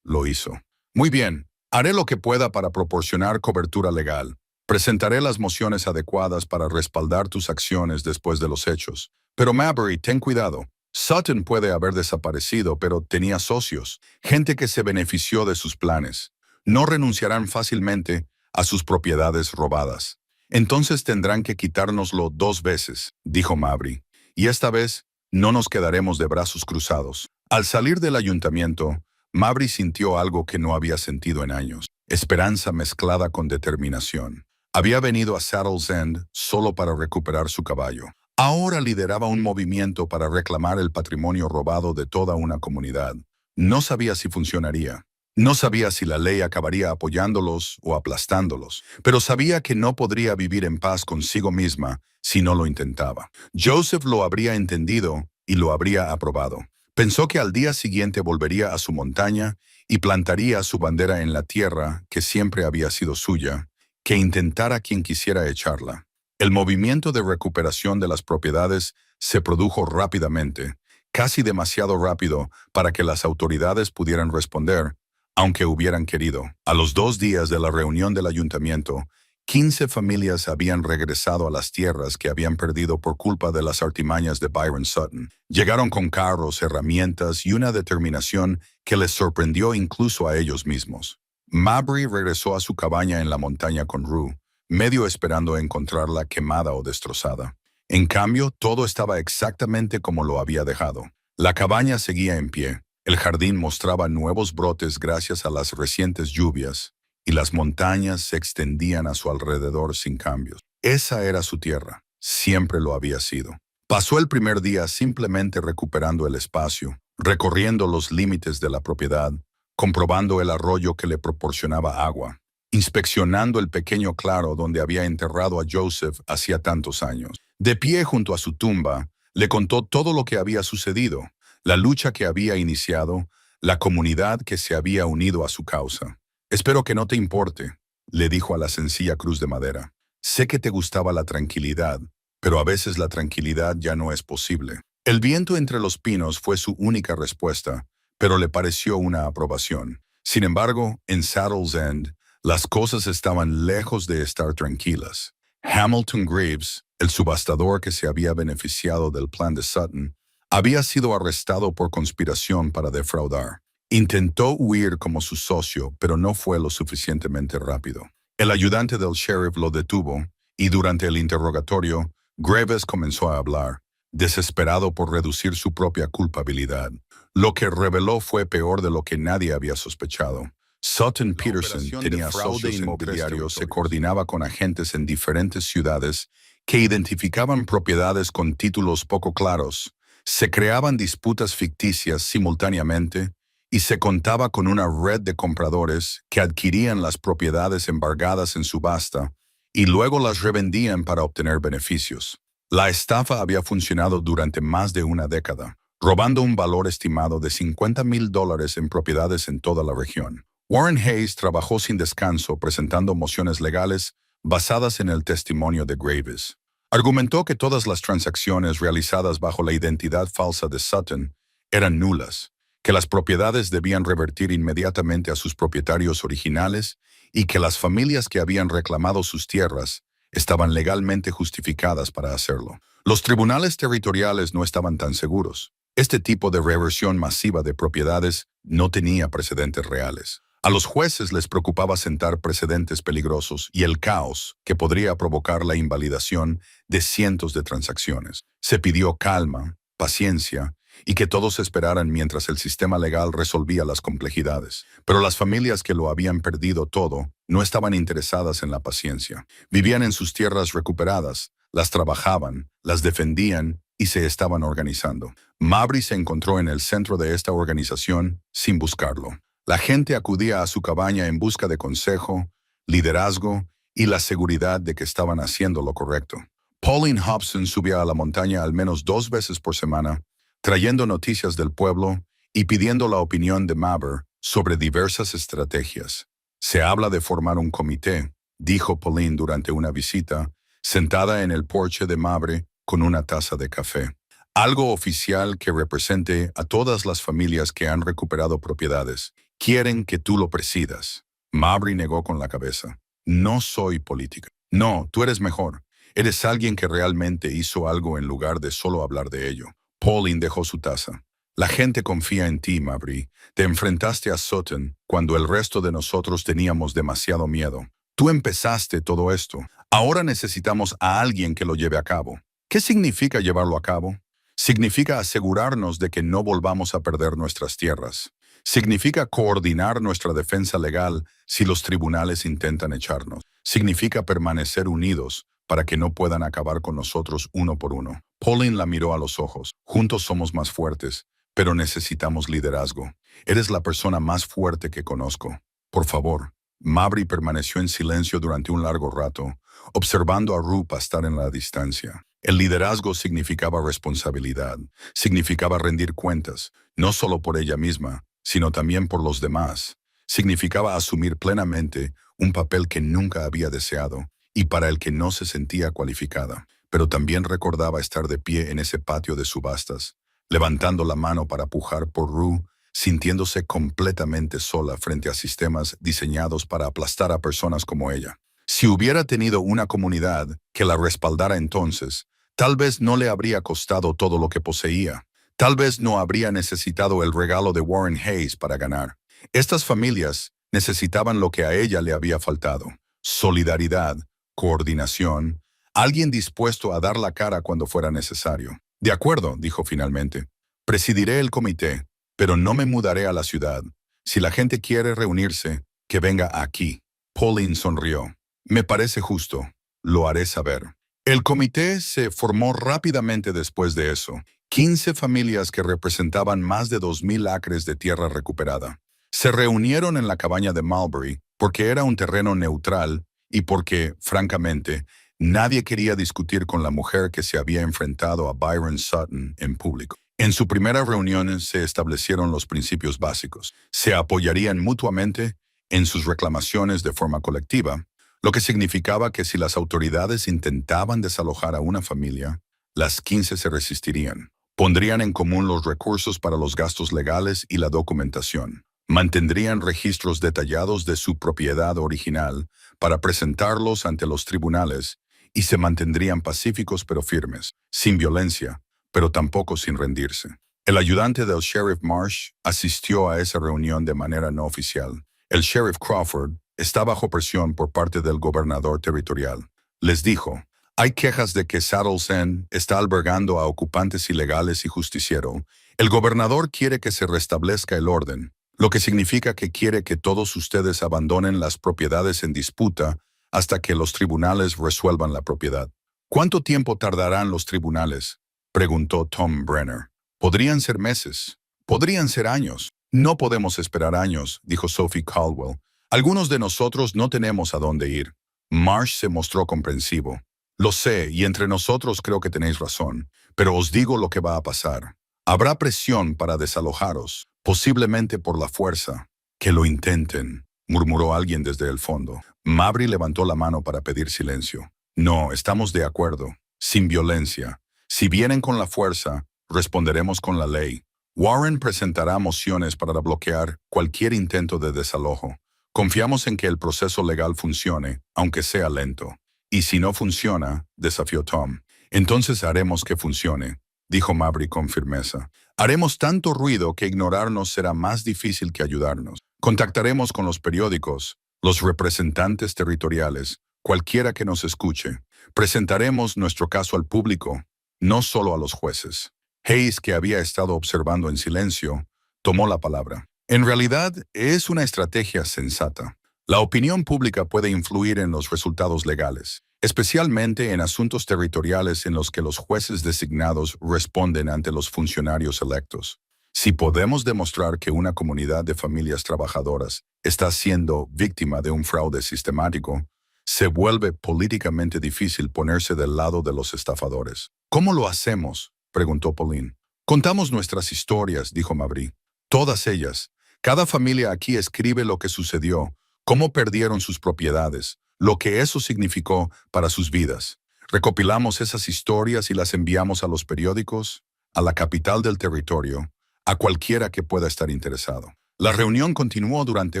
lo hizo. Muy bien, haré lo que pueda para proporcionar cobertura legal. Presentaré las mociones adecuadas para respaldar tus acciones después de los hechos. Pero Mabry, ten cuidado. Sutton puede haber desaparecido, pero tenía socios, gente que se benefició de sus planes. No renunciarán fácilmente a sus propiedades robadas. Entonces tendrán que quitárnoslo 2 veces, dijo Mabry. Y esta vez no nos quedaremos de brazos cruzados. Al salir del ayuntamiento, Mabry sintió algo que no había sentido en años. Esperanza mezclada con determinación. Había venido a Saddle's End solo para recuperar su caballo. Ahora lideraba un movimiento para reclamar el patrimonio robado de toda una comunidad. No sabía si funcionaría. No sabía si la ley acabaría apoyándolos o aplastándolos, pero sabía que no podría vivir en paz consigo misma si no lo intentaba. Joseph lo habría entendido y lo habría aprobado. Pensó que al día siguiente volvería a su montaña y plantaría su bandera en la tierra que siempre había sido suya, que intentara quien quisiera echarla. El movimiento de recuperación de las propiedades se produjo rápidamente, casi demasiado rápido para que las autoridades pudieran responder, aunque hubieran querido. A los 2 días de la reunión del ayuntamiento, 15 familias habían regresado a las tierras que habían perdido por culpa de las artimañas de Byron Sutton. Llegaron con carros, herramientas y una determinación que les sorprendió incluso a ellos mismos. Mabry regresó a su cabaña en la montaña con Rue, medio esperando encontrarla quemada o destrozada. En cambio, todo estaba exactamente como lo había dejado. La cabaña seguía en pie. El jardín mostraba nuevos brotes gracias a las recientes lluvias, y las montañas se extendían a su alrededor sin cambios. Esa era su tierra, siempre lo había sido. Pasó el primer día simplemente recuperando el espacio, recorriendo los límites de la propiedad, comprobando el arroyo que le proporcionaba agua, inspeccionando el pequeño claro donde había enterrado a Joseph hacía tantos años. De pie junto a su tumba, le contó todo lo que había sucedido, la lucha que había iniciado, la comunidad que se había unido a su causa. «Espero que no te importe», le dijo a la sencilla cruz de madera. «Sé que te gustaba la tranquilidad, pero a veces la tranquilidad ya no es posible». El viento entre los pinos fue su única respuesta, pero le pareció una aprobación. Sin embargo, en Saddle's End, las cosas estaban lejos de estar tranquilas. Hamilton Greaves, el subastador que se había beneficiado del plan de Sutton, había sido arrestado por conspiración para defraudar. Intentó huir como su socio, pero no fue lo suficientemente rápido. El ayudante del sheriff lo detuvo, y durante el interrogatorio, Greaves comenzó a hablar. desesperado por reducir su propia culpabilidad. Lo que reveló fue peor de lo que nadie había sospechado. Sutton Peterson tenía socios inmobiliarios, se coordinaba con agentes en diferentes ciudades que identificaban propiedades con títulos poco claros, se creaban disputas ficticias simultáneamente y se contaba con una red de compradores que adquirían las propiedades embargadas en subasta y luego las revendían para obtener beneficios. La estafa había funcionado durante más de una década, robando un valor estimado de $50,000 en propiedades en toda la región. Warren Hayes trabajó sin descanso presentando mociones legales basadas en el testimonio de Graves. Argumentó que todas las transacciones realizadas bajo la identidad falsa de Sutton eran nulas, que las propiedades debían revertir inmediatamente a sus propietarios originales y que las familias que habían reclamado sus tierras estaban legalmente justificadas para hacerlo. Los tribunales territoriales no estaban tan seguros. Este tipo de reversión masiva de propiedades no tenía precedentes reales. A los jueces les preocupaba sentar precedentes peligrosos y el caos que podría provocar la invalidación de cientos de transacciones. Se pidió calma, paciencia y que todos esperaran mientras el sistema legal resolvía las complejidades. Pero las familias que lo habían perdido todo no estaban interesadas en la paciencia. Vivían en sus tierras recuperadas, las trabajaban, las defendían y se estaban organizando. Mabry se encontró en el centro de esta organización sin buscarlo. La gente acudía a su cabaña en busca de consejo, liderazgo y la seguridad de que estaban haciendo lo correcto. Pauline Hobson subía a la montaña al menos 2 veces por semana, trayendo noticias del pueblo y pidiendo la opinión de Mabry sobre diversas estrategias. Se habla de formar un comité, dijo Pauline durante una visita, sentada en el porche de Mabry con una taza de café. Algo oficial que represente a todas las familias que han recuperado propiedades. Quieren que tú lo presidas. Mabry negó con la cabeza. No soy política. No, tú eres mejor. Eres alguien que realmente hizo algo en lugar de solo hablar de ello. Pauline dejó su taza. La gente confía en ti, Mabry. Te enfrentaste a Sutton cuando el resto de nosotros teníamos demasiado miedo. Tú empezaste todo esto. Ahora necesitamos a alguien que lo lleve a cabo. ¿Qué significa llevarlo a cabo? Significa asegurarnos de que no volvamos a perder nuestras tierras. Significa coordinar nuestra defensa legal si los tribunales intentan echarnos. Significa permanecer unidos para que no puedan acabar con nosotros uno por uno. Pauline la miró a los ojos. Juntos somos más fuertes, pero necesitamos liderazgo. Eres la persona más fuerte que conozco. Por favor. Mabry permaneció en silencio durante un largo rato, observando a Rue pasar en la distancia. El liderazgo significaba responsabilidad, significaba rendir cuentas, no solo por ella misma, sino también por los demás. Significaba asumir plenamente un papel que nunca había deseado y para el que no se sentía cualificada. Pero también recordaba estar de pie en ese patio de subastas, levantando la mano para pujar por Rue, sintiéndose completamente sola frente a sistemas diseñados para aplastar a personas como ella. Si hubiera tenido una comunidad que la respaldara entonces, tal vez no le habría costado todo lo que poseía. Tal vez no habría necesitado el regalo de Warren Hayes para ganar. Estas familias necesitaban lo que a ella le había faltado: solidaridad, coordinación, alguien dispuesto a dar la cara cuando fuera necesario. De acuerdo, dijo finalmente. Presidiré el comité, pero no me mudaré a la ciudad. Si la gente quiere reunirse, que venga aquí. Pauline sonrió. Me parece justo. Lo haré saber. El comité se formó rápidamente después de eso. 15 familias que representaban más de 2,000 acres de tierra recuperada. Se reunieron en la cabaña de Mulberry porque era un terreno neutral y porque, francamente, nadie quería discutir con la mujer que se había enfrentado a Byron Sutton en público. En su primera reunión se establecieron los principios básicos. Se apoyarían mutuamente en sus reclamaciones de forma colectiva, lo que significaba que si las autoridades intentaban desalojar a una familia, las 15 se resistirían. Pondrían en común los recursos para los gastos legales y la documentación. Mantendrían registros detallados de su propiedad original para presentarlos ante los tribunales y se mantendrían pacíficos pero firmes, sin violencia, pero tampoco sin rendirse. El ayudante del sheriff Marsh asistió a esa reunión de manera no oficial. El sheriff Crawford está bajo presión por parte del gobernador territorial. Les dijo, Hay quejas de que Saddle's End está albergando a ocupantes ilegales y justiciero. El gobernador quiere que se restablezca el orden, lo que significa que quiere que todos ustedes abandonen las propiedades en disputa hasta que los tribunales resuelvan la propiedad. ¿Cuánto tiempo tardarán los tribunales?, preguntó Tom Brenner. Podrían ser meses. Podrían ser años. No podemos esperar años, dijo Sophie Caldwell. Algunos de nosotros no tenemos a dónde ir. Marsh se mostró comprensivo. Lo sé, y entre nosotros creo que tenéis razón, pero os digo lo que va a pasar. Habrá presión para desalojaros, posiblemente por la fuerza. Que lo intenten, murmuró alguien desde el fondo. Mabry levantó la mano para pedir silencio. No, estamos de acuerdo. Sin violencia. Si vienen con la fuerza, responderemos con la ley. Warren presentará mociones para bloquear cualquier intento de desalojo. Confiamos en que el proceso legal funcione, aunque sea lento. Y si no funciona, desafió Tom. Entonces haremos que funcione, dijo Mabry con firmeza. Haremos tanto ruido que ignorarnos será más difícil que ayudarnos. Contactaremos con los periódicos, los representantes territoriales, cualquiera que nos escuche. Presentaremos nuestro caso al público, no solo a los jueces. Hayes, que había estado observando en silencio, tomó la palabra. En realidad, es una estrategia sensata. La opinión pública puede influir en los resultados legales, especialmente en asuntos territoriales en los que los jueces designados responden ante los funcionarios electos. Si podemos demostrar que una comunidad de familias trabajadoras está siendo víctima de un fraude sistemático, se vuelve políticamente difícil ponerse del lado de los estafadores. ¿Cómo lo hacemos?, preguntó Pauline. Contamos nuestras historias, dijo Mabry. Todas ellas. Cada familia aquí escribe lo que sucedió, cómo perdieron sus propiedades, lo que eso significó para sus vidas. Recopilamos esas historias y las enviamos a los periódicos, a la capital del territorio, a cualquiera que pueda estar interesado. La reunión continuó durante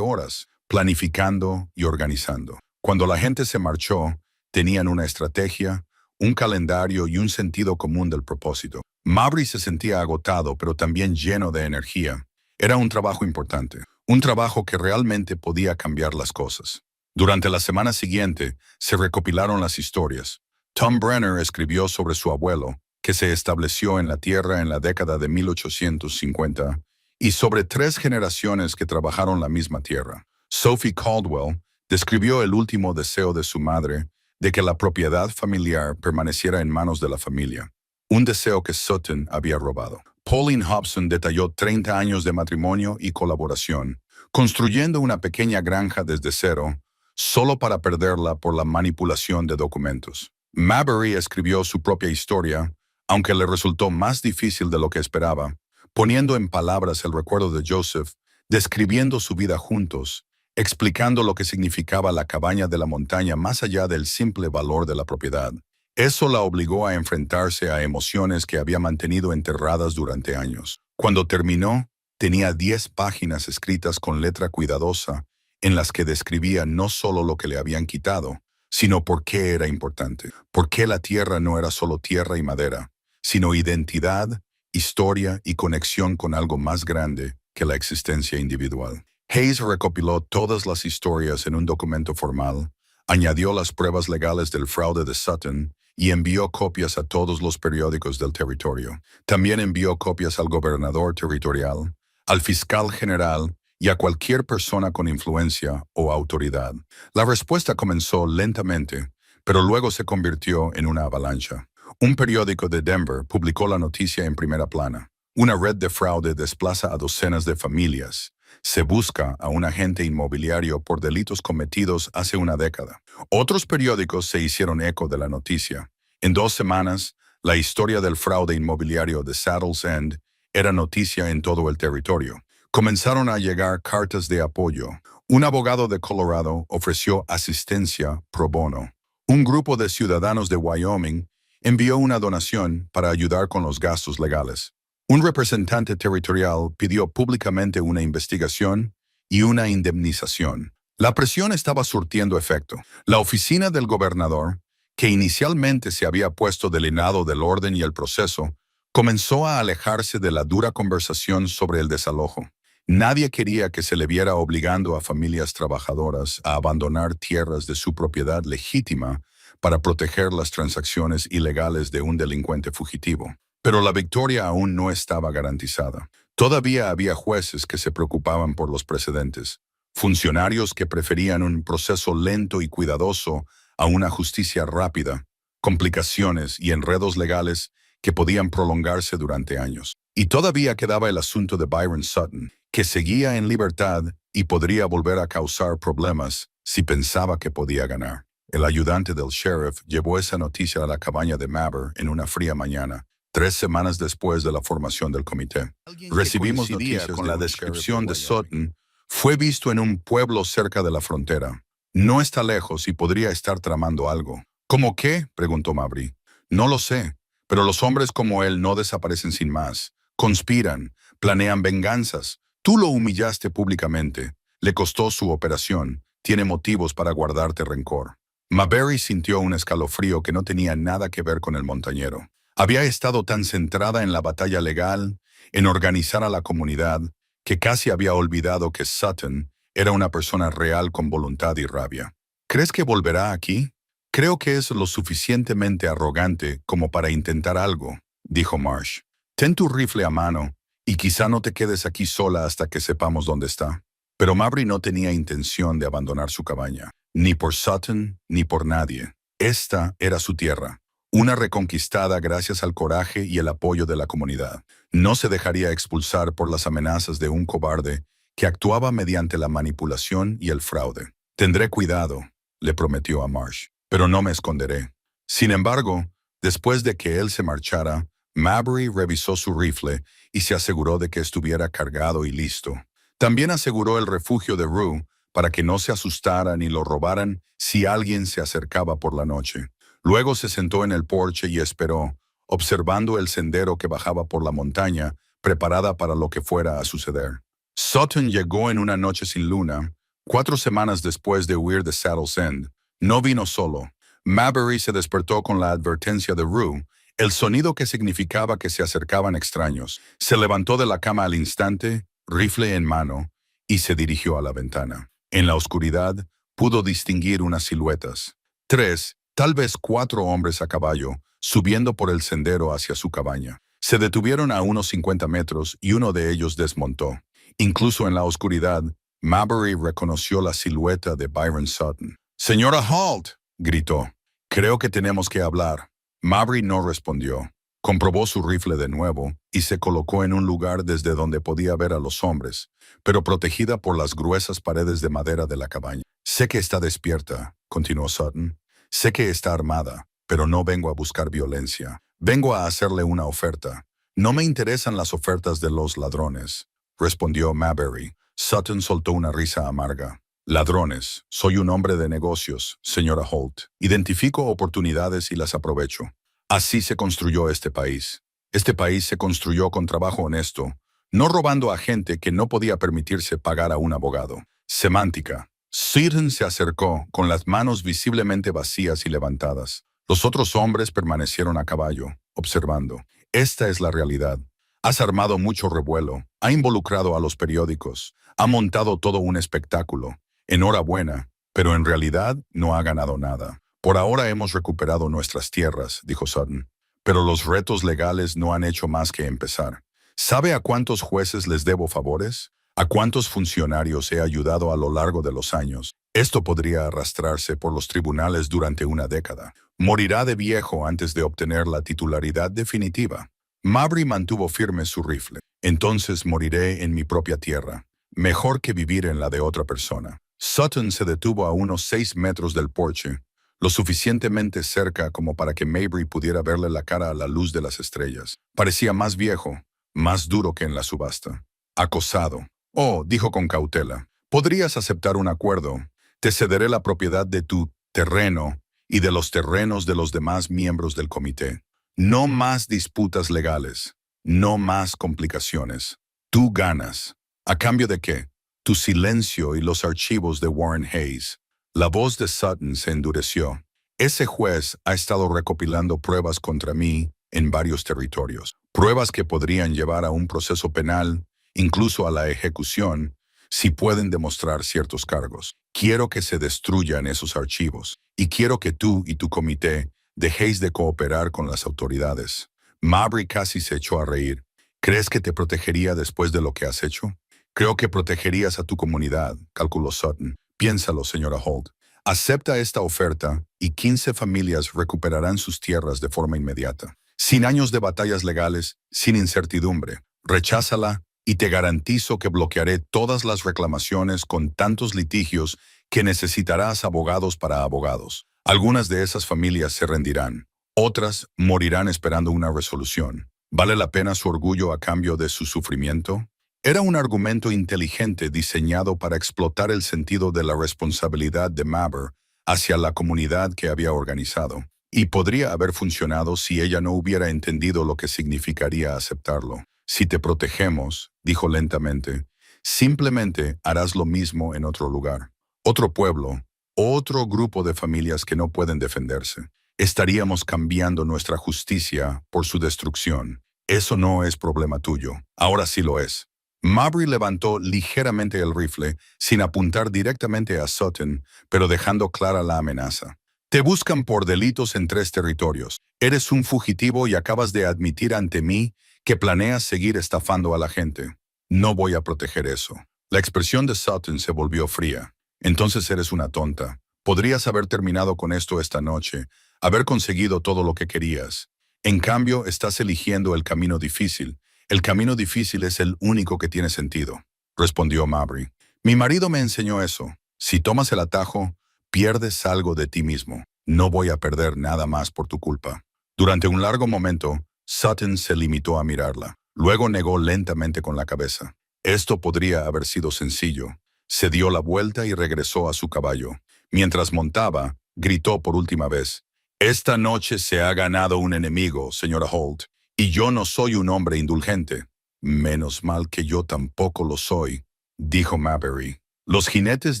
horas, planificando y organizando. Cuando la gente se marchó, tenían una estrategia, un calendario y un sentido común del propósito. Mabry se sentía agotado, pero también lleno de energía. Era un trabajo importante, un trabajo que realmente podía cambiar las cosas. Durante la semana siguiente, se recopilaron las historias. Tom Brenner escribió sobre su abuelo, que se estableció en la tierra en la década de 1850, y sobre 3 generaciones que trabajaron la misma tierra. Sophie Caldwell describió el último deseo de su madre de que la propiedad familiar permaneciera en manos de la familia, un deseo que Sutton había robado. Pauline Hobson detalló 30 años de matrimonio y colaboración, construyendo una pequeña granja desde cero, solo para perderla por la manipulación de documentos. Mabry escribió su propia historia, aunque le resultó más difícil de lo que esperaba, poniendo en palabras el recuerdo de Joseph, describiendo su vida juntos, explicando lo que significaba la cabaña de la montaña más allá del simple valor de la propiedad. Eso la obligó a enfrentarse a emociones que había mantenido enterradas durante años. Cuando terminó, tenía 10 páginas escritas con letra cuidadosa, en las que describía no solo lo que le habían quitado, sino por qué era importante, por qué la tierra no era solo tierra y madera, sino identidad, historia y conexión con algo más grande que la existencia individual. Hayes recopiló todas las historias en un documento formal, añadió las pruebas legales del fraude de Sutton y envió copias a todos los periódicos del territorio. También envió copias al gobernador territorial, al fiscal general y a cualquier persona con influencia o autoridad. La respuesta comenzó lentamente, pero luego se convirtió en una avalancha. Un periódico de Denver publicó la noticia en primera plana. Una red de fraude desplaza a docenas de familias. Se busca a un agente inmobiliario por delitos cometidos hace una década. Otros periódicos se hicieron eco de la noticia. En 2 semanas, la historia del fraude inmobiliario de Saddle's End era noticia en todo el territorio. Comenzaron a llegar cartas de apoyo. Un abogado de Colorado ofreció asistencia pro bono. Un grupo de ciudadanos de Wyoming envió una donación para ayudar con los gastos legales. Un representante territorial pidió públicamente una investigación y una indemnización. La presión estaba surtiendo efecto. La oficina del gobernador, que inicialmente se había puesto del lado del orden y el proceso, comenzó a alejarse de la dura conversación sobre el desalojo. Nadie quería que se le viera obligando a familias trabajadoras a abandonar tierras de su propiedad legítima para proteger las transacciones ilegales de un delincuente fugitivo. Pero la victoria aún no estaba garantizada. Todavía había jueces que se preocupaban por los precedentes, funcionarios que preferían un proceso lento y cuidadoso a una justicia rápida, complicaciones y enredos legales que podían prolongarse durante años. Y todavía quedaba el asunto de Byron Sutton, que seguía en libertad y podría volver a causar problemas si pensaba que podía ganar. El ayudante del sheriff llevó esa noticia a la cabaña de Mabry en una fría mañana, 3 semanas después de la formación del comité. Recibimos noticias con la descripción de Sutton. Fue visto en un pueblo cerca de la frontera. No está lejos y podría estar tramando algo. ¿Cómo qué?, preguntó Mabry. No lo sé, pero los hombres como él no desaparecen sin más. Conspiran, planean venganzas. Tú lo humillaste públicamente. Le costó su operación. Tiene motivos para guardarte rencor. Mabry sintió un escalofrío que no tenía nada que ver con el montañero. Había estado tan centrada en la batalla legal, en organizar a la comunidad, que casi había olvidado que Sutton era una persona real con voluntad y rabia. ¿Crees que volverá aquí? Creo que es lo suficientemente arrogante como para intentar algo, dijo Marsh. Ten tu rifle a mano y quizá no te quedes aquí sola hasta que sepamos dónde está. Pero Mabry no tenía intención de abandonar su cabaña, ni por Sutton ni por nadie. Esta era su tierra, una reconquistada gracias al coraje y el apoyo de la comunidad. No se dejaría expulsar por las amenazas de un cobarde que actuaba mediante la manipulación y el fraude. Tendré cuidado, le prometió a Marsh, pero no me esconderé. Sin embargo, después de que él se marchara, Mabry revisó su rifle y se aseguró de que estuviera cargado y listo. También aseguró el refugio de Rue para que no se asustara ni lo robaran si alguien se acercaba por la noche. Luego se sentó en el porche y esperó, observando el sendero que bajaba por la montaña, preparada para lo que fuera a suceder. Sutton llegó en una noche sin luna, 4 semanas después de huir de Saddle's End. No vino solo. Mabry se despertó con la advertencia de Rue, el sonido que significaba que se acercaban extraños. Se levantó de la cama al instante, rifle en mano, y se dirigió a la ventana. En la oscuridad, pudo distinguir unas siluetas. 3, tal vez 4 hombres a caballo, subiendo por el sendero hacia su cabaña. Se detuvieron a unos 50 metros y uno de ellos desmontó. Incluso en la oscuridad, Mabry reconoció la silueta de Byron Sutton. «Señora Holt», gritó. «Creo que tenemos que hablar». Mabry no respondió. Comprobó su rifle de nuevo y se colocó en un lugar desde donde podía ver a los hombres, pero protegida por las gruesas paredes de madera de la cabaña. «Sé que está despierta», continuó Sutton. «Sé que está armada, pero no vengo a buscar violencia. Vengo a hacerle una oferta. No me interesan las ofertas de los ladrones», respondió Mabry. Sutton soltó una risa amarga. «Ladrones. Soy un hombre de negocios, señora Holt. Identifico oportunidades y las aprovecho. Así se construyó este país. Este país se construyó con trabajo honesto, no robando a gente que no podía permitirse pagar a un abogado». Semántica. Sutton se acercó, con las manos visiblemente vacías y levantadas. Los otros hombres permanecieron a caballo, observando. «Esta es la realidad. Has armado mucho revuelo, ha involucrado a los periódicos, ha montado todo un espectáculo. Enhorabuena, pero en realidad no ha ganado nada. Por ahora hemos recuperado nuestras tierras», dijo Sutton, «pero los retos legales no han hecho más que empezar. ¿Sabe a cuántos jueces les debo favores? ¿A cuántos funcionarios he ayudado a lo largo de los años? Esto podría arrastrarse por los tribunales durante una década. Morirá de viejo antes de obtener la titularidad definitiva». Mabry mantuvo firme su rifle. «Entonces moriré en mi propia tierra. Mejor que vivir en la de otra persona». Sutton se detuvo a unos 6 metros del porche, lo suficientemente cerca como para que Mabry pudiera verle la cara a la luz de las estrellas. Parecía más viejo, más duro que en la subasta. «Acosado». «Oh», dijo con cautela, «podrías aceptar un acuerdo. Te cederé la propiedad de tu terreno y de los terrenos de los demás miembros del comité. No más disputas legales, no más complicaciones. Tú ganas. ¿A cambio de qué? Tu silencio y los archivos de Warren Hayes». La voz de Sutton se endureció. «Ese juez ha estado recopilando pruebas contra mí en varios territorios. Pruebas que podrían llevar a un proceso penal, incluso a la ejecución, si pueden demostrar ciertos cargos. Quiero que se destruyan esos archivos y quiero que tú y tu comité dejéis de cooperar con las autoridades. Mabry casi se echó a reír. ¿Crees que te protegería después de lo que has hecho? Creo que protegerías a tu comunidad, calculó Sutton. Piénsalo, señora Holt. Acepta esta oferta y 15 familias recuperarán sus tierras de forma inmediata. Sin años de batallas legales, sin incertidumbre. Recházala y te garantizo que bloquearé todas las reclamaciones con tantos litigios que necesitarás abogados para abogados. Algunas de esas familias se rendirán. Otras morirán esperando una resolución. ¿Vale la pena su orgullo a cambio de su sufrimiento? Era un argumento inteligente diseñado para explotar el sentido de la responsabilidad de Mabry hacia la comunidad que había organizado, y podría haber funcionado si ella no hubiera entendido lo que significaría aceptarlo. Si te protegemos, dijo lentamente, simplemente harás lo mismo en otro lugar. Otro pueblo, otro grupo de familias que no pueden defenderse. Estaríamos cambiando nuestra justicia por su destrucción. Eso no es problema tuyo. Ahora sí lo es. Mabry levantó ligeramente el rifle, sin apuntar directamente a Sutton, pero dejando clara la amenaza. Te buscan por delitos en 3 territorios. Eres un fugitivo y acabas de admitir ante mí que planeas seguir estafando a la gente. No voy a proteger eso. La expresión de Sutton se volvió fría. Entonces eres una tonta. Podrías haber terminado con esto esta noche, haber conseguido todo lo que querías. En cambio, estás eligiendo el camino difícil. El camino difícil es el único que tiene sentido, respondió Mabry. Mi marido me enseñó eso. Si tomas el atajo, pierdes algo de ti mismo. No voy a perder nada más por tu culpa. Durante un largo momento, Sutton se limitó a mirarla. Luego negó lentamente con la cabeza. Esto podría haber sido sencillo. Se dio la vuelta y regresó a su caballo. Mientras montaba, gritó por última vez. Esta noche se ha ganado un enemigo, señora Holt. Y yo no soy un hombre indulgente. Menos mal que yo tampoco lo soy, dijo Mabry. Los jinetes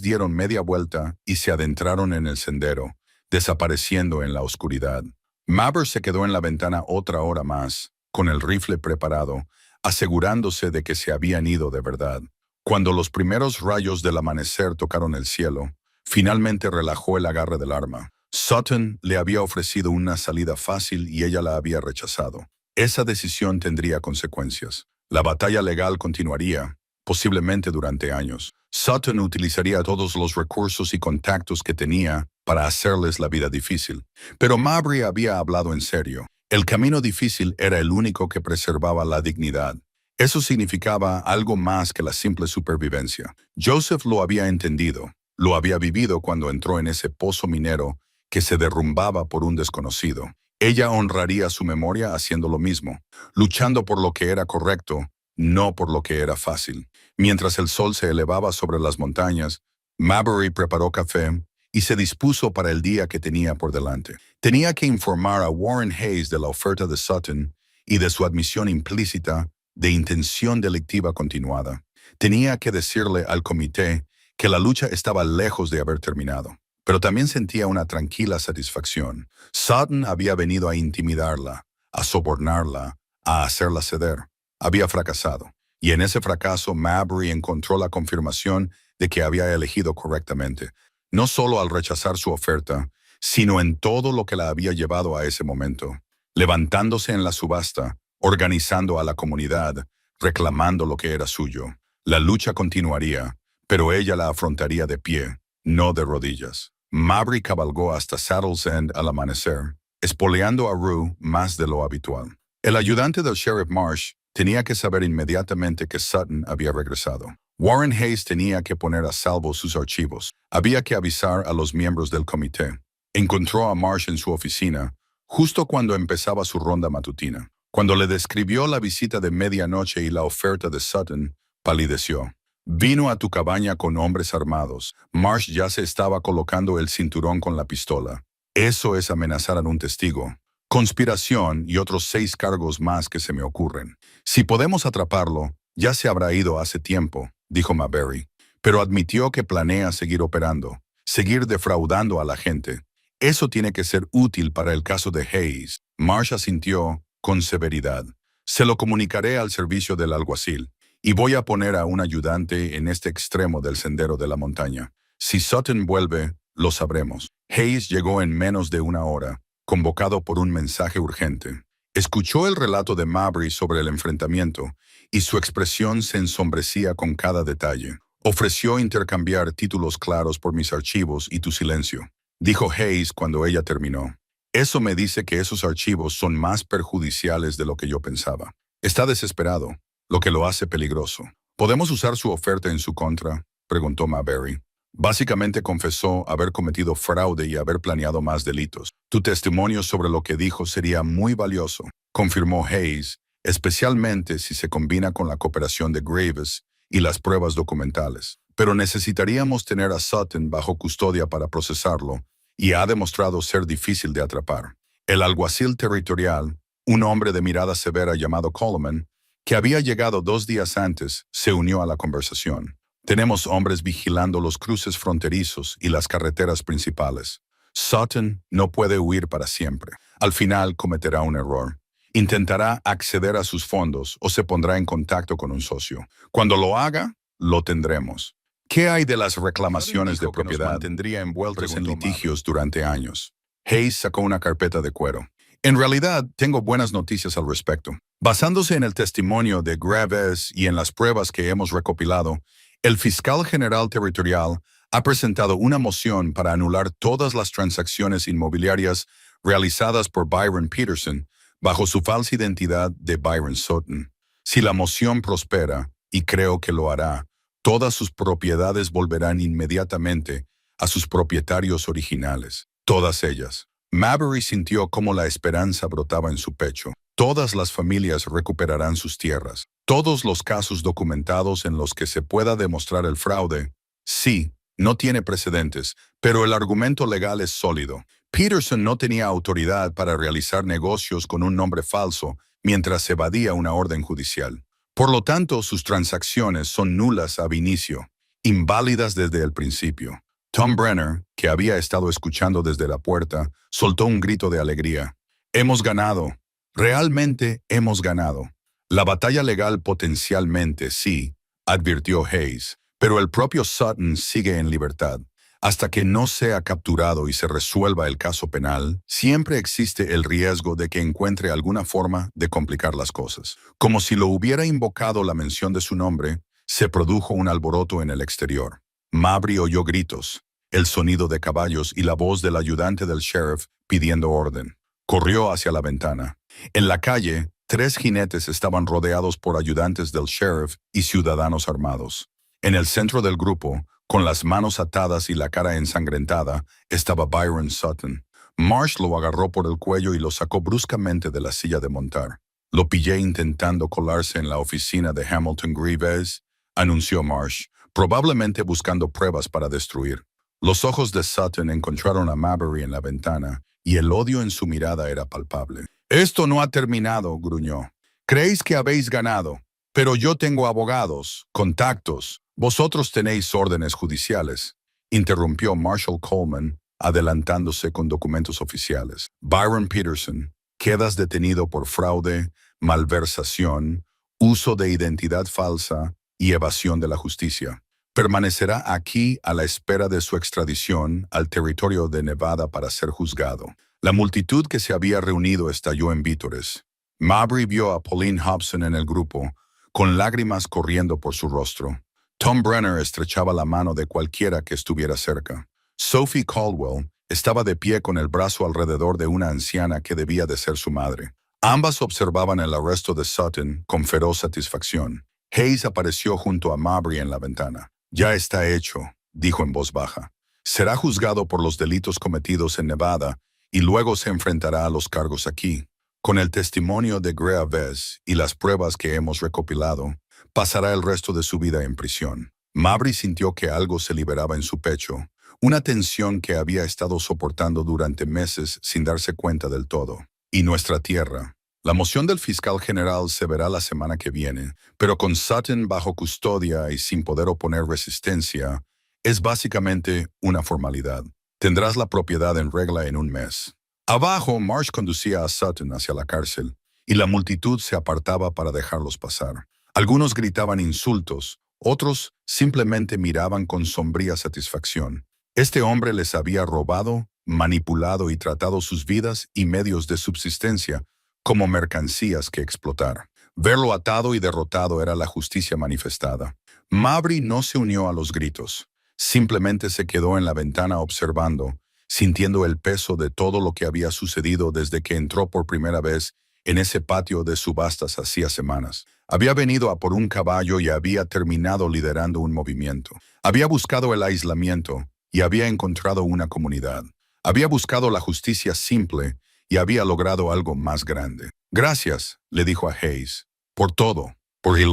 dieron media vuelta y se adentraron en el sendero, desapareciendo en la oscuridad. Mabry se quedó en la ventana otra hora más, con el rifle preparado, asegurándose de que se habían ido de verdad. Cuando los primeros rayos del amanecer tocaron el cielo, finalmente relajó el agarre del arma. Sutton le había ofrecido una salida fácil y ella la había rechazado. Esa decisión tendría consecuencias. La batalla legal continuaría, posiblemente durante años. Sutton utilizaría todos los recursos y contactos que tenía para hacerles la vida difícil. Pero Mabry había hablado en serio. El camino difícil era el único que preservaba la dignidad. Eso significaba algo más que la simple supervivencia. Joseph lo había entendido. Lo había vivido cuando entró en ese pozo minero que se derrumbaba por un desconocido. Ella honraría su memoria haciendo lo mismo, luchando por lo que era correcto, no por lo que era fácil. Mientras el sol se elevaba sobre las montañas, Mabry preparó café y se dispuso para el día que tenía por delante. Tenía que informar a Warren Hayes de la oferta de Sutton y de su admisión implícita de intención delictiva continuada. Tenía que decirle al comité que la lucha estaba lejos de haber terminado. Pero también sentía una tranquila satisfacción. Sutton había venido a intimidarla, a sobornarla, a hacerla ceder. Había fracasado. Y en ese fracaso Mabry encontró la confirmación de que había elegido correctamente, no solo al rechazar su oferta, sino en todo lo que la había llevado a ese momento. Levantándose en la subasta, organizando a la comunidad, reclamando lo que era suyo. La lucha continuaría, pero ella la afrontaría de pie, no de rodillas. Mabry cabalgó hasta Saddle's End al amanecer, espoleando a Rue más de lo habitual. El ayudante del sheriff Marsh tenía que saber inmediatamente que Sutton había regresado. Warren Hayes tenía que poner a salvo sus archivos. Había que avisar a los miembros del comité. Encontró a Marsh en su oficina, justo cuando empezaba su ronda matutina. Cuando le describió la visita de medianoche y la oferta de Sutton, palideció. Vino a tu cabaña con hombres armados. Marsh ya se estaba colocando el cinturón con la pistola. Eso es amenazar a un testigo. Conspiración y otros 6 cargos más que se me ocurren. Si podemos atraparlo, ya se habrá ido hace tiempo, dijo Mabry. Pero admitió que planea seguir operando, seguir defraudando a la gente. Eso tiene que ser útil para el caso de Hayes. Marsh asintió con severidad. Se lo comunicaré al servicio del alguacil. y voy a poner a un ayudante en este extremo del sendero de la montaña. Si Sutton vuelve, lo sabremos. Hayes llegó en menos de una hora, convocado por un mensaje urgente. Escuchó el relato de Mabry sobre el enfrentamiento y su expresión se ensombrecía con cada detalle. Ofreció intercambiar títulos claros por mis archivos y tu silencio, dijo Hayes cuando ella terminó. Eso me dice que esos archivos son más perjudiciales de lo que yo pensaba. Está desesperado, lo que lo hace peligroso. ¿Podemos usar su oferta en su contra?, preguntó Mabry. Básicamente confesó haber cometido fraude y haber planeado más delitos. Tu testimonio sobre lo que dijo sería muy valioso, confirmó Hayes, especialmente si se combina con la cooperación de Graves y las pruebas documentales. Pero necesitaríamos tener a Sutton bajo custodia para procesarlo, y ha demostrado ser difícil de atrapar. El alguacil territorial, un hombre de mirada severa llamado Coleman, que había llegado 2 días antes, se unió a la conversación. Tenemos hombres vigilando los cruces fronterizos y las carreteras principales. Sutton no puede huir para siempre. Al final cometerá un error. Intentará acceder a sus fondos o se pondrá en contacto con un socio. Cuando lo haga, lo tendremos. ¿Qué hay de las reclamaciones de propiedad? Nos mantendría envueltos en litigios durante años. Hayes sacó una carpeta de cuero. En realidad, tengo buenas noticias al respecto. Basándose en el testimonio de Graves y en las pruebas que hemos recopilado, el fiscal general territorial ha presentado una moción para anular todas las transacciones inmobiliarias realizadas por Byron Peterson bajo su falsa identidad de Byron Sutton. Si la moción prospera, y creo que lo hará, todas sus propiedades volverán inmediatamente a sus propietarios originales, todas ellas. Mabry sintió cómo la esperanza brotaba en su pecho. Todas las familias recuperarán sus tierras. Todos los casos documentados en los que se pueda demostrar el fraude, sí, no tiene precedentes, pero el argumento legal es sólido. Peterson no tenía autoridad para realizar negocios con un nombre falso mientras evadía una orden judicial. Por lo tanto, sus transacciones son nulas ab inicio, inválidas desde el principio. Tom Brenner, que había estado escuchando desde la puerta, soltó un grito de alegría. Hemos ganado. Realmente hemos ganado. La batalla legal potencialmente sí, advirtió Hayes, pero el propio Sutton sigue en libertad. Hasta que no sea capturado y se resuelva el caso penal, siempre existe el riesgo de que encuentre alguna forma de complicar las cosas. Como si lo hubiera invocado la mención de su nombre, se produjo un alboroto en el exterior. Mabry oyó gritos, el sonido de caballos y la voz del ayudante del sheriff pidiendo orden. Corrió hacia la ventana. En la calle, 3 jinetes estaban rodeados por ayudantes del sheriff y ciudadanos armados. En el centro del grupo, con las manos atadas y la cara ensangrentada, estaba Byron Sutton. Marsh lo agarró por el cuello y lo sacó bruscamente de la silla de montar. Lo pillé intentando colarse en la oficina de Hamilton Greaves, anunció Marsh, probablemente buscando pruebas para destruir. Los ojos de Sutton encontraron a Mabry en la ventana, y el odio en su mirada era palpable. Esto no ha terminado, gruñó. Creéis que habéis ganado, pero yo tengo abogados, contactos. Vosotros tenéis órdenes judiciales, interrumpió Marshall Coleman, adelantándose con documentos oficiales. Byron Peterson, quedas detenido por fraude, malversación, uso de identidad falsa y evasión de la justicia. Permanecerá aquí a la espera de su extradición al territorio de Nevada para ser juzgado. La multitud que se había reunido estalló en vítores. Mabry vio a Pauline Hobson en el grupo, con lágrimas corriendo por su rostro. Tom Brenner estrechaba la mano de cualquiera que estuviera cerca. Sophie Caldwell estaba de pie con el brazo alrededor de una anciana que debía de ser su madre. Ambas observaban el arresto de Sutton con feroz satisfacción. Hayes apareció junto a Mabry en la ventana. Ya está hecho, dijo en voz baja. Será juzgado por los delitos cometidos en Nevada y luego se enfrentará a los cargos aquí. Con el testimonio de Graves y las pruebas que hemos recopilado, pasará el resto de su vida en prisión. Mabry sintió que algo se liberaba en su pecho, una tensión que había estado soportando durante meses sin darse cuenta del todo. Y nuestra tierra. La moción del fiscal general se verá la semana que viene, pero con Sutton bajo custodia y sin poder oponer resistencia, es básicamente una formalidad. Tendrás la propiedad en regla en un mes. Abajo, Marsh conducía a Sutton hacia la cárcel, y la multitud se apartaba para dejarlos pasar. Algunos gritaban insultos, otros simplemente miraban con sombría satisfacción. Este hombre les había robado, manipulado y tratado sus vidas y medios de subsistencia como mercancías que explotar. Verlo atado y derrotado era la justicia manifestada. Mabry no se unió a los gritos. Simplemente se quedó en la ventana observando, sintiendo el peso de todo lo que había sucedido desde que entró por primera vez en ese patio de subastas hacía semanas. Había venido a por un caballo y había terminado liderando un movimiento. Había buscado el aislamiento y había encontrado una comunidad. Había buscado la justicia simple y había logrado algo más grande. Gracias, le dijo a Hayes, por todo, por el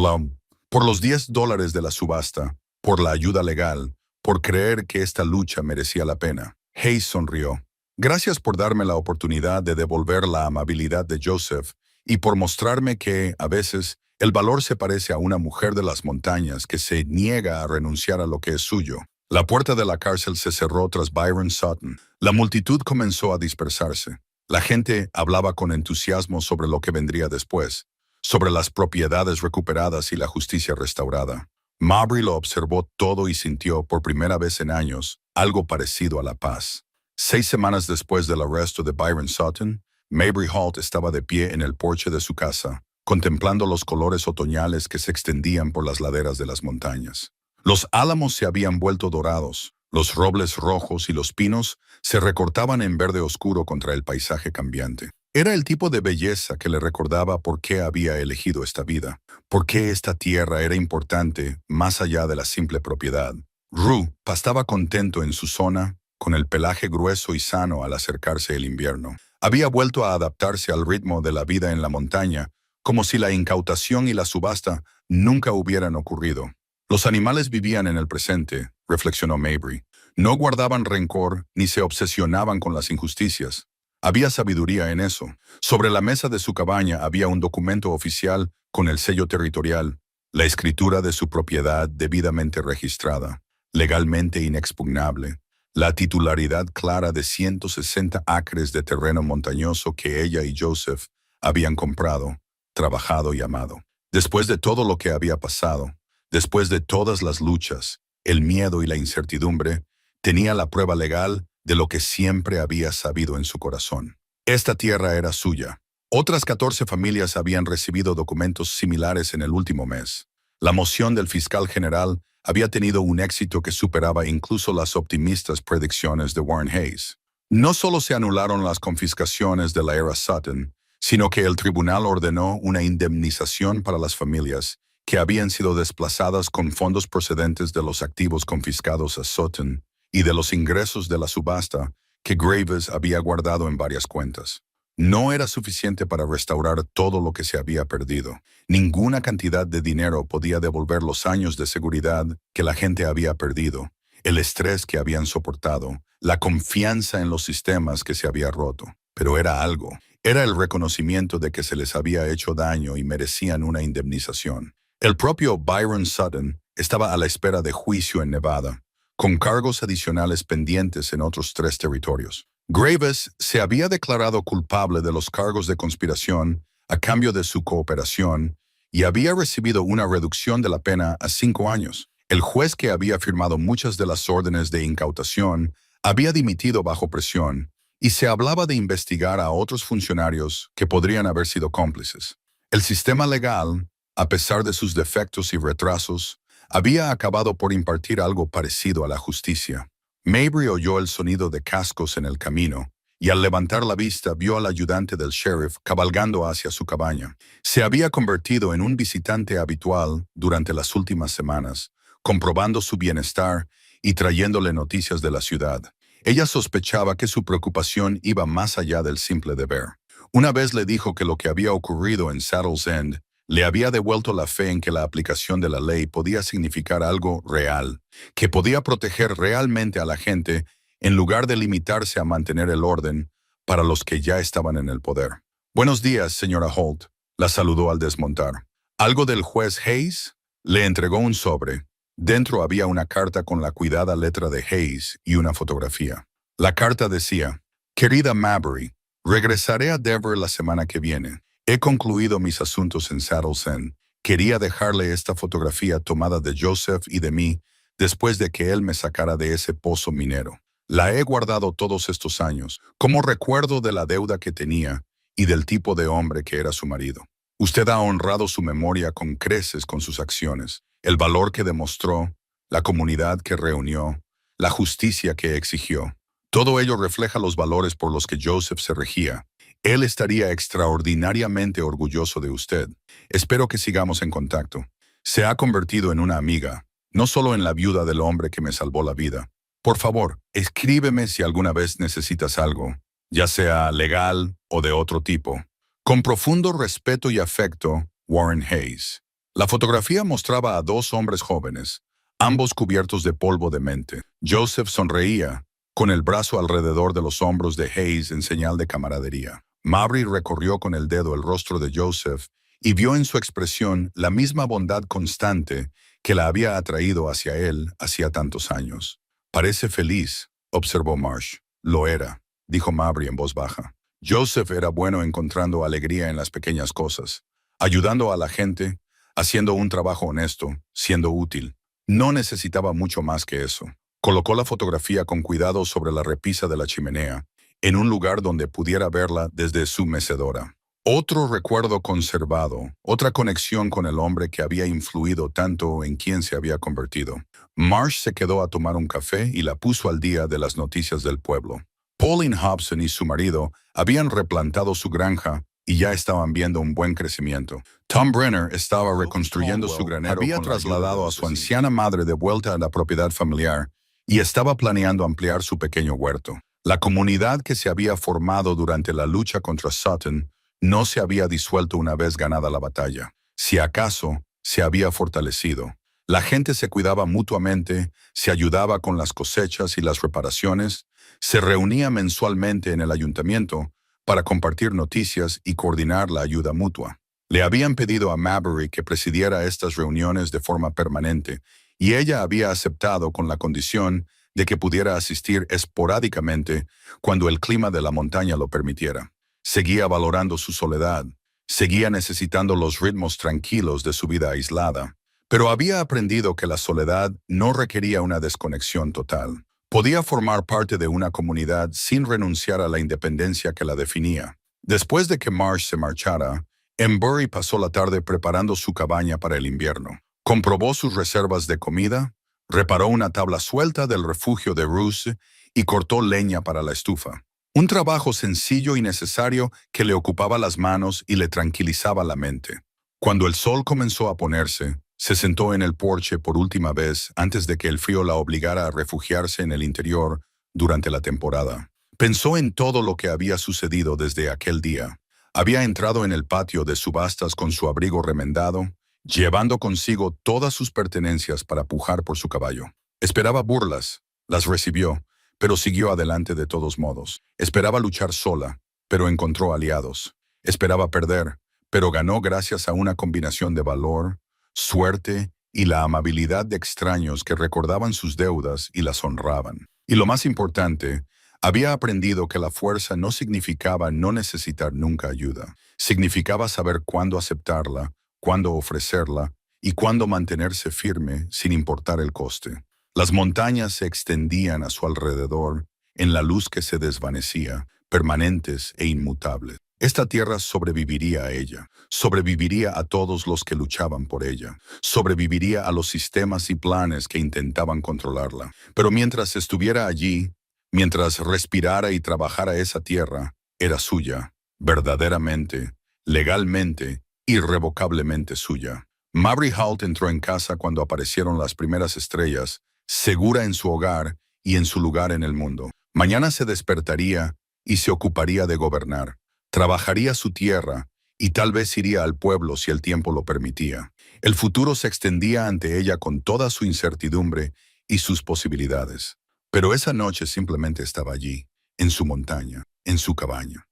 por los $10 de la subasta, por la ayuda legal, por creer que esta lucha merecía la pena. Hayes sonrió. Gracias por darme la oportunidad de devolver la amabilidad de Joseph y por mostrarme que, a veces, el valor se parece a una mujer de las montañas que se niega a renunciar a lo que es suyo. La puerta de la cárcel se cerró tras Byron Sutton. La multitud comenzó a dispersarse. La gente hablaba con entusiasmo sobre lo que vendría después, sobre las propiedades recuperadas y la justicia restaurada. Mabry lo observó todo y sintió, por primera vez en años, algo parecido a la paz. 6 semanas después del arresto de Byron Sutton, Mabry Holt estaba de pie en el porche de su casa, contemplando los colores otoñales que se extendían por las laderas de las montañas. Los álamos se habían vuelto dorados, los robles rojos y los pinos se recortaban en verde oscuro contra el paisaje cambiante. Era el tipo de belleza que le recordaba por qué había elegido esta vida, por qué esta tierra era importante más allá de la simple propiedad. Rue pastaba contento en su zona, con el pelaje grueso y sano al acercarse el invierno. Había vuelto a adaptarse al ritmo de la vida en la montaña, como si la incautación y la subasta nunca hubieran ocurrido. Los animales vivían en el presente, reflexionó Mabry. No guardaban rencor ni se obsesionaban con las injusticias. Había sabiduría en eso. Sobre la mesa de su cabaña había un documento oficial con el sello territorial, la escritura de su propiedad debidamente registrada, legalmente inexpugnable, la titularidad clara de 160 acres de terreno montañoso que ella y Joseph habían comprado, trabajado y amado. Después de todo lo que había pasado, después de todas las luchas, el miedo y la incertidumbre, tenía la prueba legal de lo que siempre había sabido en su corazón. Esta tierra era suya. Otras 14 familias habían recibido documentos similares en el último mes. La moción del fiscal general había tenido un éxito que superaba incluso las optimistas predicciones de Warren Hayes. No solo se anularon las confiscaciones de la era Sutton, sino que el tribunal ordenó una indemnización para las familias que habían sido desplazadas con fondos procedentes de los activos confiscados a Sutton y de los ingresos de la subasta que Graves había guardado en varias cuentas. No era suficiente para restaurar todo lo que se había perdido. Ninguna cantidad de dinero podía devolver los años de seguridad que la gente había perdido, el estrés que habían soportado, la confianza en los sistemas que se había roto. Pero era algo. Era el reconocimiento de que se les había hecho daño y merecían una indemnización. El propio Byron Sutton estaba a la espera de juicio en Nevada, con cargos adicionales pendientes en otros 3 territorios. Graves se había declarado culpable de los cargos de conspiración a cambio de su cooperación y había recibido una reducción de la pena a 5 años. El juez que había firmado muchas de las órdenes de incautación había dimitido bajo presión y se hablaba de investigar a otros funcionarios que podrían haber sido cómplices. El sistema legal, a pesar de sus defectos y retrasos, había acabado por impartir algo parecido a la justicia. Mabry oyó el sonido de cascos en el camino y al levantar la vista vio al ayudante del sheriff cabalgando hacia su cabaña. Se había convertido en un visitante habitual durante las últimas semanas, comprobando su bienestar y trayéndole noticias de la ciudad. Ella sospechaba que su preocupación iba más allá del simple deber. Una vez le dijo que lo que había ocurrido en Saddle's End le había devuelto la fe en que la aplicación de la ley podía significar algo real, que podía proteger realmente a la gente en lugar de limitarse a mantener el orden para los que ya estaban en el poder. «Buenos días, señora Holt», la saludó al desmontar. «¿Algo del juez Hayes?» Le entregó un sobre. Dentro había una carta con la cuidada letra de Hayes y una fotografía. La carta decía: «Querida Mabry, regresaré a Denver la semana que viene. He concluido mis asuntos en Saddle's End Quería dejarle esta fotografía tomada de Joseph y de mí después de que él me sacara de ese pozo minero. La he guardado todos estos años, como recuerdo de la deuda que tenía y del tipo de hombre que era su marido. Usted ha honrado su memoria con creces con sus acciones, el valor que demostró, la comunidad que reunió, la justicia que exigió. Todo ello refleja los valores por los que Joseph se regía. Él estaría extraordinariamente orgulloso de usted. Espero que sigamos en contacto. Se ha convertido en una amiga, no solo en la viuda del hombre que me salvó la vida. Por favor, escríbeme si alguna vez necesitas algo, ya sea legal o de otro tipo. Con profundo respeto y afecto, Warren Hayes. La fotografía mostraba a dos hombres jóvenes, ambos cubiertos de polvo de mente. Joseph sonreía, con el brazo alrededor de los hombros de Hayes en señal de camaradería. Mabry recorrió con el dedo el rostro de Joseph y vio en su expresión la misma bondad constante que la había atraído hacia él hacía tantos años. Parece feliz, observó Marsh. Lo era, dijo Mabry en voz baja. Joseph era bueno encontrando alegría en las pequeñas cosas, ayudando a la gente, haciendo un trabajo honesto, siendo útil. No necesitaba mucho más que eso. Colocó la fotografía con cuidado sobre la repisa de la chimenea, en un lugar donde pudiera verla desde su mecedora. Otro recuerdo conservado, otra conexión con el hombre que había influido tanto en quien se había convertido. Marsh se quedó a tomar un café y la puso al día de las noticias del pueblo. Pauline Hobson y su marido habían replantado su granja y ya estaban viendo un buen crecimiento. Tom Brenner estaba reconstruyendo su granero. Había trasladado a su anciana madre de vuelta a la propiedad familiar y estaba planeando ampliar su pequeño huerto. La comunidad que se había formado durante la lucha contra Sutton no se había disuelto una vez ganada la batalla. Si acaso, se había fortalecido. La gente se cuidaba mutuamente, se ayudaba con las cosechas y las reparaciones, se reunía mensualmente en el ayuntamiento para compartir noticias y coordinar la ayuda mutua. Le habían pedido a Mabry que presidiera estas reuniones de forma permanente, y ella había aceptado con la condición de que pudiera asistir esporádicamente cuando el clima de la montaña lo permitiera. Seguía valorando su soledad, seguía necesitando los ritmos tranquilos de su vida aislada, pero había aprendido que la soledad no requería una desconexión total. Podía formar parte de una comunidad sin renunciar a la independencia que la definía. Después de que Marsh se marchara, Embury pasó la tarde preparando su cabaña para el invierno. Comprobó sus reservas de comida, reparó una tabla suelta del refugio de Roose y cortó leña para la estufa. Un trabajo sencillo y necesario que le ocupaba las manos y le tranquilizaba la mente. Cuando el sol comenzó a ponerse, se sentó en el porche por última vez antes de que el frío la obligara a refugiarse en el interior durante la temporada. Pensó en todo lo que había sucedido desde aquel día. Había entrado en el patio de subastas con su abrigo remendado, llevando consigo todas sus pertenencias para pujar por su caballo. Esperaba burlas, las recibió, pero siguió adelante de todos modos. Esperaba luchar sola, pero encontró aliados. Esperaba perder, pero ganó gracias a una combinación de valor, suerte y la amabilidad de extraños que recordaban sus deudas y las honraban. Y lo más importante, había aprendido que la fuerza no significaba no necesitar nunca ayuda. Significaba saber cuándo aceptarla, cuándo ofrecerla y cuándo mantenerse firme sin importar el coste. Las montañas se extendían a su alrededor en la luz que se desvanecía, permanentes e inmutables. Esta tierra sobreviviría a ella, sobreviviría a todos los que luchaban por ella, sobreviviría a los sistemas y planes que intentaban controlarla. Pero mientras estuviera allí, mientras respirara y trabajara esa tierra, era suya, verdaderamente, legalmente, irrevocablemente suya. Mabry Holt entró en casa cuando aparecieron las primeras estrellas, segura en su hogar y en su lugar en el mundo. Mañana se despertaría y se ocuparía de gobernar. Trabajaría su tierra y tal vez iría al pueblo si el tiempo lo permitía. El futuro se extendía ante ella con toda su incertidumbre y sus posibilidades. Pero esa noche simplemente estaba allí, en su montaña, en su cabaña.